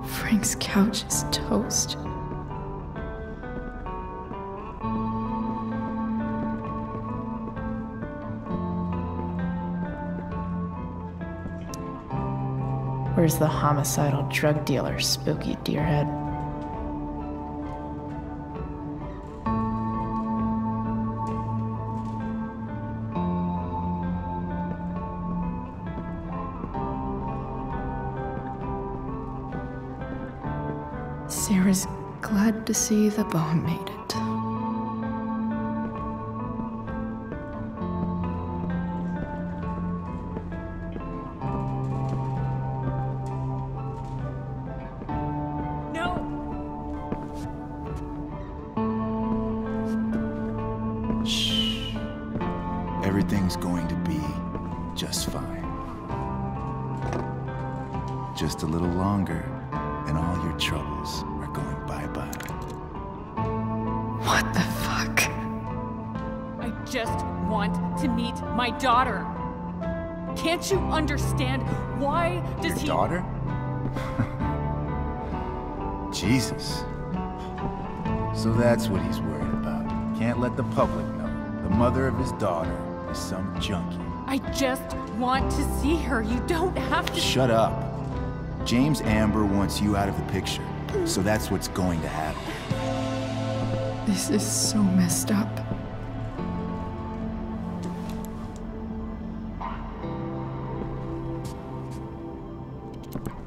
B: Frank's couch is toast. Where's the homicidal drug dealer, Spooky Deerhead? Sarah's glad to see the bone made it.
R: Everything's going to be just fine. Just a little longer, and all your troubles are going bye-bye.
B: What the fuck?
U: I just want to meet my daughter. Can't you understand? Why does
R: Your daughter? Jesus. So that's what he's worried about. Can't let the public know. The mother of his daughter is some junkie.
U: I just want to see her. You don't have to.
R: Shut up. James Amber wants you out of the picture, so that's what's going to happen.
B: This is so messed up.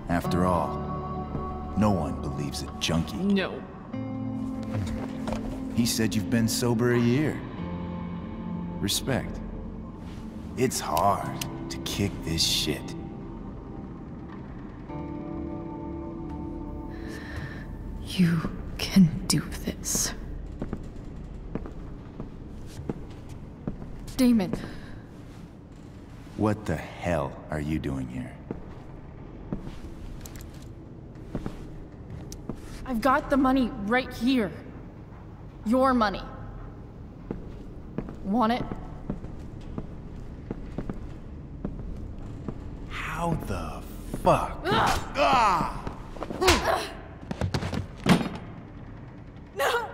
R: After all, no one believes a junkie.
U: No.
R: He said you've been sober a year. Respect. It's hard to kick this shit.
B: You can do this. Damon.
R: What the hell are you doing here?
B: I've got the money right here. Your money. Want it?
R: How the fuck? Ah!
U: No!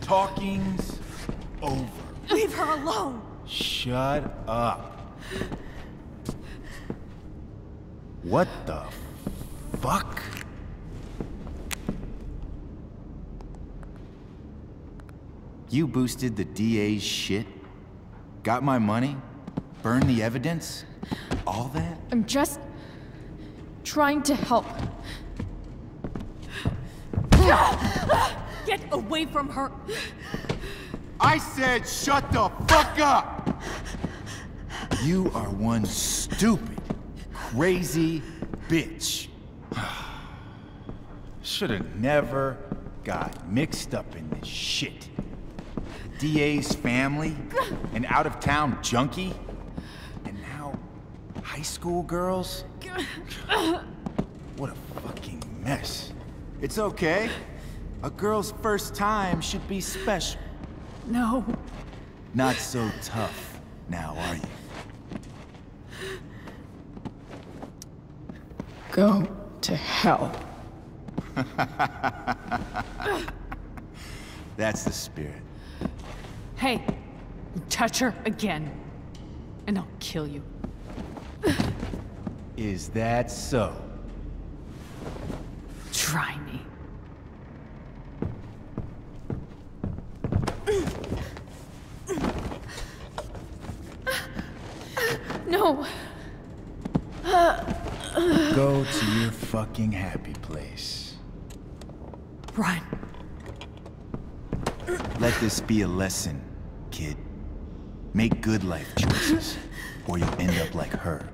R: Talking's over.
U: Leave her alone!
R: Shut up. What the fuck? You boosted the DA's shit? Got my money? Burned the evidence? All that?
B: I'm just trying to help.
U: Get away from her!
R: I said shut the fuck up! You are one stupid, crazy bitch. Should've never got mixed up in this shit. DA's family, an out-of-town junkie, and now high school girls? What a fucking mess. It's okay. A girl's first time should be special.
U: No.
R: Not so tough now, are you?
B: Go to hell.
R: That's the spirit.
U: Hey, you touch her again, and I'll kill you.
R: Is that so?
U: Try me.
B: No.
R: Go to your fucking happy place.
U: Run.
R: Let this be a lesson, kid. Make good life choices, or you'll end up like her.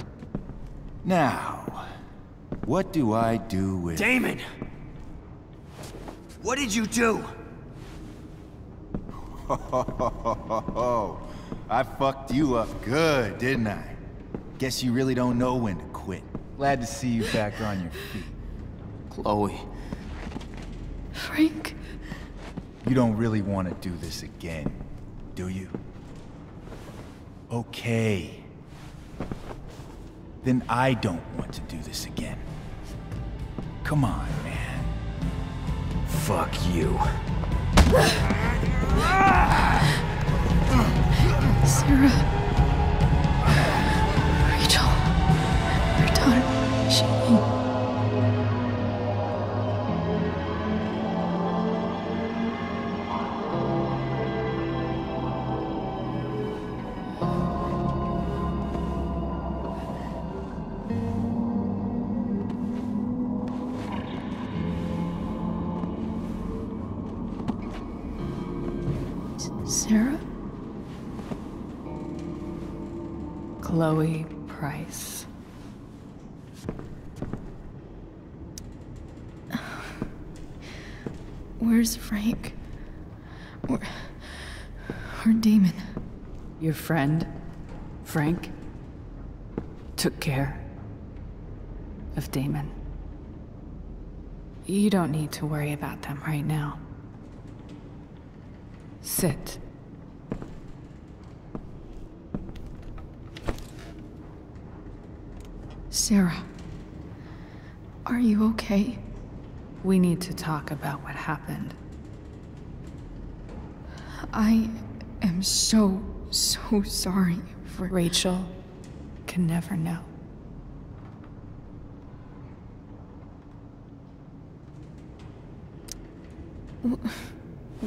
R: Now, what do I do with...
F: Damon! What did you do?
R: I fucked you up good, didn't I? Guess you really don't know when to quit. Glad to see you back on your feet.
H: Chloe.
B: Frank.
R: You don't really want to do this again, do you? Okay. Then I don't want to do this again. Come on, man.
F: Fuck you.
B: Sarah. Rachel. Your daughter. She... Sarah?
U: Chloe Price.
B: Where's Frank? Where Damon?
U: Your friend, Frank, took care of Damon. You don't need to worry about them right now. Sit.
B: Sarah, are you okay?
U: We need to talk about what happened.
B: I am so sorry for...
U: Rachel can never know.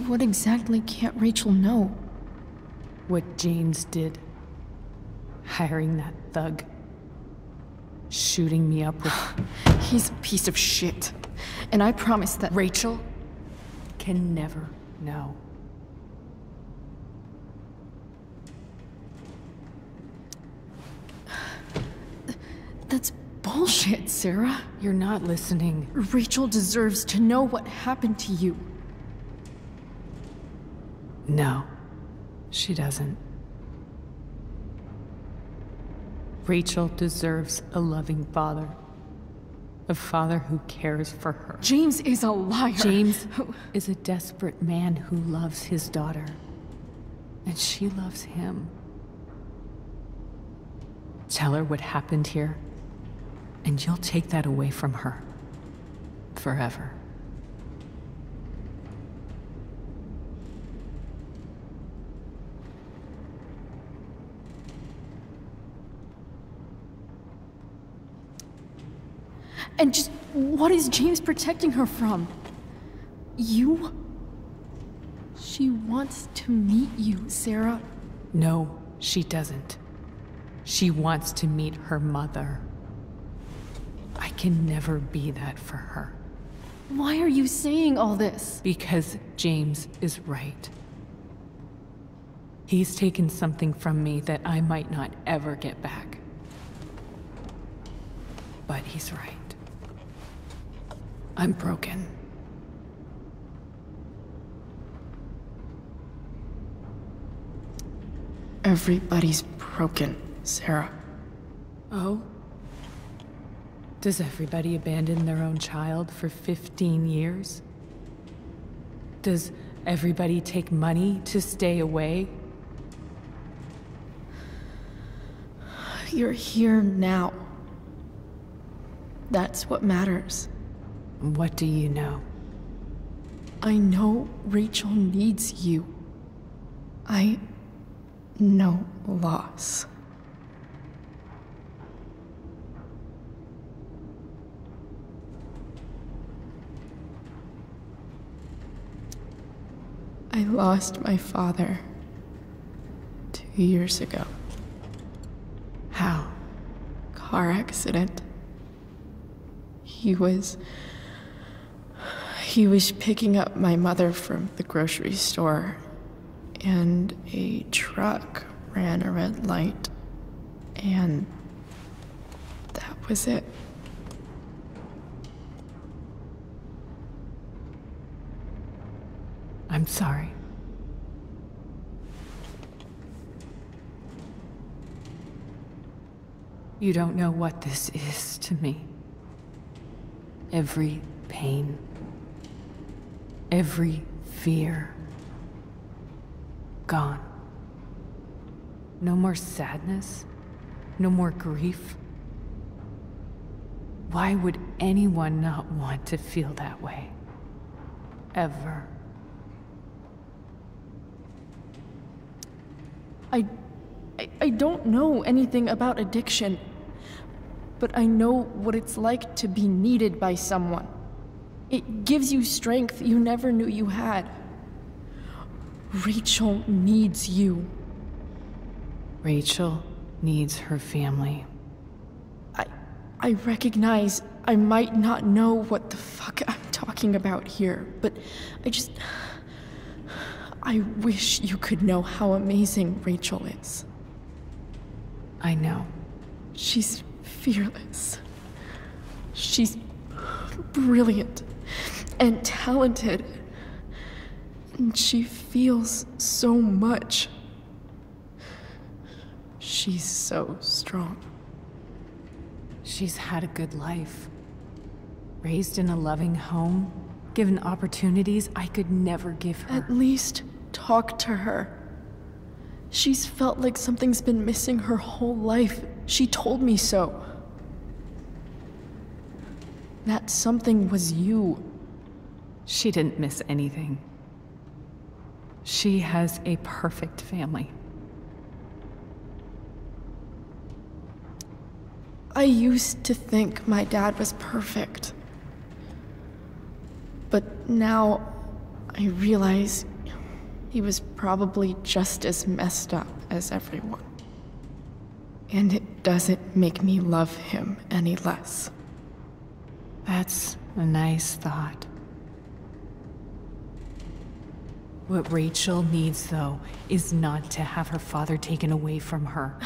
B: What exactly can't Rachel know?
U: What James did. Hiring that thug. Shooting me up with...
B: He's a piece of shit. And I promise that...
U: Rachel can never know.
B: That's bullshit, Sarah.
U: You're not listening.
B: Rachel deserves to know what happened to you.
U: No, she doesn't. Rachel deserves a loving father. A father who cares for her.
B: James is a liar.
U: James is a desperate man who loves his daughter. And she loves him. Tell her what happened here, and you'll take that away from her. Forever.
B: And just what is James protecting her from? You? She wants to meet you, Sarah.
U: No, she doesn't. She wants to meet her mother. I can never be that for her.
B: Why are you saying all this?
U: Because James is right. He's taken something from me that I might not ever get back. But he's right. I'm broken.
B: Everybody's broken, Sarah.
U: Oh? Does everybody abandon their own child for 15 years? Does everybody take money to stay away?
B: You're here now. That's what matters.
U: What do you know?
B: I know Rachel needs you. I know loss. I lost my father 2 years ago.
U: How?
B: Car accident. He was picking up my mother from the grocery store, and a truck ran a red light, and that was it.
U: I'm sorry. You don't know what this is to me. Every pain, every fear, gone. No more sadness, no more grief. Why would anyone not want to feel that way? Ever.
B: I don't know anything about addiction, but I know what it's like to be needed by someone. It gives you strength you never knew you had. Rachel needs you.
U: Rachel needs her family.
B: I recognize I might not know what the fuck I'm talking about here, but I wish you could know how amazing Rachel is.
U: I know.
B: She's fearless. She's brilliant and talented. And she feels so much. She's so strong.
U: She's had a good life. Raised in a loving home, given opportunities I could never give her.
B: At least talk to her. She's felt like something's been missing her whole life. She told me so. That something was you.
U: She didn't miss anything. She has a perfect family.
B: I used to think my dad was perfect. But now I realize he was probably just as messed up as everyone. And it doesn't make me love him any less.
U: That's a nice thought. What Rachel needs, though, is not to have her father taken away from her.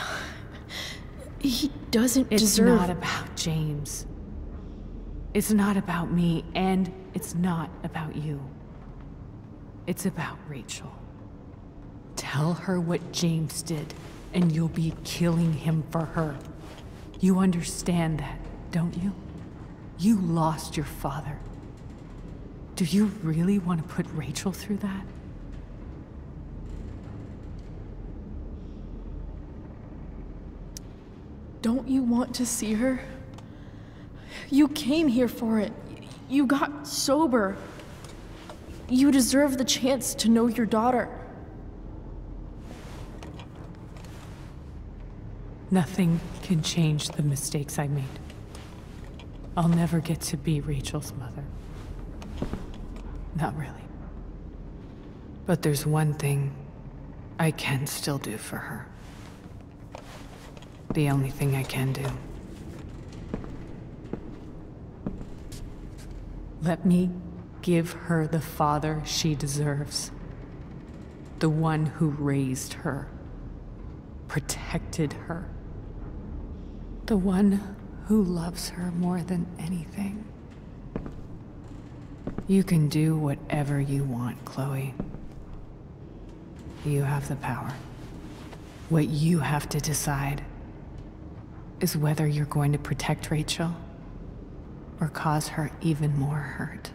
B: He doesn't
U: It's
B: deserve...
U: not about James. It's not about me, and it's not about you. It's about Rachel. Tell her what James did, and you'll be killing him for her. You understand that, don't you? You lost your father. Do you really want to put Rachel through that?
B: Don't you want to see her? You came here for it. You got sober. You deserve the chance to know your daughter.
U: Nothing can change the mistakes I made. I'll never get to be Rachel's mother. Not really. But there's one thing I can still do for her. The only thing I can do. Let me give her the father she deserves. The one who raised her, protected her. The one who loves her more than anything. You can do whatever you want, Chloe. You have the power. What you have to decide is whether you're going to protect Rachel or cause her even more hurt.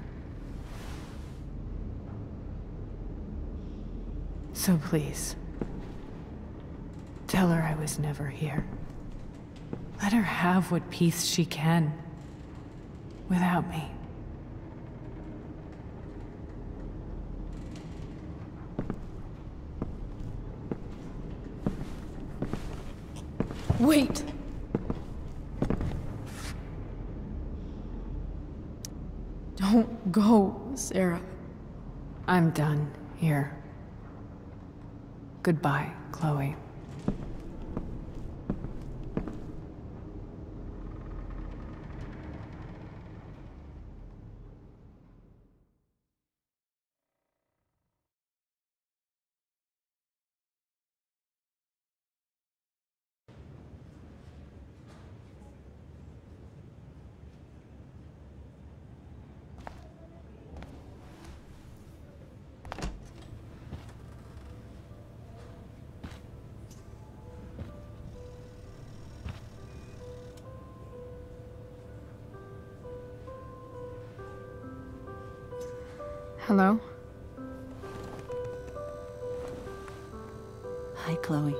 U: So please, tell her I was never here. Let her have what peace she can without me.
B: Wait! Don't go, Sarah.
U: I'm done here. Goodbye, Chloe.
K: Hello?
J: Hi, Chloe.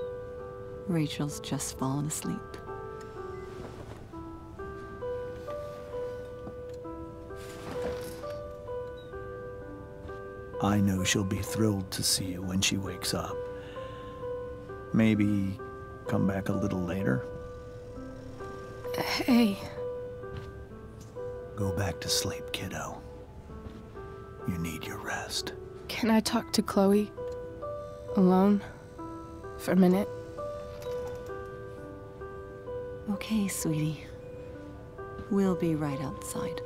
J: Rachel's just fallen asleep.
G: I know she'll be thrilled to see you when she wakes up. Maybe come back a little later?
K: Hey.
G: Go back to sleep, kiddo. You need your rest.
K: Can I talk to Chloe? Alone? For a minute?
J: Okay, sweetie. We'll be right outside.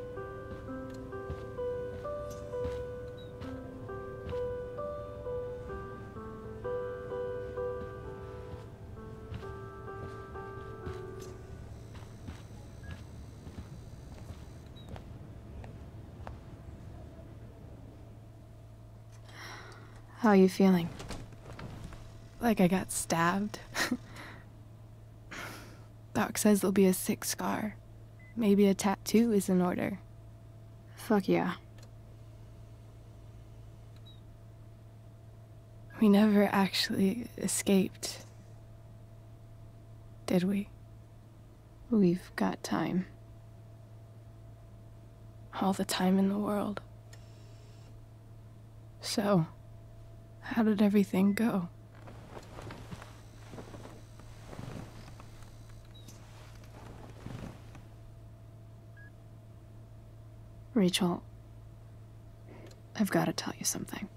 K: How are you feeling? Like I got stabbed? Doc says there'll be a sick scar. Maybe a tattoo is in order.
B: Fuck yeah.
K: We never actually escaped, did we?
B: We've got time.
K: All the time in the world. So, how did everything go?
B: Rachel, I've got to tell you something.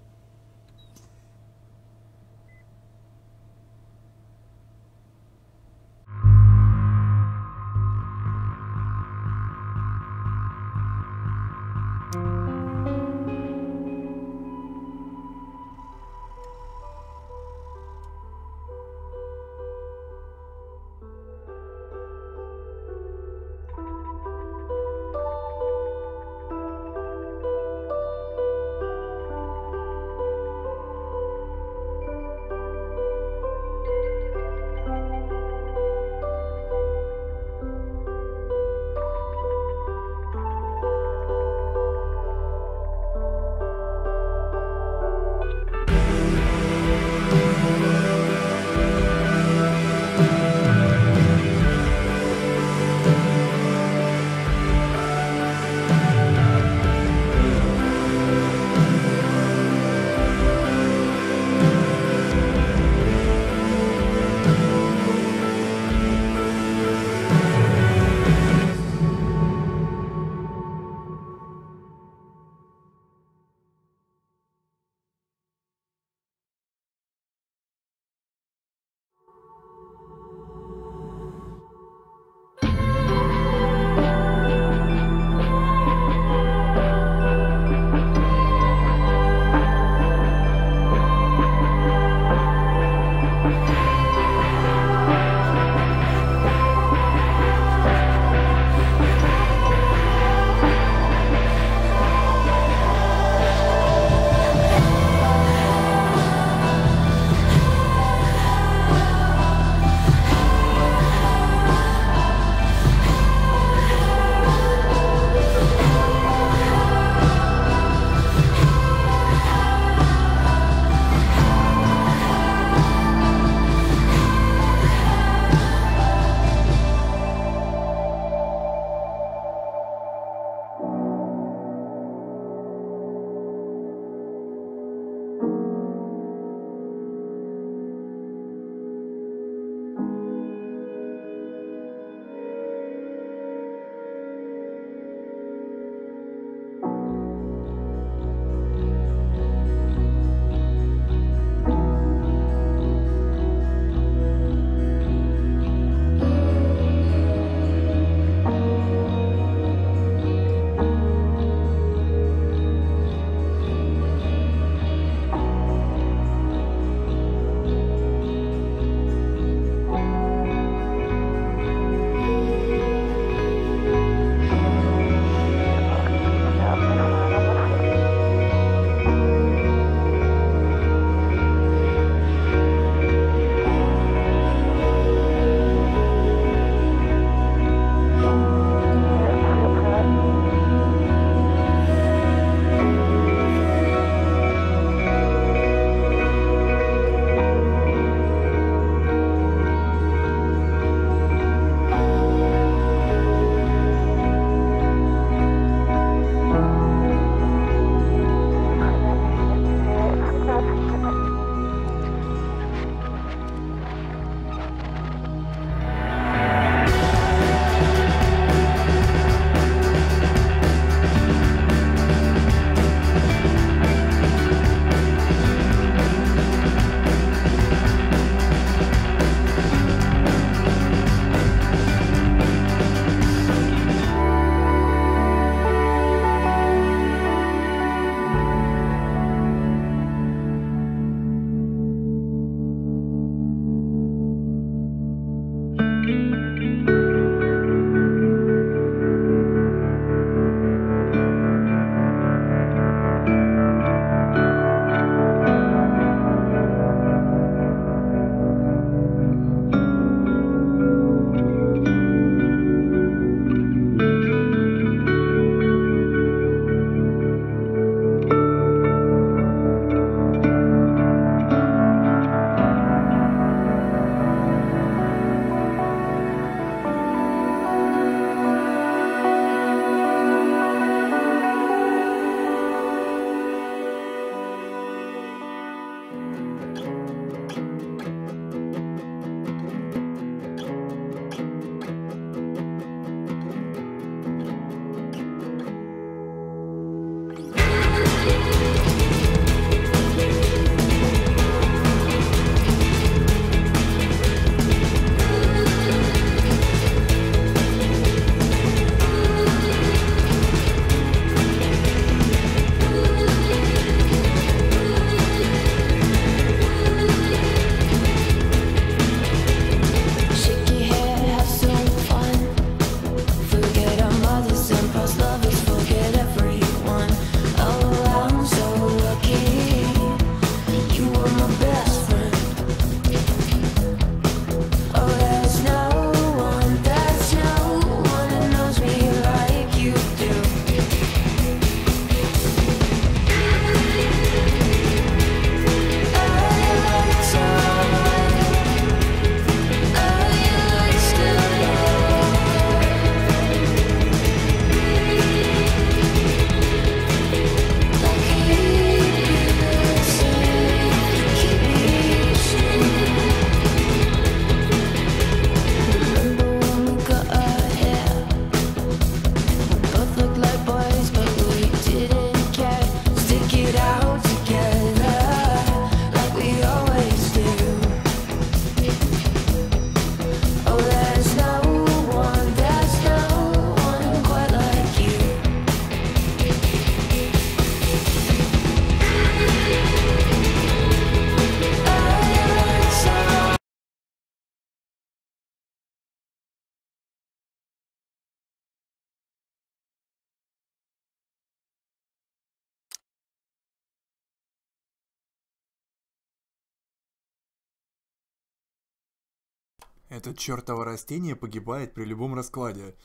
A: Это чертово растение погибает при любом раскладе.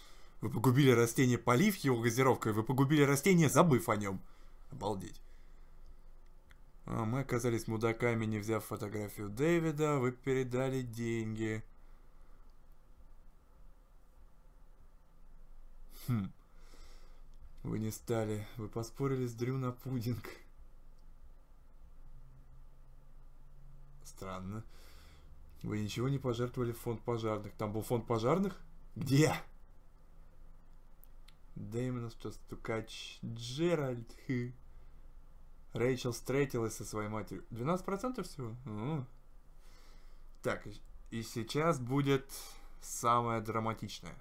A: Вы погубили растение, полив его газировкой, вы погубили растение, забыв о нем. Обалдеть. А мы оказались мудаками, не взяв фотографию Дэвида, вы передали деньги. Вы не стали. Вы поспорили с Дрю на пудинг. Странно. Вы ничего не пожертвовали в фонд пожарных. Там был фонд пожарных? Где? Дэймон, что стукач Джеральд. Рэйчел встретилась со своей матерью. 12% всего? Так, и сейчас будет самое драматичное.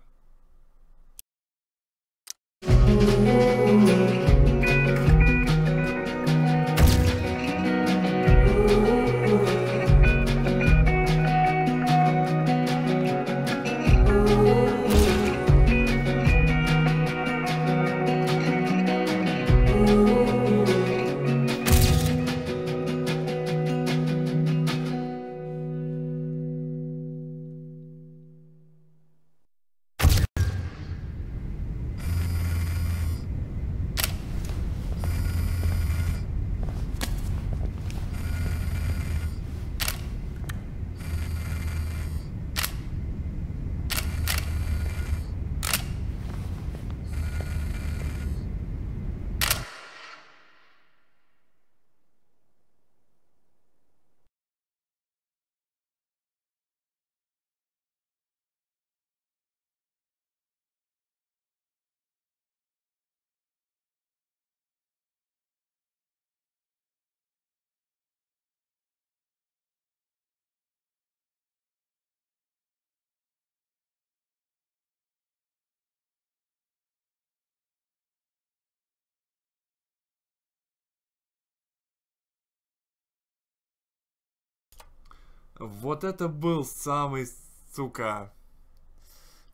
A: Вот это был самый, сука,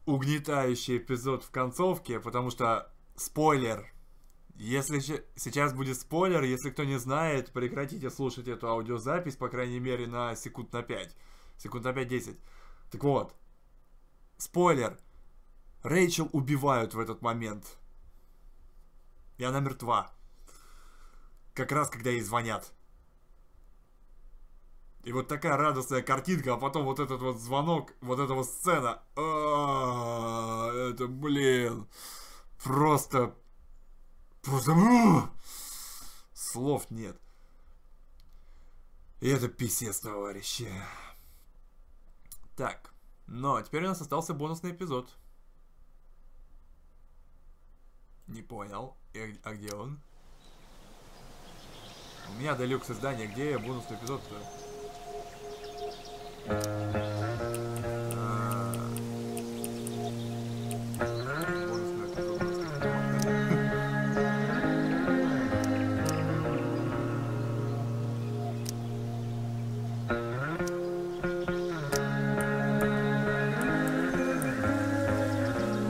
A: угнетающий эпизод в концовке, потому что, спойлер, если сейчас будет спойлер, если кто не знает, прекратите слушать эту аудиозапись, по крайней мере, на секунд на 5. Секунд на 5-10. Так вот, спойлер, Рэйчел убивают в этот момент. И она мертва. Как раз, когда ей звонят. И вот такая радостная картинка, а потом вот этот вот звонок, вот эта вот сцена. Это, блин, просто слов нет. И это писец, товарищи. Так, но теперь у нас остался бонусный эпизод. Не понял. А где он? У меня делюкс издание. Где бонусный эпизод-то?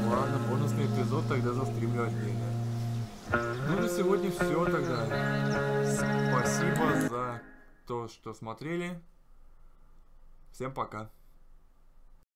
A: Ладно, бонусный эпизод тогда застримлю отдельно. Ну, на сегодня все тогда. Спасибо за то, что смотрели. Всем пока.